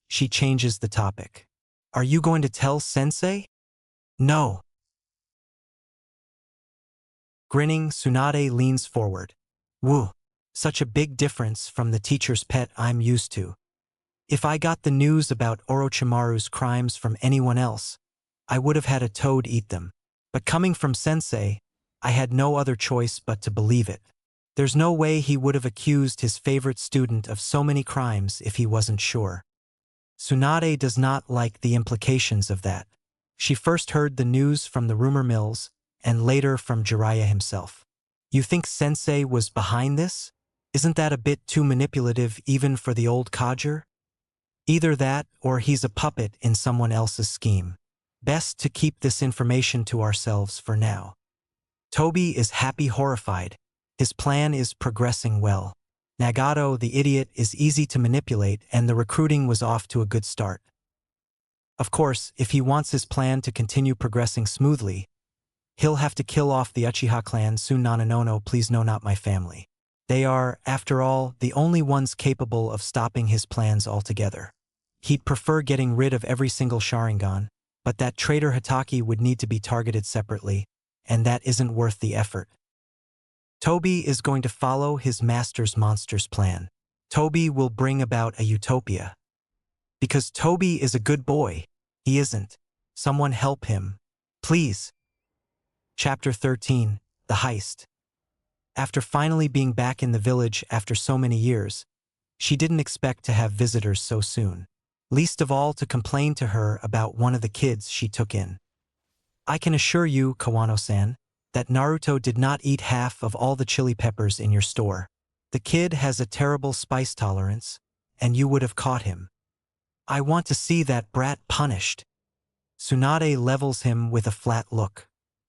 Speaker 1: she changes the topic. Are you going to tell Sensei? No. Grinning, Tsunade leans forward. Woo, such a big difference from the teacher's pet I'm used to. If I got the news about Orochimaru's crimes from anyone else, I would have had a toad eat them. But coming from Sensei, I had no other choice but to believe it. There's no way he would have accused his favorite student of so many crimes if he wasn't sure. Tsunade does not like the implications of that. She first heard the news from the rumor mills, and later from Jiraiya himself. You think Sensei was behind this? Isn't that a bit too manipulative even for the old codger? Either that, or he's a puppet in someone else's scheme. Best to keep this information to ourselves for now. Toby is happy horrified. His plan is progressing well. Nagato, the idiot, is easy to manipulate and the recruiting was off to a good start. Of course, if he wants his plan to continue progressing smoothly, He'll have to kill off the Uchiha clan soon. No, please no, not my family. They are, after all, the only ones capable of stopping his plans altogether. He'd prefer getting rid of every single Sharingan, but that traitor Hitaki would need to be targeted separately, and that isn't worth the effort. Toby is going to follow his master's monster's plan. Toby will bring about a utopia. Because Toby is a good boy. He isn't. Someone help him. Please. Chapter 13, The Heist. After finally being back in the village after so many years, she didn't expect to have visitors so soon. Least of all to complain to her about one of the kids she took in. I can assure you, Kawano-san, that Naruto did not eat half of all the chili peppers in your store. The kid has a terrible spice tolerance, and you would have caught him. I want to see that brat punished. Tsunade levels him with a flat look.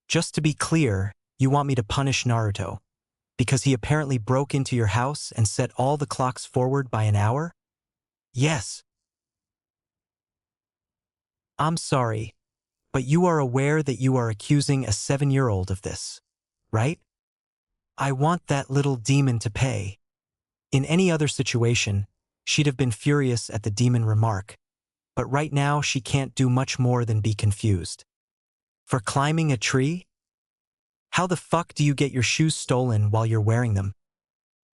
Speaker 1: Just to be clear, you want me to punish Naruto? Because he apparently broke into your house and set all the clocks forward by an hour? Yes. I'm sorry, but you are aware that you are accusing a 7-year-old of this, right? I want that little demon to pay. In any other situation, she'd have been furious at the demon remark, but right now she can't do much more than be confused. For climbing a tree? How the fuck do you get your shoes stolen while you're wearing them?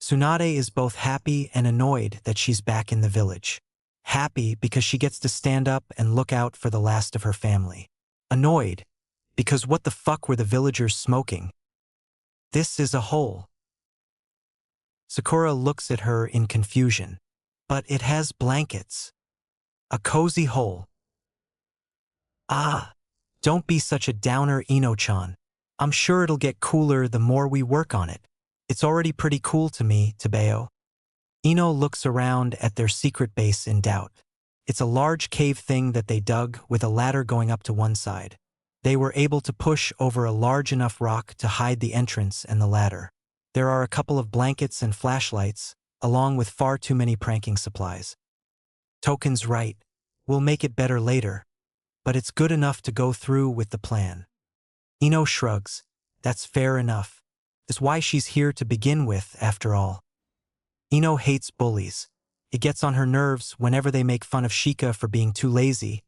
Speaker 1: Tsunade is both happy and annoyed that she's back in the village. Happy because she gets to stand up and look out for the last of her family. Annoyed because what the fuck were the villagers smoking? This is a hole. Sakura looks at her in confusion. But it has blankets. A cozy hole. Ah, don't be such a downer, Ino-chan. I'm sure it'll get cooler the more we work on it. It's already pretty cool to me, Tebeo. Ino looks around at their secret base in doubt. It's a large cave thing that they dug with a ladder going up to one side. They were able to push over a large enough rock to hide the entrance and the ladder. There are a couple of blankets and flashlights, along with far too many pranking supplies. Token's right. We'll make it better later. But it's good enough to go through with the plan. Ino shrugs. That's fair enough. It's why she's here to begin with, after all. Ino hates bullies. It gets on her nerves whenever they make fun of Shika for being too lazy,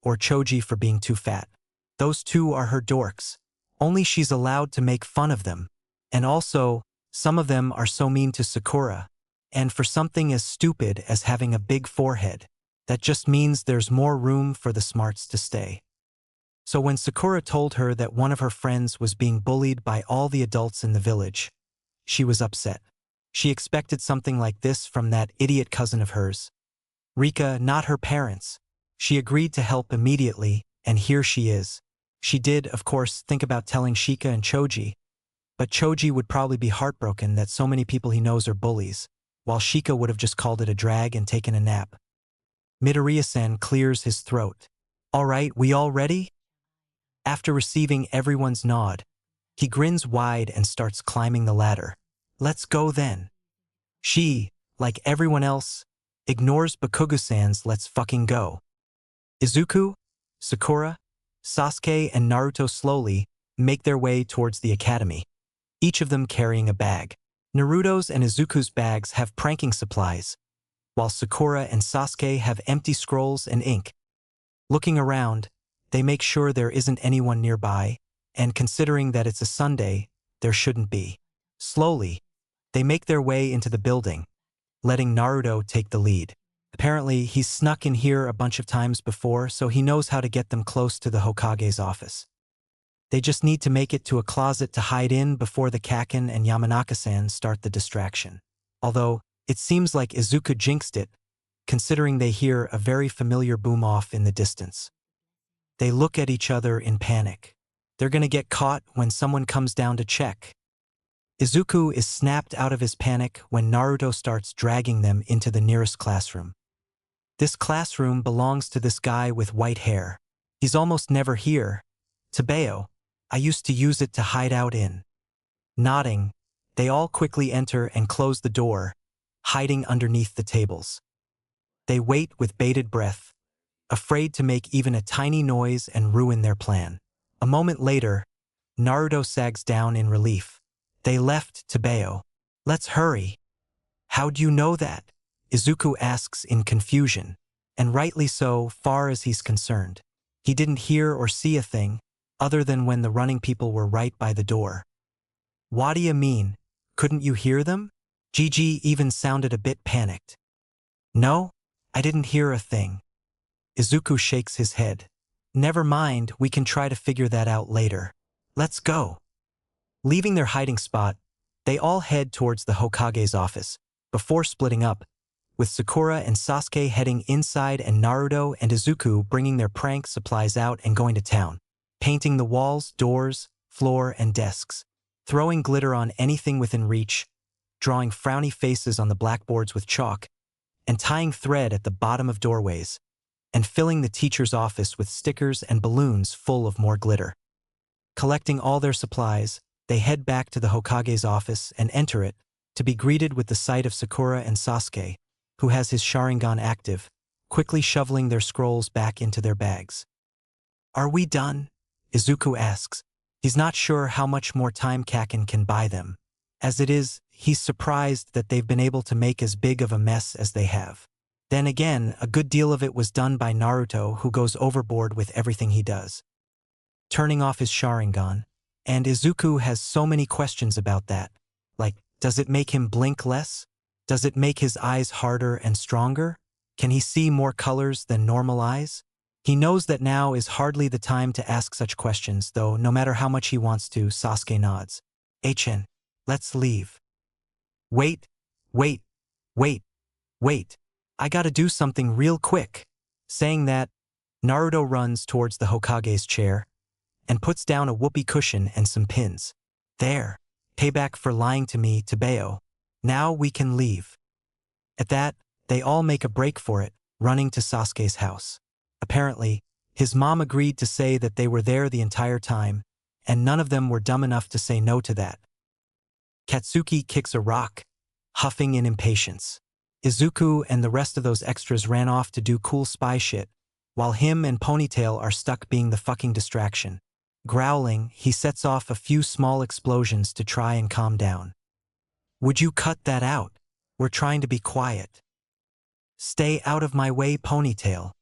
Speaker 1: or Choji for being too fat. Those two are her dorks. Only she's allowed to make fun of them. And also, some of them are so mean to Sakura. And for something as stupid as having a big forehead, that just means there's more room for the smarts to stay. So when Sakura told her that one of her friends was being bullied by all the adults in the village, she was upset. She expected something like this from that idiot cousin of hers. Rika, not her parents. She agreed to help immediately, and here she is. She did, of course, think about telling Shika and Choji, but Choji would probably be heartbroken that so many people he knows are bullies, while Shika would have just called it a drag and taken a nap. Midoriya-san clears his throat. All right, we all ready? After receiving everyone's nod, he grins wide and starts climbing the ladder. Let's go then. She, like everyone else, ignores Bakugo-san's let's fucking go. Izuku, Sakura, Sasuke, and Naruto slowly make their way towards the academy, each of them carrying a bag. Naruto's and Izuku's bags have pranking supplies, while Sakura and Sasuke have empty scrolls and ink. Looking around, they make sure there isn't anyone nearby, and considering that it's a Sunday, there shouldn't be. Slowly, they make their way into the building, letting Naruto take the lead. Apparently, he's snuck in here a bunch of times before, so he knows how to get them close to the Hokage's office. They just need to make it to a closet to hide in before the Kaken and Yamanaka-san start the distraction. Although, it seems like Izuku jinxed it, considering they hear a very familiar boom-off in the distance. They look at each other in panic. They're gonna get caught when someone comes down to check. Izuku is snapped out of his panic when Naruto starts dragging them into the nearest classroom. This classroom belongs to this guy with white hair. He's almost never here. Tebeo, I used to use it to hide out in. Nodding, they all quickly enter and close the door, hiding underneath the tables. They wait with bated breath, afraid to make even a tiny noise and ruin their plan. A moment later, Naruto sags down in relief. They left Tebeo. Let's hurry. How'd you know that? Izuku asks in confusion, and rightly so, far as he's concerned. He didn't hear or see a thing, other than when the running people were right by the door. What do you mean? Couldn't you hear them? Gigi even sounded a bit panicked. No, I didn't hear a thing. Izuku shakes his head. Never mind, we can try to figure that out later. Let's go. Leaving their hiding spot, they all head towards the Hokage's office, before splitting up, with Sakura and Sasuke heading inside and Naruto and Izuku bringing their prank supplies out and going to town, painting the walls, doors, floor, and desks, throwing glitter on anything within reach, drawing frowny faces on the blackboards with chalk, and tying thread at the bottom of doorways, and filling the teacher's office with stickers and balloons full of more glitter. Collecting all their supplies, they head back to the Hokage's office and enter it, to be greeted with the sight of Sakura and Sasuke, who has his Sharingan active, quickly shoveling their scrolls back into their bags. Are we done? Izuku asks. He's not sure how much more time Kaken can buy them. As it is, he's surprised that they've been able to make as big of a mess as they have. Then again, a good deal of it was done by Naruto, who goes overboard with everything he does. Turning off his Sharingan, and Izuku has so many questions about that. Like, does it make him blink less? Does it make his eyes harder and stronger? Can he see more colors than normal eyes? He knows that now is hardly the time to ask such questions, though no matter how much he wants to, Sasuke nods. "Achen, let's leave." Wait, wait, wait, wait. I gotta do something real quick. Saying that, Naruto runs towards the Hokage's chair and puts down a whoopee cushion and some pins. There, payback for lying to me, Tebeo. Now we can leave. At that, they all make a break for it, running to Sasuke's house. Apparently, his mom agreed to say that they were there the entire time, and none of them were dumb enough to say no to that. Katsuki kicks a rock, huffing in impatience. Izuku and the rest of those extras ran off to do cool spy shit, while him and Ponytail are stuck being the fucking distraction. Growling, he sets off a few small explosions to try and calm down. Would you cut that out? We're trying to be quiet. Stay out of my way, Ponytail.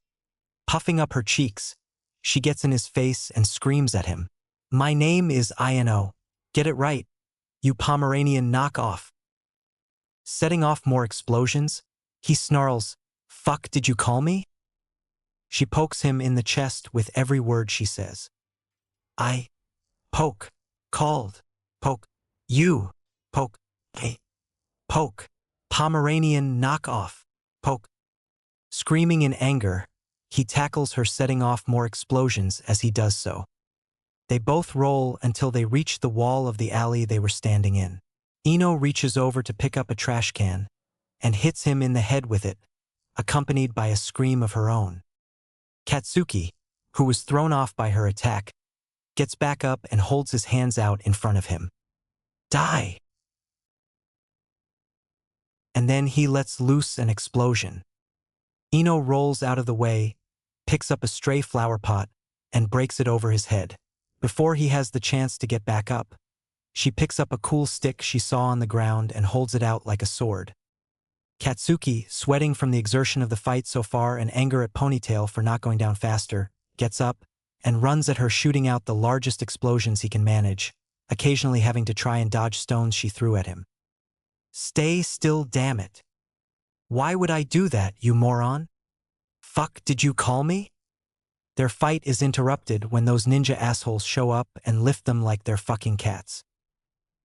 Speaker 1: Puffing up her cheeks, she gets in his face and screams at him. My name is Ino. Get it right, you Pomeranian knockoff. Setting off more explosions, he snarls, Fuck, did you call me? She pokes him in the chest with every word she says. I poke, called, poke, you, poke, hey, poke, Pomeranian knockoff, poke. Screaming in anger, he tackles her, setting off more explosions as he does so. They both roll until they reach the wall of the alley they were standing in. Ino reaches over to pick up a trash can and hits him in the head with it, accompanied by a scream of her own. Katsuki, who was thrown off by her attack, gets back up and holds his hands out in front of him. Die! And then he lets loose an explosion. Ino rolls out of the way, picks up a stray flower pot, and breaks it over his head. Before he has the chance to get back up, she picks up a cool stick she saw on the ground and holds it out like a sword. Katsuki, sweating from the exertion of the fight so far and anger at Ponytail for not going down faster, gets up and runs at her, shooting out the largest explosions he can manage, occasionally having to try and dodge stones she threw at him. Stay still, damn it. Why would I do that, you moron? Fuck, did you call me? Their fight is interrupted when those ninja assholes show up and lift them like they're fucking cats.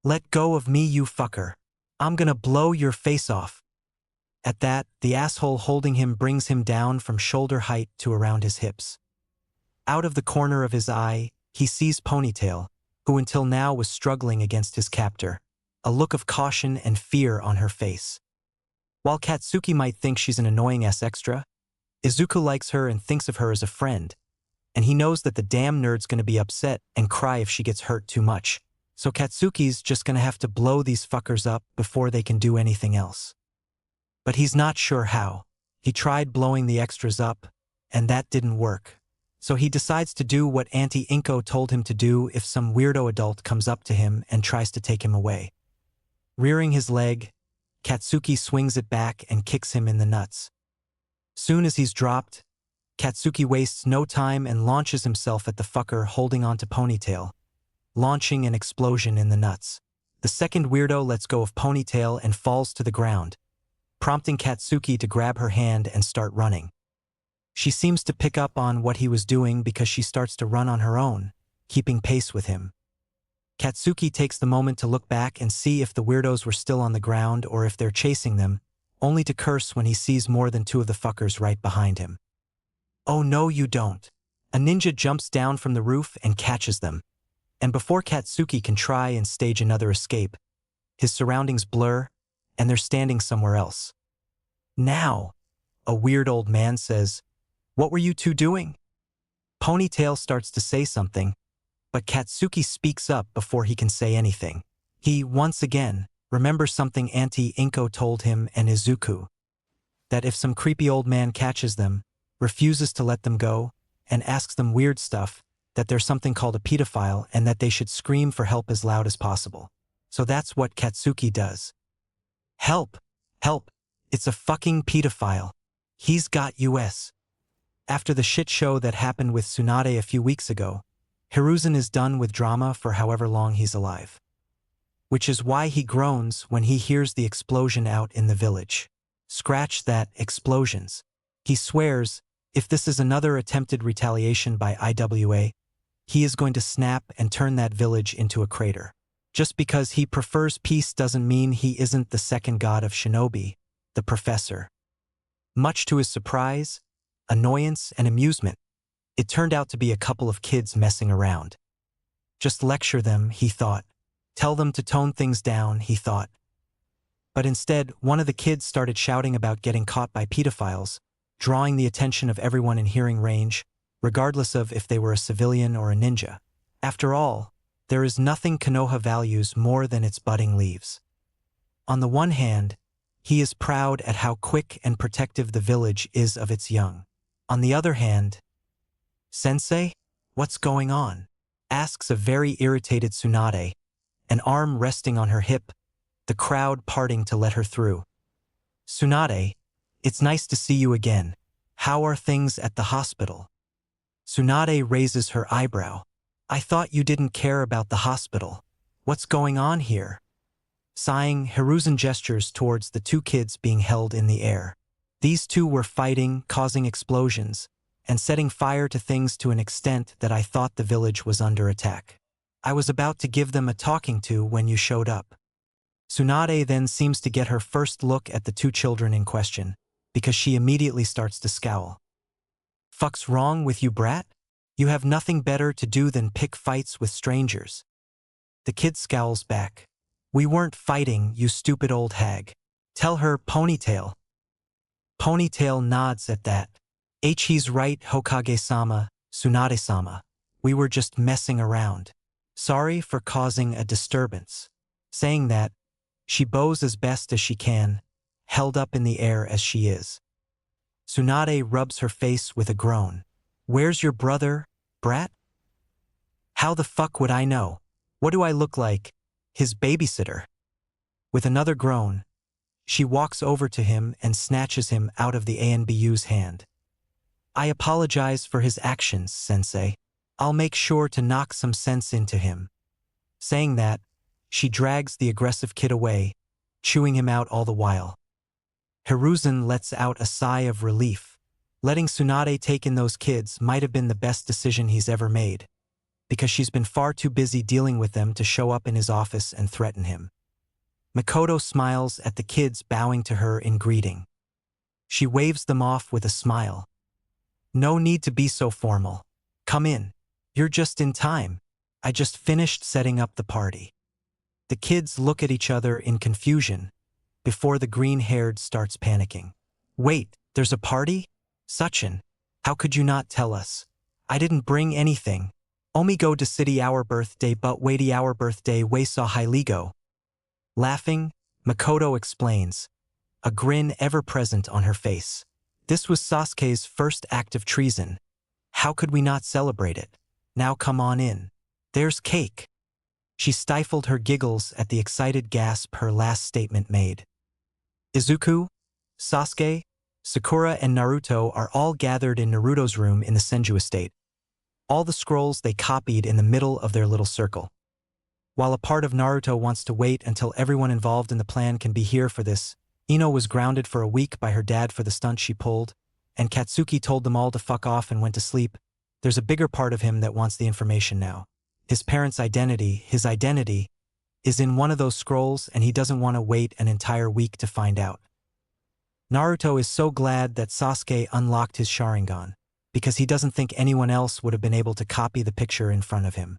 Speaker 1: Let go of me, you fucker. I'm gonna blow your face off. At that, the asshole holding him brings him down from shoulder height to around his hips. Out of the corner of his eye, he sees Ponytail, who until now was struggling against his captor, a look of caution and fear on her face. While Katsuki might think she's an annoying extra, Izuku likes her and thinks of her as a friend, and he knows that the damn nerd's gonna be upset and cry if she gets hurt too much, so Katsuki's just gonna have to blow these fuckers up before they can do anything else. But he's not sure how. He tried blowing the extras up, and that didn't work. So he decides to do what Auntie Inko told him to do if some weirdo adult comes up to him and tries to take him away. Rearing his leg, Katsuki swings it back and kicks him in the nuts. Soon as he's dropped, Katsuki wastes no time and launches himself at the fucker holding onto Ponytail, launching an explosion in the nuts. The second weirdo lets go of Ponytail and falls to the ground, prompting Katsuki to grab her hand and start running. She seems to pick up on what he was doing because she starts to run on her own, keeping pace with him. Katsuki takes the moment to look back and see if the weirdos were still on the ground or if they're chasing them, only to curse when he sees more than two of the fuckers right behind him. Oh no, you don't. A ninja jumps down from the roof and catches them. And before Katsuki can try and stage another escape, his surroundings blur, and they're standing somewhere else. Now, a weird old man says, "What were you two doing?" Ponytail starts to say something, but Katsuki speaks up before he can say anything. He, once again, remembers something Auntie Inko told him and Izuku, that if some creepy old man catches them, refuses to let them go, and asks them weird stuff, that there's something called a pedophile and that they should scream for help as loud as possible. So that's what Katsuki does. Help! Help! It's a fucking pedophile. He's got US. After the shit show that happened with Tsunade a few weeks ago, Hiruzen is done with drama for however long he's alive. Which is why he groans when he hears the explosion out in the village. Scratch that, explosions. He swears, if this is another attempted retaliation by IWA, he is going to snap and turn that village into a crater. Just because he prefers peace doesn't mean he isn't the second god of shinobi, the professor. Much to his surprise, annoyance, and amusement, it turned out to be a couple of kids messing around. Just lecture them, he thought. Tell them to tone things down, he thought. But instead, one of the kids started shouting about getting caught by pedophiles, drawing the attention of everyone in hearing range, regardless of if they were a civilian or a ninja. After all, there is nothing Konoha values more than its budding leaves. On the one hand, he is proud at how quick and protective the village is of its young. On the other hand, "Sensei, what's going on?" asks a very irritated Tsunade, an arm resting on her hip, the crowd parting to let her through. "Tsunade, it's nice to see you again. How are things at the hospital?" Tsunade raises her eyebrow. "I thought you didn't care about the hospital. What's going on here?" Sighing, Hiruzen gestures towards the two kids being held in the air. These two were fighting, causing explosions, and setting fire to things to an extent that I thought the village was under attack. I was about to give them a talking to when you showed up. Tsunade then seems to get her first look at the two children in question, because she immediately starts to scowl. "Fuck's wrong with you, brat? You have nothing better to do than pick fights with strangers." The kid scowls back. "We weren't fighting, you stupid old hag. Tell her, Ponytail." Ponytail nods at that. He's right, Hokage-sama, Tsunade-sama. We were just messing around. Sorry for causing a disturbance. Saying that, she bows as best as she can, held up in the air as she is. Tsunade rubs her face with a groan. "Where's your brother, brat?" "How the fuck would I know? What do I look like? His babysitter?" With another groan, she walks over to him and snatches him out of the ANBU's hand. "I apologize for his actions, Sensei. I'll make sure to knock some sense into him." Saying that, she drags the aggressive kid away, chewing him out all the while. Hiruzen lets out a sigh of relief. Letting Tsunade take in those kids might have been the best decision he's ever made, because she's been far too busy dealing with them to show up in his office and threaten him. Makoto smiles at the kids bowing to her in greeting. She waves them off with a smile. "No need to be so formal. Come in. You're just in time. I just finished setting up the party." The kids look at each other in confusion before the green-haired starts panicking. "Wait, there's a party? Sachin, how could you not tell us? I didn't bring anything. Omigo de city our birthday but waity our birthday we saw Hyligo." Laughing, Makoto explains, a grin ever present on her face. This was Sasuke's first act of treason. How could we not celebrate it? Now come on in. There's cake. She stifled her giggles at the excited gasp her last statement made. Izuku, Sasuke, Sakura, and Naruto are all gathered in Naruto's room in the Senju estate. All the scrolls they copied in the middle of their little circle. While a part of Naruto wants to wait until everyone involved in the plan can be here for this, Ino was grounded for a week by her dad for the stunt she pulled, and Katsuki told them all to fuck off and went to sleep. There's a bigger part of him that wants the information now. His parents' identity, his identity, is in one of those scrolls, and he doesn't want to wait an entire week to find out. Naruto is so glad that Sasuke unlocked his Sharingan, because he doesn't think anyone else would have been able to copy the picture in front of him.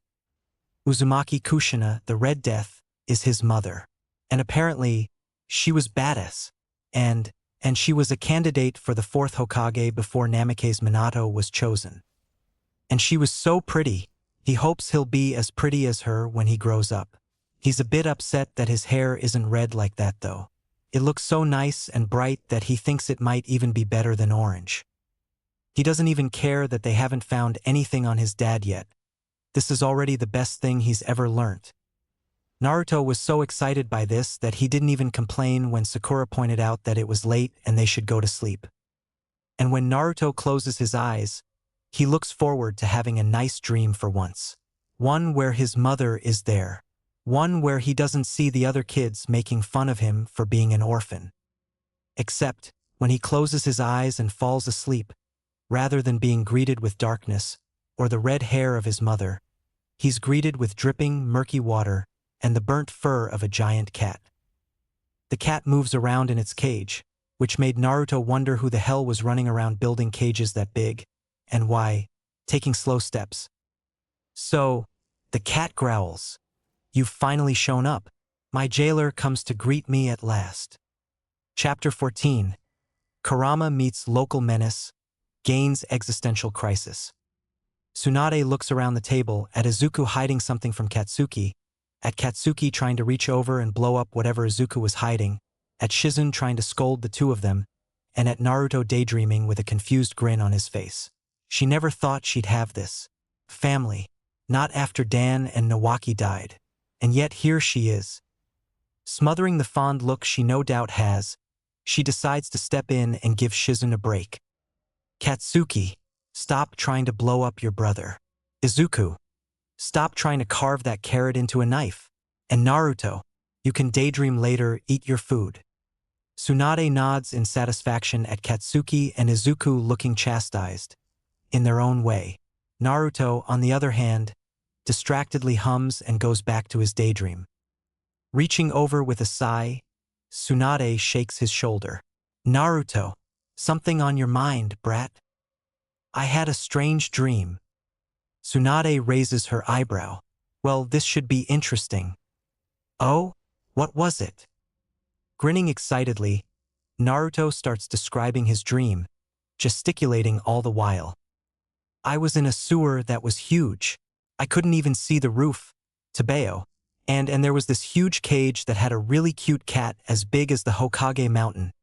Speaker 1: Uzumaki Kushina, the Red Death, is his mother. And apparently, she was badass. And she was a candidate for the 4th Hokage before Namake's Minato was chosen. And she was so pretty, he hopes he'll be as pretty as her when he grows up. He's a bit upset that his hair isn't red like that though. It looks so nice and bright that he thinks it might even be better than orange. He doesn't even care that they haven't found anything on his dad yet. This is already the best thing he's ever learnt. Naruto was so excited by this that he didn't even complain when Sakura pointed out that it was late and they should go to sleep. And when Naruto closes his eyes, he looks forward to having a nice dream for once. One where his mother is there. One where he doesn't see the other kids making fun of him for being an orphan. Except, when he closes his eyes and falls asleep, rather than being greeted with darkness, or the red hair of his mother, he's greeted with dripping, murky water and the burnt fur of a giant cat. The cat moves around in its cage, which made Naruto wonder who the hell was running around building cages that big, and why, taking slow steps. So, the cat growls. You've finally shown up. My jailer comes to greet me at last. Chapter 14. Kurama meets local menace, gains existential crisis. Tsunade looks around the table at Izuku hiding something from Katsuki, at Katsuki trying to reach over and blow up whatever Izuku was hiding, at Shizune trying to scold the two of them, and at Naruto daydreaming with a confused grin on his face. She never thought she'd have this family, not after Dan and Nawaki died, and yet here she is. Smothering the fond look she no doubt has, she decides to step in and give Shizune a break. Katsuki, stop trying to blow up your brother. Izuku, stop trying to carve that carrot into a knife. And Naruto, you can daydream later, eat your food. Tsunade nods in satisfaction at Katsuki and Izuku looking chastised, in their own way. Naruto, on the other hand, distractedly hums and goes back to his daydream. Reaching over with a sigh, Tsunade shakes his shoulder. Naruto, something on your mind, brat? I had a strange dream. Tsunade raises her eyebrow. Well, this should be interesting. Oh, what was it? Grinning excitedly, Naruto starts describing his dream, gesticulating all the while. I was in a sewer that was huge. I couldn't even see the roof, Tabeo, and there was this huge cage that had a really cute cat as big as the Hokage mountain.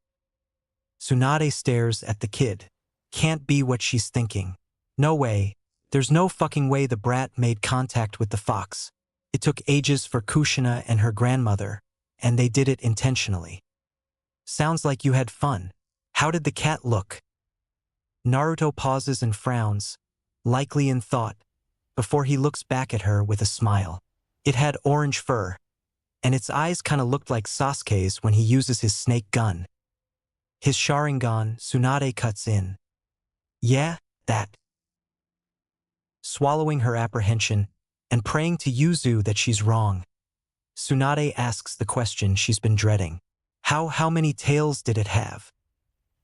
Speaker 1: Tsunade stares at the kid. Can't be what she's thinking. No way. There's no fucking way the brat made contact with the fox. It took ages for Kushina and her grandmother, and they did it intentionally. Sounds like you had fun. How did the cat look? Naruto pauses and frowns, likely in thought, before he looks back at her with a smile. It had orange fur, and its eyes kinda looked like Sasuke's when he uses his snake gun. His Sharingan, Tsunade cuts in. Yeah, that. Swallowing her apprehension and praying to Yuzu that she's wrong, Tsunade asks the question she's been dreading. How many tails did it have?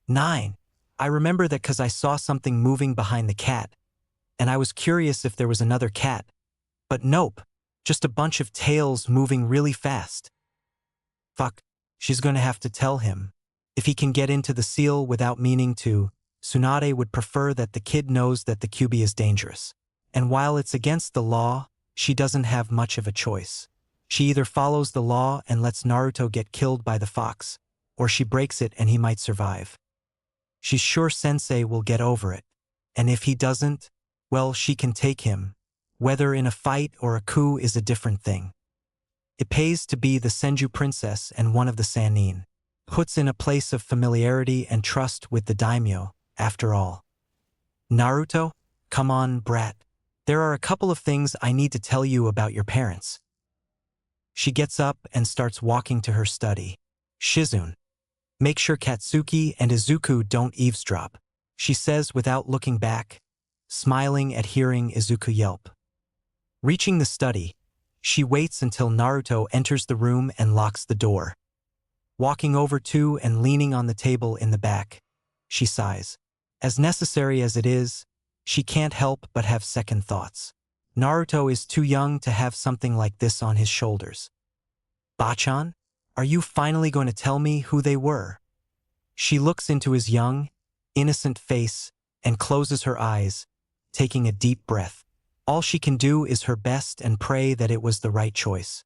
Speaker 1: 9. I remember that 'cause I saw something moving behind the cat, and I was curious if there was another cat. But nope, just a bunch of tails moving really fast. Fuck, she's gonna have to tell him. If he can get into the seal without meaning to, Tsunade would prefer that the kid knows that the Kyuubi is dangerous. And while it's against the law, she doesn't have much of a choice. She either follows the law and lets Naruto get killed by the fox, or she breaks it and he might survive. She's sure Sensei will get over it. And if he doesn't, well, she can take him. Whether in a fight or a coup is a different thing. It pays to be the Senju princess and one of the Sannin. Puts in a place of familiarity and trust with the daimyo, after all. Naruto? Come on, brat. There are a couple of things I need to tell you about your parents. She gets up and starts walking to her study. Shizune. Make sure Katsuki and Izuku don't eavesdrop, she says without looking back, smiling at hearing Izuku yelp. Reaching the study, she waits until Naruto enters the room and locks the door. Walking over to and leaning on the table in the back, she sighs. As necessary as it is, she can't help but have second thoughts. Naruto is too young to have something like this on his shoulders. Bachan, are you finally going to tell me who they were? She looks into his young, innocent face and closes her eyes, taking a deep breath. All she can do is her best and pray that it was the right choice.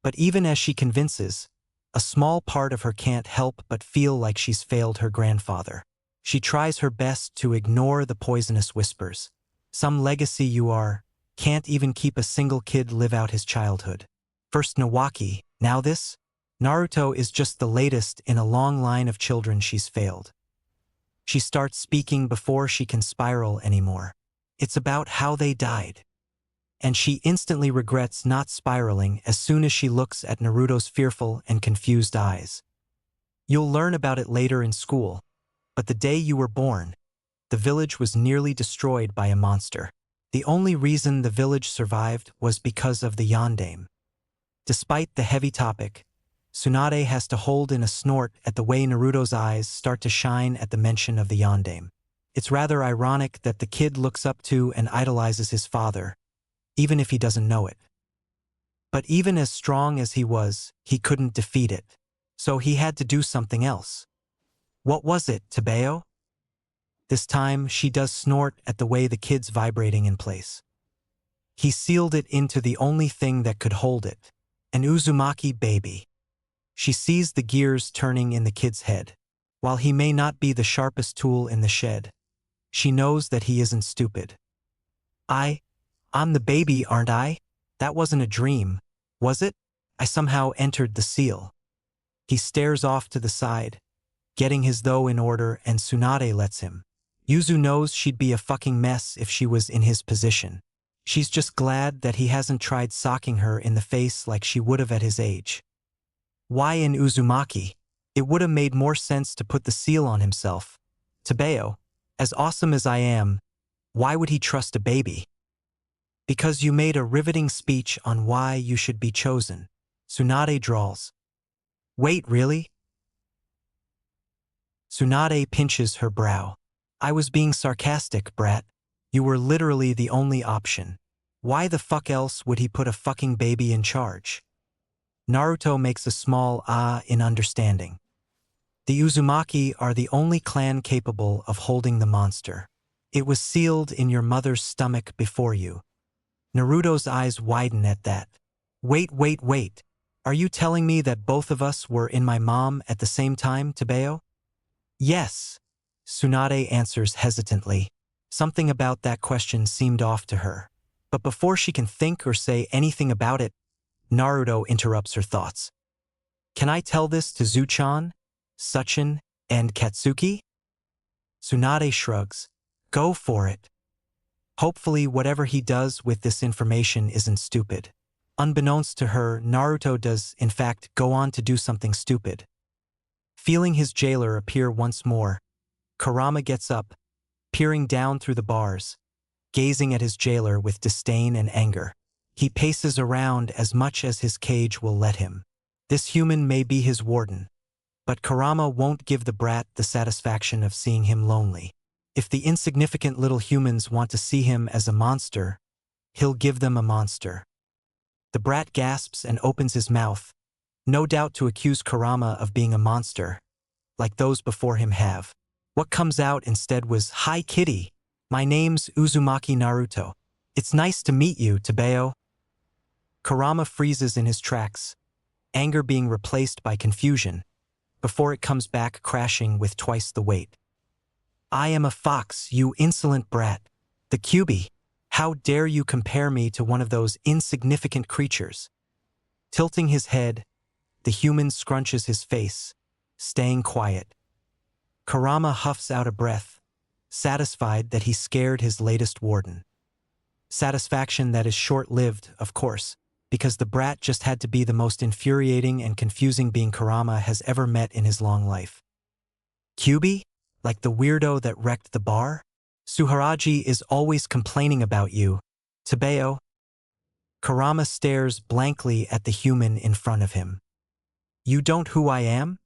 Speaker 1: But even as she convinces, a small part of her can't help but feel like she's failed her grandfather. She tries her best to ignore the poisonous whispers. Some legacy you are, can't even keep a single kid live out his childhood. First Nawaki, now this? Naruto is just the latest in a long line of children she's failed. She starts speaking before she can spiral anymore. It's about how they died. And she instantly regrets not spiraling as soon as she looks at Naruto's fearful and confused eyes. You'll learn about it later in school, but the day you were born, the village was nearly destroyed by a monster. The only reason the village survived was because of the yondaime. Despite the heavy topic, Tsunade has to hold in a snort at the way Naruto's eyes start to shine at the mention of the yondaime. It's rather ironic that the kid looks up to and idolizes his father, even if he doesn't know it. But even as strong as he was, he couldn't defeat it. So he had to do something else. What was it, Tebeo? This time, she does snort at the way the kid's vibrating in place. He sealed it into the only thing that could hold it, an Uzumaki baby. She sees the gears turning in the kid's head. While he may not be the sharpest tool in the shed, she knows that he isn't stupid. I'm the baby, aren't I? That wasn't a dream, was it? I somehow entered the seal. He stares off to the side, getting his though in order, and Tsunade lets him. Yuzu knows she'd be a fucking mess if she was in his position. She's just glad that he hasn't tried socking her in the face like she would have at his age. Why in Uzumaki? It would have made more sense to put the seal on himself. Tebeo, as awesome as I am, why would he trust a baby? Because you made a riveting speech on why you should be chosen. Tsunade drawls. Wait, really? Tsunade pinches her brow. I was being sarcastic, brat. You were literally the only option. Why the fuck else would he put a fucking baby in charge? Naruto makes a small in understanding. The Uzumaki are the only clan capable of holding the monster. It was sealed in your mother's stomach before you. Naruto's eyes widen at that. Wait. Are you telling me that both of us were in my mom at the same time, Tebeo? Yes, Tsunade answers hesitantly. Something about that question seemed off to her. But before she can think or say anything about it, Naruto interrupts her thoughts. Can I tell this to Zuchan, Suchin, and Katsuki? Tsunade shrugs. Go for it. Hopefully whatever he does with this information isn't stupid. Unbeknownst to her, Naruto does, in fact, go on to do something stupid. Feeling his jailer appear once more, Kurama gets up, peering down through the bars, gazing at his jailer with disdain and anger. He paces around as much as his cage will let him. This human may be his warden, but Kurama won't give the brat the satisfaction of seeing him lonely. If the insignificant little humans want to see him as a monster, he'll give them a monster. The brat gasps and opens his mouth, no doubt to accuse Kurama of being a monster, like those before him have. What comes out instead was, Hi kitty, my name's Uzumaki Naruto. It's nice to meet you, Tebeo. Kurama freezes in his tracks, anger being replaced by confusion, before it comes back crashing with twice the weight. I am a fox, you insolent brat. The Kyuubi, how dare you compare me to one of those insignificant creatures? Tilting his head, the human scrunches his face, staying quiet. Kurama huffs out a breath, satisfied that he scared his latest warden. Satisfaction that is short-lived, of course, because the brat just had to be the most infuriating and confusing being Kurama has ever met in his long life. Kyuubi? Like the weirdo that wrecked the bar? Suharaji is always complaining about you. Tabeo? Kurama stares blankly at the human in front of him. You don't who I am?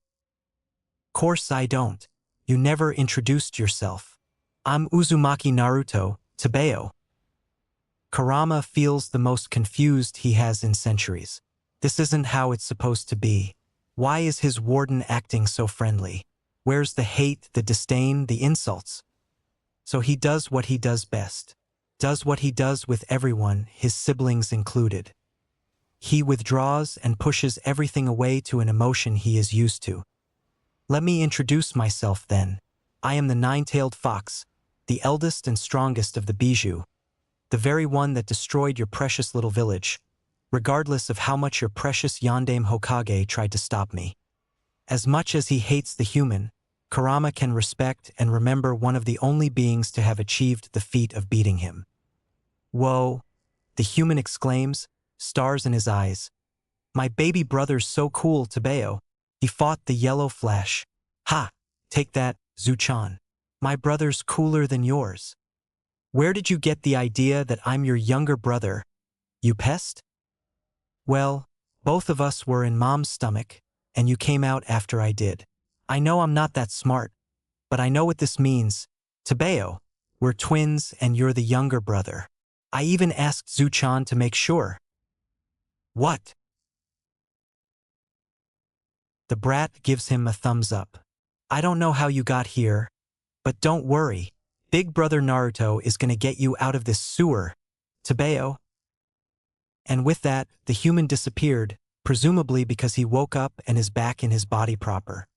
Speaker 1: Course I don't. You never introduced yourself. I'm Uzumaki Naruto, Tabeo. Kurama feels the most confused he has in centuries. This isn't how it's supposed to be. Why is his warden acting so friendly? Where's the hate, the disdain, the insults? So he does what he does best. Does what he does with everyone, his siblings included. He withdraws and pushes everything away to an emotion he is used to. Let me introduce myself then. I am the nine-tailed fox, the eldest and strongest of the Bijou. The very one that destroyed your precious little village, regardless of how much your precious Yondaime Hokage tried to stop me. As much as he hates the human, Kurama can respect and remember one of the only beings to have achieved the feat of beating him. Whoa, the human exclaims, stars in his eyes. My baby brother's so cool, Tabeo. He fought the yellow flash. Ha! Take that, Zuchan. My brother's cooler than yours. Where did you get the idea that I'm your younger brother, you pest? Well, both of us were in Mom's stomach, and you came out after I did. I know I'm not that smart, but I know what this means. Tabeo, we're twins and you're the younger brother. I even asked Zuchan to make sure. What? The brat gives him a thumbs up. I don't know how you got here, but don't worry. Big brother Naruto is gonna get you out of this sewer, Tabeo. And with that, the human disappeared, presumably because he woke up and is back in his body proper,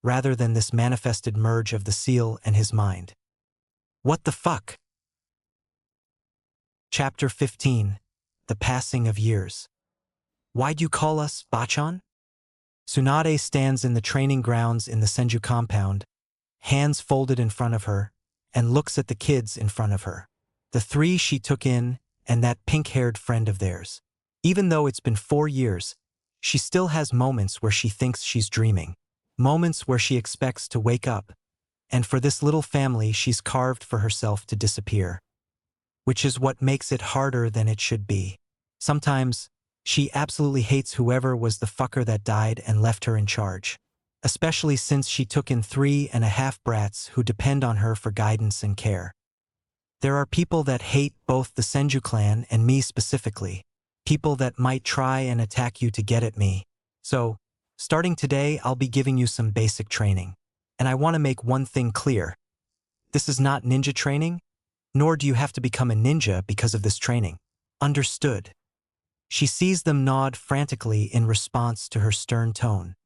Speaker 1: rather than this manifested merge of the seal and his mind. What the fuck? Chapter 15. The Passing of Years. Why'd you call us Bachan? Tsunade stands in the training grounds in the Senju compound, hands folded in front of her, and looks at the kids in front of her. The three she took in, and that pink-haired friend of theirs. Even though it's been 4 years, she still has moments where she thinks she's dreaming. Moments where she expects to wake up, and for this little family she's carved for herself to disappear. Which is what makes it harder than it should be. Sometimes, she absolutely hates whoever was the fucker that died and left her in charge. Especially since she took in 3.5 brats who depend on her for guidance and care. There are people that hate both the Senju clan and me specifically. People that might try and attack you to get at me. So, starting today, I'll be giving you some basic training. And I want to make one thing clear. This is not ninja training, nor do you have to become a ninja because of this training. Understood. She sees them nod frantically in response to her stern tone.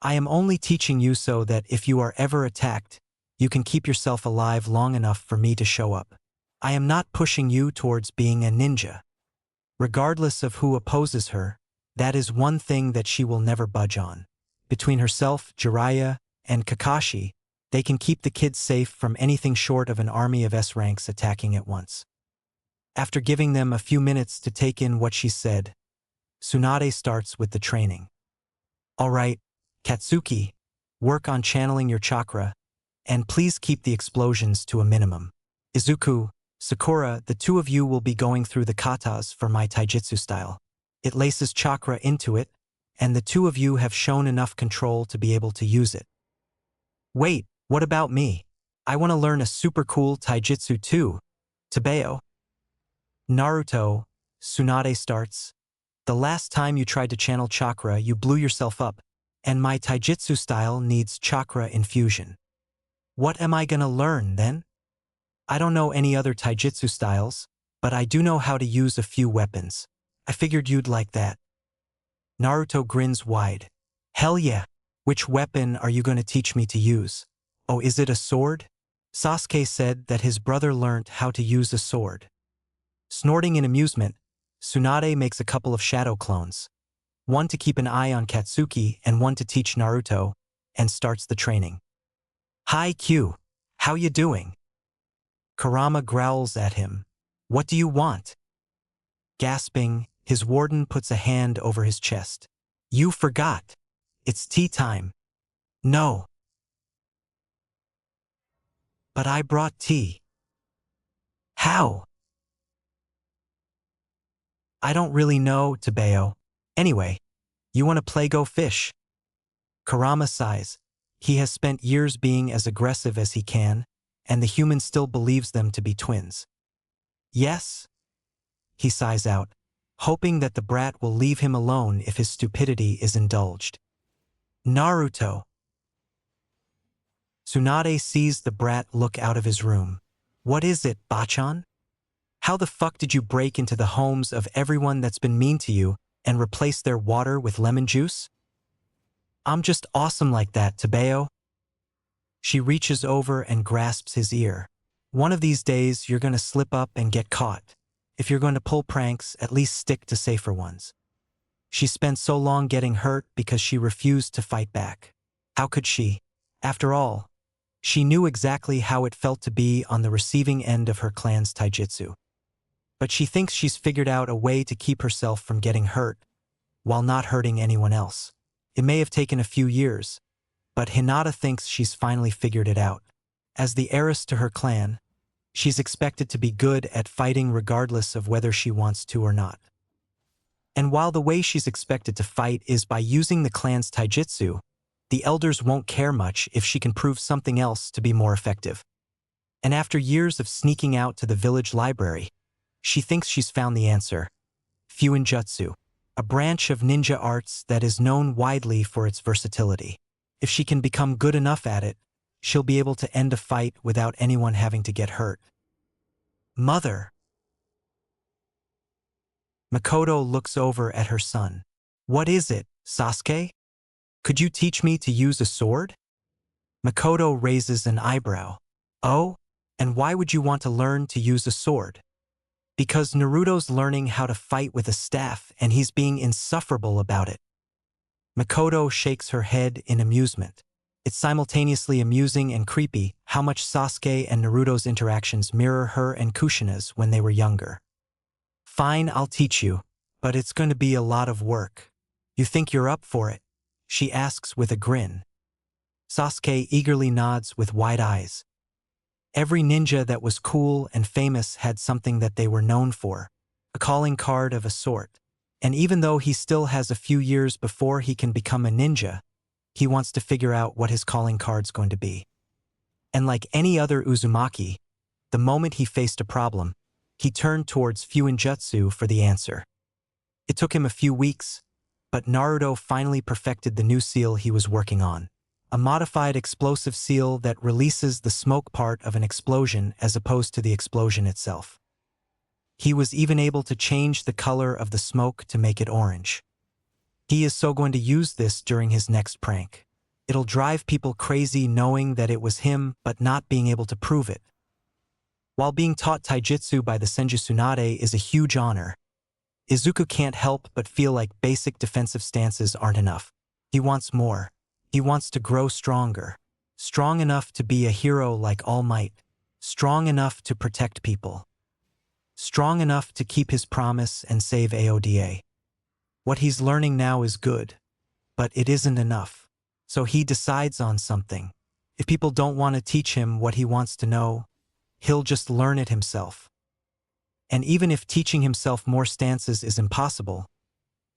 Speaker 1: I am only teaching you so that if you are ever attacked, you can keep yourself alive long enough for me to show up. I am not pushing you towards being a ninja. Regardless of who opposes her, that is one thing that she will never budge on. Between herself, Jiraiya, and Kakashi, they can keep the kids safe from anything short of an army of S ranks attacking at once. After giving them a few minutes to take in what she said, Tsunade starts with the training. All right, Katsuki, work on channeling your chakra, and please keep the explosions to a minimum. Izuku, Sakura, the two of you will be going through the katas for my taijutsu style. It laces chakra into it, and the two of you have shown enough control to be able to use it. Wait, what about me? I want to learn a super cool taijutsu too, Tabeo. Naruto, Tsunade starts. The last time you tried to channel chakra, you blew yourself up, and my taijutsu style needs chakra infusion. What am I gonna learn then? I don't know any other taijutsu styles, but I do know how to use a few weapons. I figured you'd like that. Naruto grins wide. Hell yeah! Which weapon are you gonna teach me to use? Oh, is it a sword? Sasuke said that his brother learnt how to use a sword. Snorting in amusement, Tsunade makes a couple of shadow clones, one to keep an eye on Katsuki and one to teach Naruto, and starts the training. "Hi Q, how you doing?" Kurama growls at him. "What do you want?" Gasping, his warden puts a hand over his chest. "You forgot. It's tea time." "No." "But I brought tea." "How?" "I don't really know, Tebeo. Anyway, you want to play Go Fish?" Kurama sighs. He has spent years being as aggressive as he can, and the human still believes them to be twins. "Yes?" He sighs out, hoping that the brat will leave him alone if his stupidity is indulged. "Naruto." Tsunade sees the brat look out of his room. "What is it, Bachan? How the fuck did you break into the homes of everyone that's been mean to you and replace their water with lemon juice?" "I'm just awesome like that, Tebeo." She reaches over and grasps his ear. "One of these days you're gonna slip up and get caught. If you're going to pull pranks, at least stick to safer ones." She spent so long getting hurt because she refused to fight back. How could she? After all, she knew exactly how it felt to be on the receiving end of her clan's taijutsu. But she thinks she's figured out a way to keep herself from getting hurt, while not hurting anyone else. It may have taken a few years, but Hinata thinks she's finally figured it out. As the heiress to her clan, she's expected to be good at fighting regardless of whether she wants to or not. And while the way she's expected to fight is by using the clan's taijutsu, the elders won't care much if she can prove something else to be more effective. And after years of sneaking out to the village library, she thinks she's found the answer: Fuinjutsu, a branch of ninja arts that is known widely for its versatility. If she can become good enough at it, she'll be able to end a fight without anyone having to get hurt. "Mother." Makoto looks over at her son. "What is it, Sasuke? Could you teach me to use a sword?" Makoto raises an eyebrow. "Oh? And why would you want to learn to use a sword?" "Because Naruto's learning how to fight with a staff and he's being insufferable about it." Makoto shakes her head in amusement. It's simultaneously amusing and creepy how much Sasuke and Naruto's interactions mirror her and Kushina's when they were younger. "Fine, I'll teach you, but it's going to be a lot of work. You think you're up for it?" she asks with a grin. Sasuke eagerly nods with wide eyes. Every ninja that was cool and famous had something that they were known for, a calling card of a sort. And even though he still has a few years before he can become a ninja, he wants to figure out what his calling card's going to be. And like any other Uzumaki, the moment he faced a problem, he turned towards Fuinjutsu for the answer. It took him a few weeks, but Naruto finally perfected the new seal he was working on, a modified explosive seal that releases the smoke part of an explosion as opposed to the explosion itself. He was even able to change the color of the smoke to make it orange. He is so going to use this during his next prank. It'll drive people crazy knowing that it was him but not being able to prove it. While being taught taijutsu by the Senju Tsunade is a huge honor, Izuku can't help but feel like basic defensive stances aren't enough. He wants more. He wants to grow stronger. Strong enough to be a hero like All Might. Strong enough to protect people. Strong enough to keep his promise and save Aoda. What he's learning now is good, but it isn't enough. So he decides on something. If people don't want to teach him what he wants to know, he'll just learn it himself. And even if teaching himself more stances is impossible,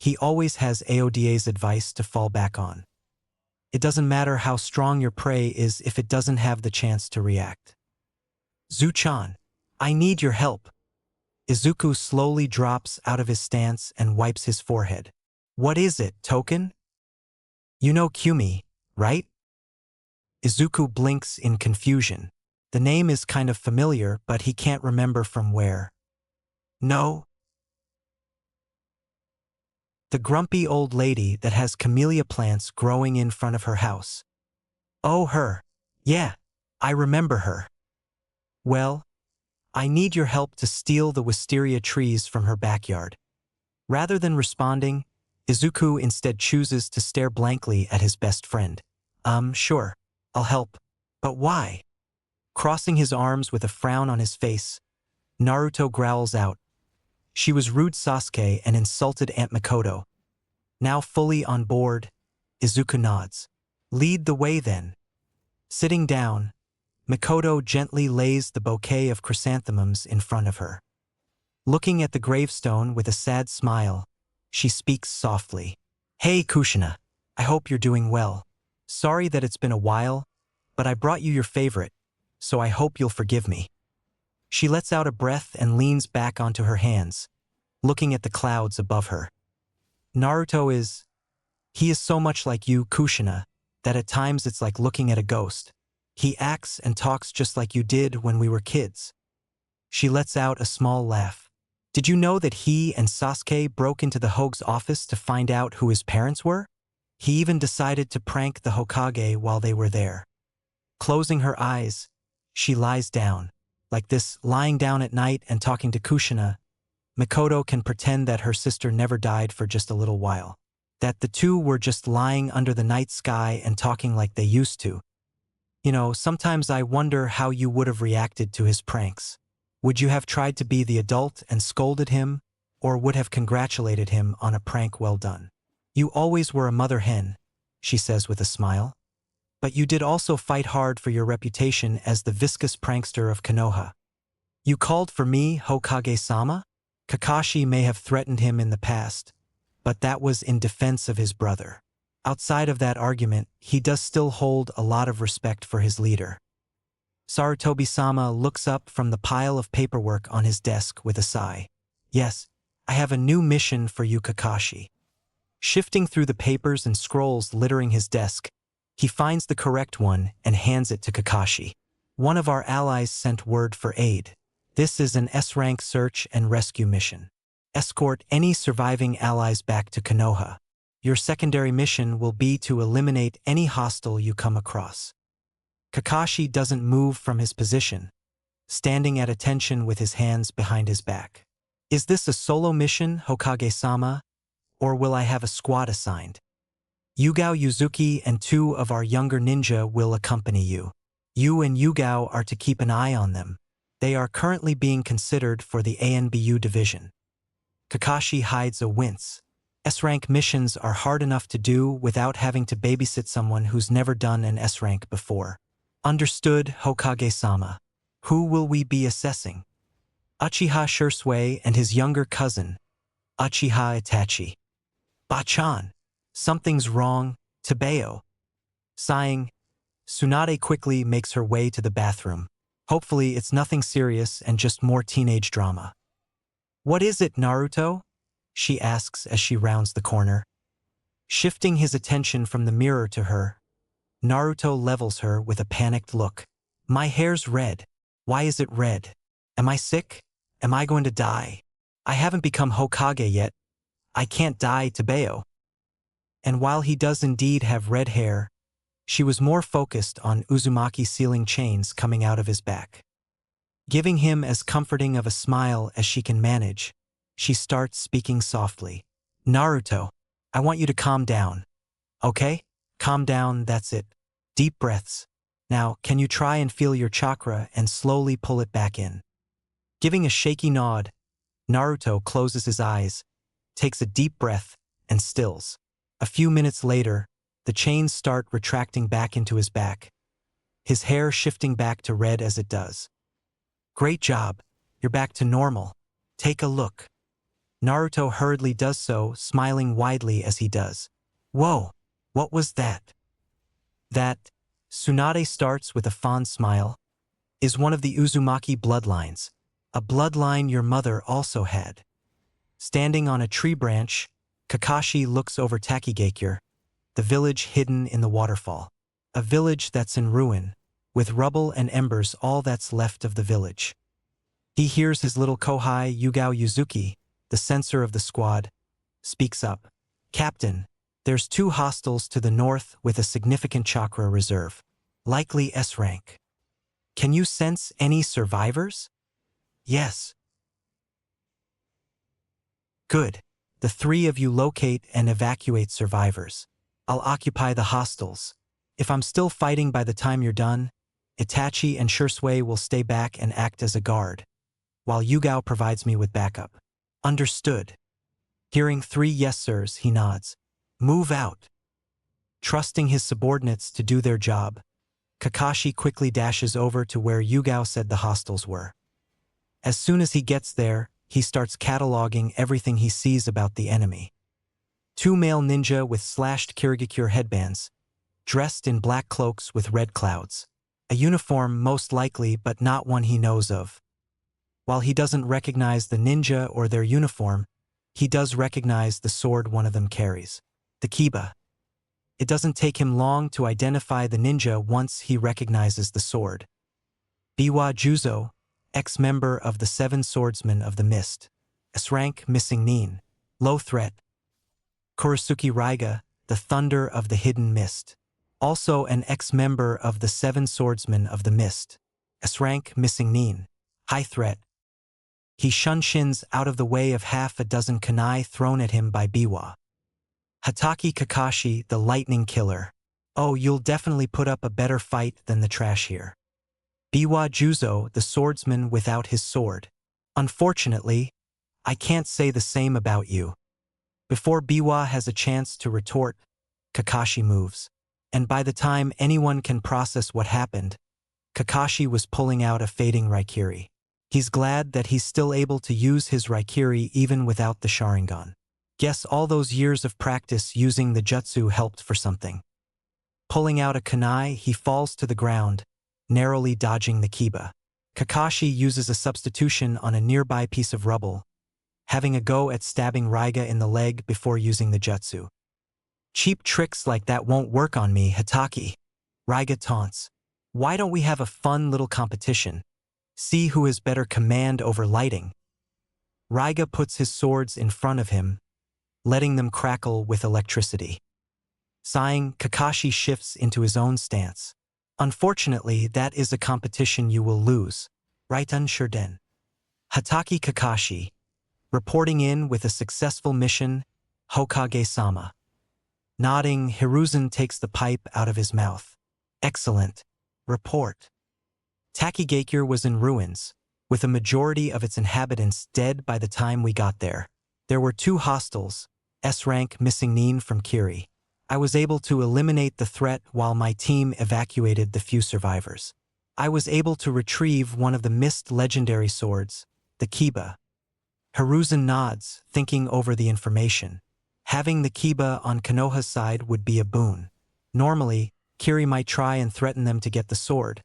Speaker 1: he always has Aoda's advice to fall back on. It doesn't matter how strong your prey is if it doesn't have the chance to react. "Zuchan, I need your help." Izuku slowly drops out of his stance and wipes his forehead. "What is it, Token?" "You know Kyumi, right?" Izuku blinks in confusion. The name is kind of familiar, but he can't remember from where. "No." "The grumpy old lady that has camellia plants growing in front of her house." "Oh, her. Yeah, I remember her. Well, I need your help to steal the wisteria trees from her backyard. Rather than responding, Izuku instead chooses to stare blankly at his best friend. Sure, I'll help. But why? Crossing his arms with a frown on his face, Naruto growls out. She was rude Sasuke and insulted Aunt Mikoto. Now fully on board, Izuku nods. Lead the way then. Sitting down, Mikoto gently lays the bouquet of chrysanthemums in front of her. Looking at the gravestone with a sad smile, she speaks softly. Hey Kushina, I hope you're doing well. Sorry that it's been a while, but I brought you your favorite, so I hope you'll forgive me. She lets out a breath and leans back onto her hands, looking at the clouds above her. He is so much like you, Kushina, that at times it's like looking at a ghost. He acts and talks just like you did when we were kids. She lets out a small laugh. Did you know that he and Sasuke broke into the Hogue's office to find out who his parents were? He even decided to prank the Hokage while they were there. Closing her eyes, she lies down. Like this, lying down at night and talking to Kushina, Mikoto can pretend that her sister never died for just a little while. That the two were just lying under the night sky and talking like they used to. You know, sometimes I wonder how you would have reacted to his pranks. Would you have tried to be the adult and scolded him, or would have congratulated him on a prank well done? You always were a mother hen, she says with a smile. But you did also fight hard for your reputation as the viscous prankster of Konoha. You called for me, Hokage-sama? Kakashi may have threatened him in the past, but that was in defense of his brother. Outside of that argument, he does still hold a lot of respect for his leader. Sarutobi-sama looks up from the pile of paperwork on his desk with a sigh. Yes, I have a new mission for you, Kakashi. Shifting through the papers and scrolls littering his desk, he finds the correct one and hands it to Kakashi. One of our allies sent word for aid. This is an S-rank search and rescue mission. Escort any surviving allies back to Konoha. Your secondary mission will be to eliminate any hostile you come across. Kakashi doesn't move from his position, standing at attention with his hands behind his back. Is this a solo mission, Hokage-sama, or will I have a squad assigned? Yugao Yuzuki and 2 of our younger ninja will accompany you. You and Yugao are to keep an eye on them. They are currently being considered for the ANBU division. Kakashi hides a wince. S-rank missions are hard enough to do without having to babysit someone who's never done an S-rank before. Understood, Hokage-sama. Who will we be assessing? Uchiha Shursui and his younger cousin, Uchiha Itachi. Bachan. Something's wrong, Tabeo. Sighing, Tsunade quickly makes her way to the bathroom. Hopefully it's nothing serious and just more teenage drama. What is it, Naruto? She asks as she rounds the corner. Shifting his attention from the mirror to her, Naruto levels her with a panicked look. My hair's red. Why is it red? Am I sick? Am I going to die? I haven't become Hokage yet. I can't die, Tabeo. And while he does indeed have red hair, she was more focused on Uzumaki sealing chains coming out of his back. Giving him as comforting of a smile as she can manage, she starts speaking softly. Naruto, I want you to calm down. Okay? Calm down, that's it. Deep breaths. Now, can you try and feel your chakra and slowly pull it back in? Giving a shaky nod, Naruto closes his eyes, takes a deep breath, and stills. A few minutes later, the chains start retracting back into his back, his hair shifting back to red as it does. Great job. You're back to normal. Take a look. Naruto hurriedly does so, smiling widely as he does. Whoa, what was that? That, Tsunade starts with a fond smile, is one of the Uzumaki bloodlines, a bloodline your mother also had. Standing on a tree branch, Kakashi looks over Takigakure, the village hidden in the waterfall. A village that's in ruin, with rubble and embers all that's left of the village. He hears his little kohai Yugao Yuzuki, the censor of the squad, speaks up. Captain, there's 2 hostiles to the north with a significant chakra reserve. Likely S-rank. Can you sense any survivors? Yes. Good. The three of you locate and evacuate survivors. I'll occupy the hostels. If I'm still fighting by the time you're done, Itachi and Shursui will stay back and act as a guard, while Yugao provides me with backup. Understood. Hearing 3 yes sirs, he nods. Move out. Trusting his subordinates to do their job, Kakashi quickly dashes over to where Yugao said the hostels were. As soon as he gets there, he starts cataloging everything he sees about the enemy. 2 male ninja with slashed Kirigakure headbands, dressed in black cloaks with red clouds. A uniform most likely, but not one he knows of. While he doesn't recognize the ninja or their uniform, he does recognize the sword one of them carries. The Kiba. It doesn't take him long to identify the ninja once he recognizes the sword. Biwa Juzo, ex-member of the 7 Swordsmen of the Mist. S-rank missing Nin. Low threat. Kurisuke Raiga, the Thunder of the Hidden Mist. Also an ex-member of the 7 Swordsmen of the Mist. S-rank missing Nin. High threat. He shuns out of the way of half a dozen kunai thrown at him by Biwa. Hatake Kakashi, the Lightning Killer. Oh, you'll definitely put up a better fight than the trash here. Biwa Juzo, the swordsman without his sword. Unfortunately, I can't say the same about you. Before Biwa has a chance to retort, Kakashi moves. And by the time anyone can process what happened, Kakashi was pulling out a fading Raikiri. He's glad that he's still able to use his Raikiri even without the Sharingan. Guess all those years of practice using the jutsu helped for something. Pulling out a kunai, he falls to the ground, narrowly dodging the Kiba. Kakashi uses a substitution on a nearby piece of rubble, having a go at stabbing Raiga in the leg before using the jutsu. Cheap tricks like that won't work on me, Hatake. Raiga taunts. Why don't we have a fun little competition? See who has better command over lighting. Raiga puts his swords in front of him, letting them crackle with electricity. Sighing, Kakashi shifts into his own stance. Unfortunately, that is a competition you will lose. Right, Shurden. Hatake Kakashi, reporting in with a successful mission, Hokage-sama. Nodding, Hiruzen takes the pipe out of his mouth. Excellent. Report. Takigakure was in ruins, with a majority of its inhabitants dead by the time we got there. There were 2 hostels, S-rank missing Nin from Kiri. I was able to eliminate the threat while my team evacuated the few survivors. I was able to retrieve one of the missed legendary swords, the Kiba. Hiruzen nods, thinking over the information. Having the Kiba on Konoha's side would be a boon. Normally, Kiri might try and threaten them to get the sword,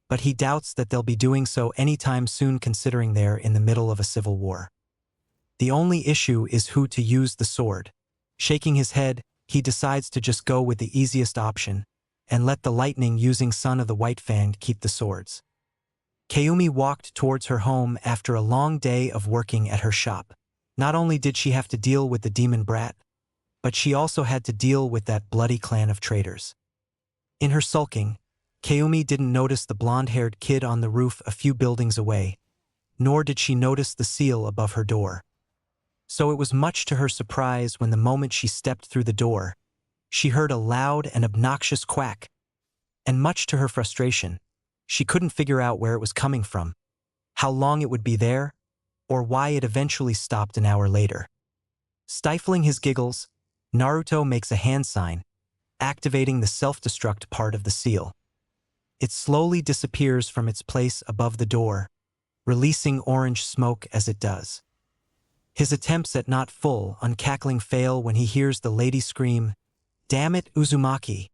Speaker 1: but he doubts that they'll be doing so anytime soon considering they're in the middle of a civil war. The only issue is who to use the sword. Shaking his head, he decides to just go with the easiest option and let the lightning using Son of the White Fang keep the swords. Kayumi walked towards her home after a long day of working at her shop. Not only did she have to deal with the demon brat, but she also had to deal with that bloody clan of traitors. In her sulking, Kayumi didn't notice the blonde-haired kid on the roof a few buildings away, nor did she notice the seal above her door. So it was much to her surprise when the moment she stepped through the door, she heard a loud and obnoxious quack. And much to her frustration, she couldn't figure out where it was coming from, how long it would be there, or why it eventually stopped an hour later. Stifling his giggles, Naruto makes a hand sign, activating the self-destruct part of the seal. It slowly disappears from its place above the door, releasing orange smoke as it does. His attempts at not full, uncackling fail when he hears the lady scream, "Damn it, Uzumaki!"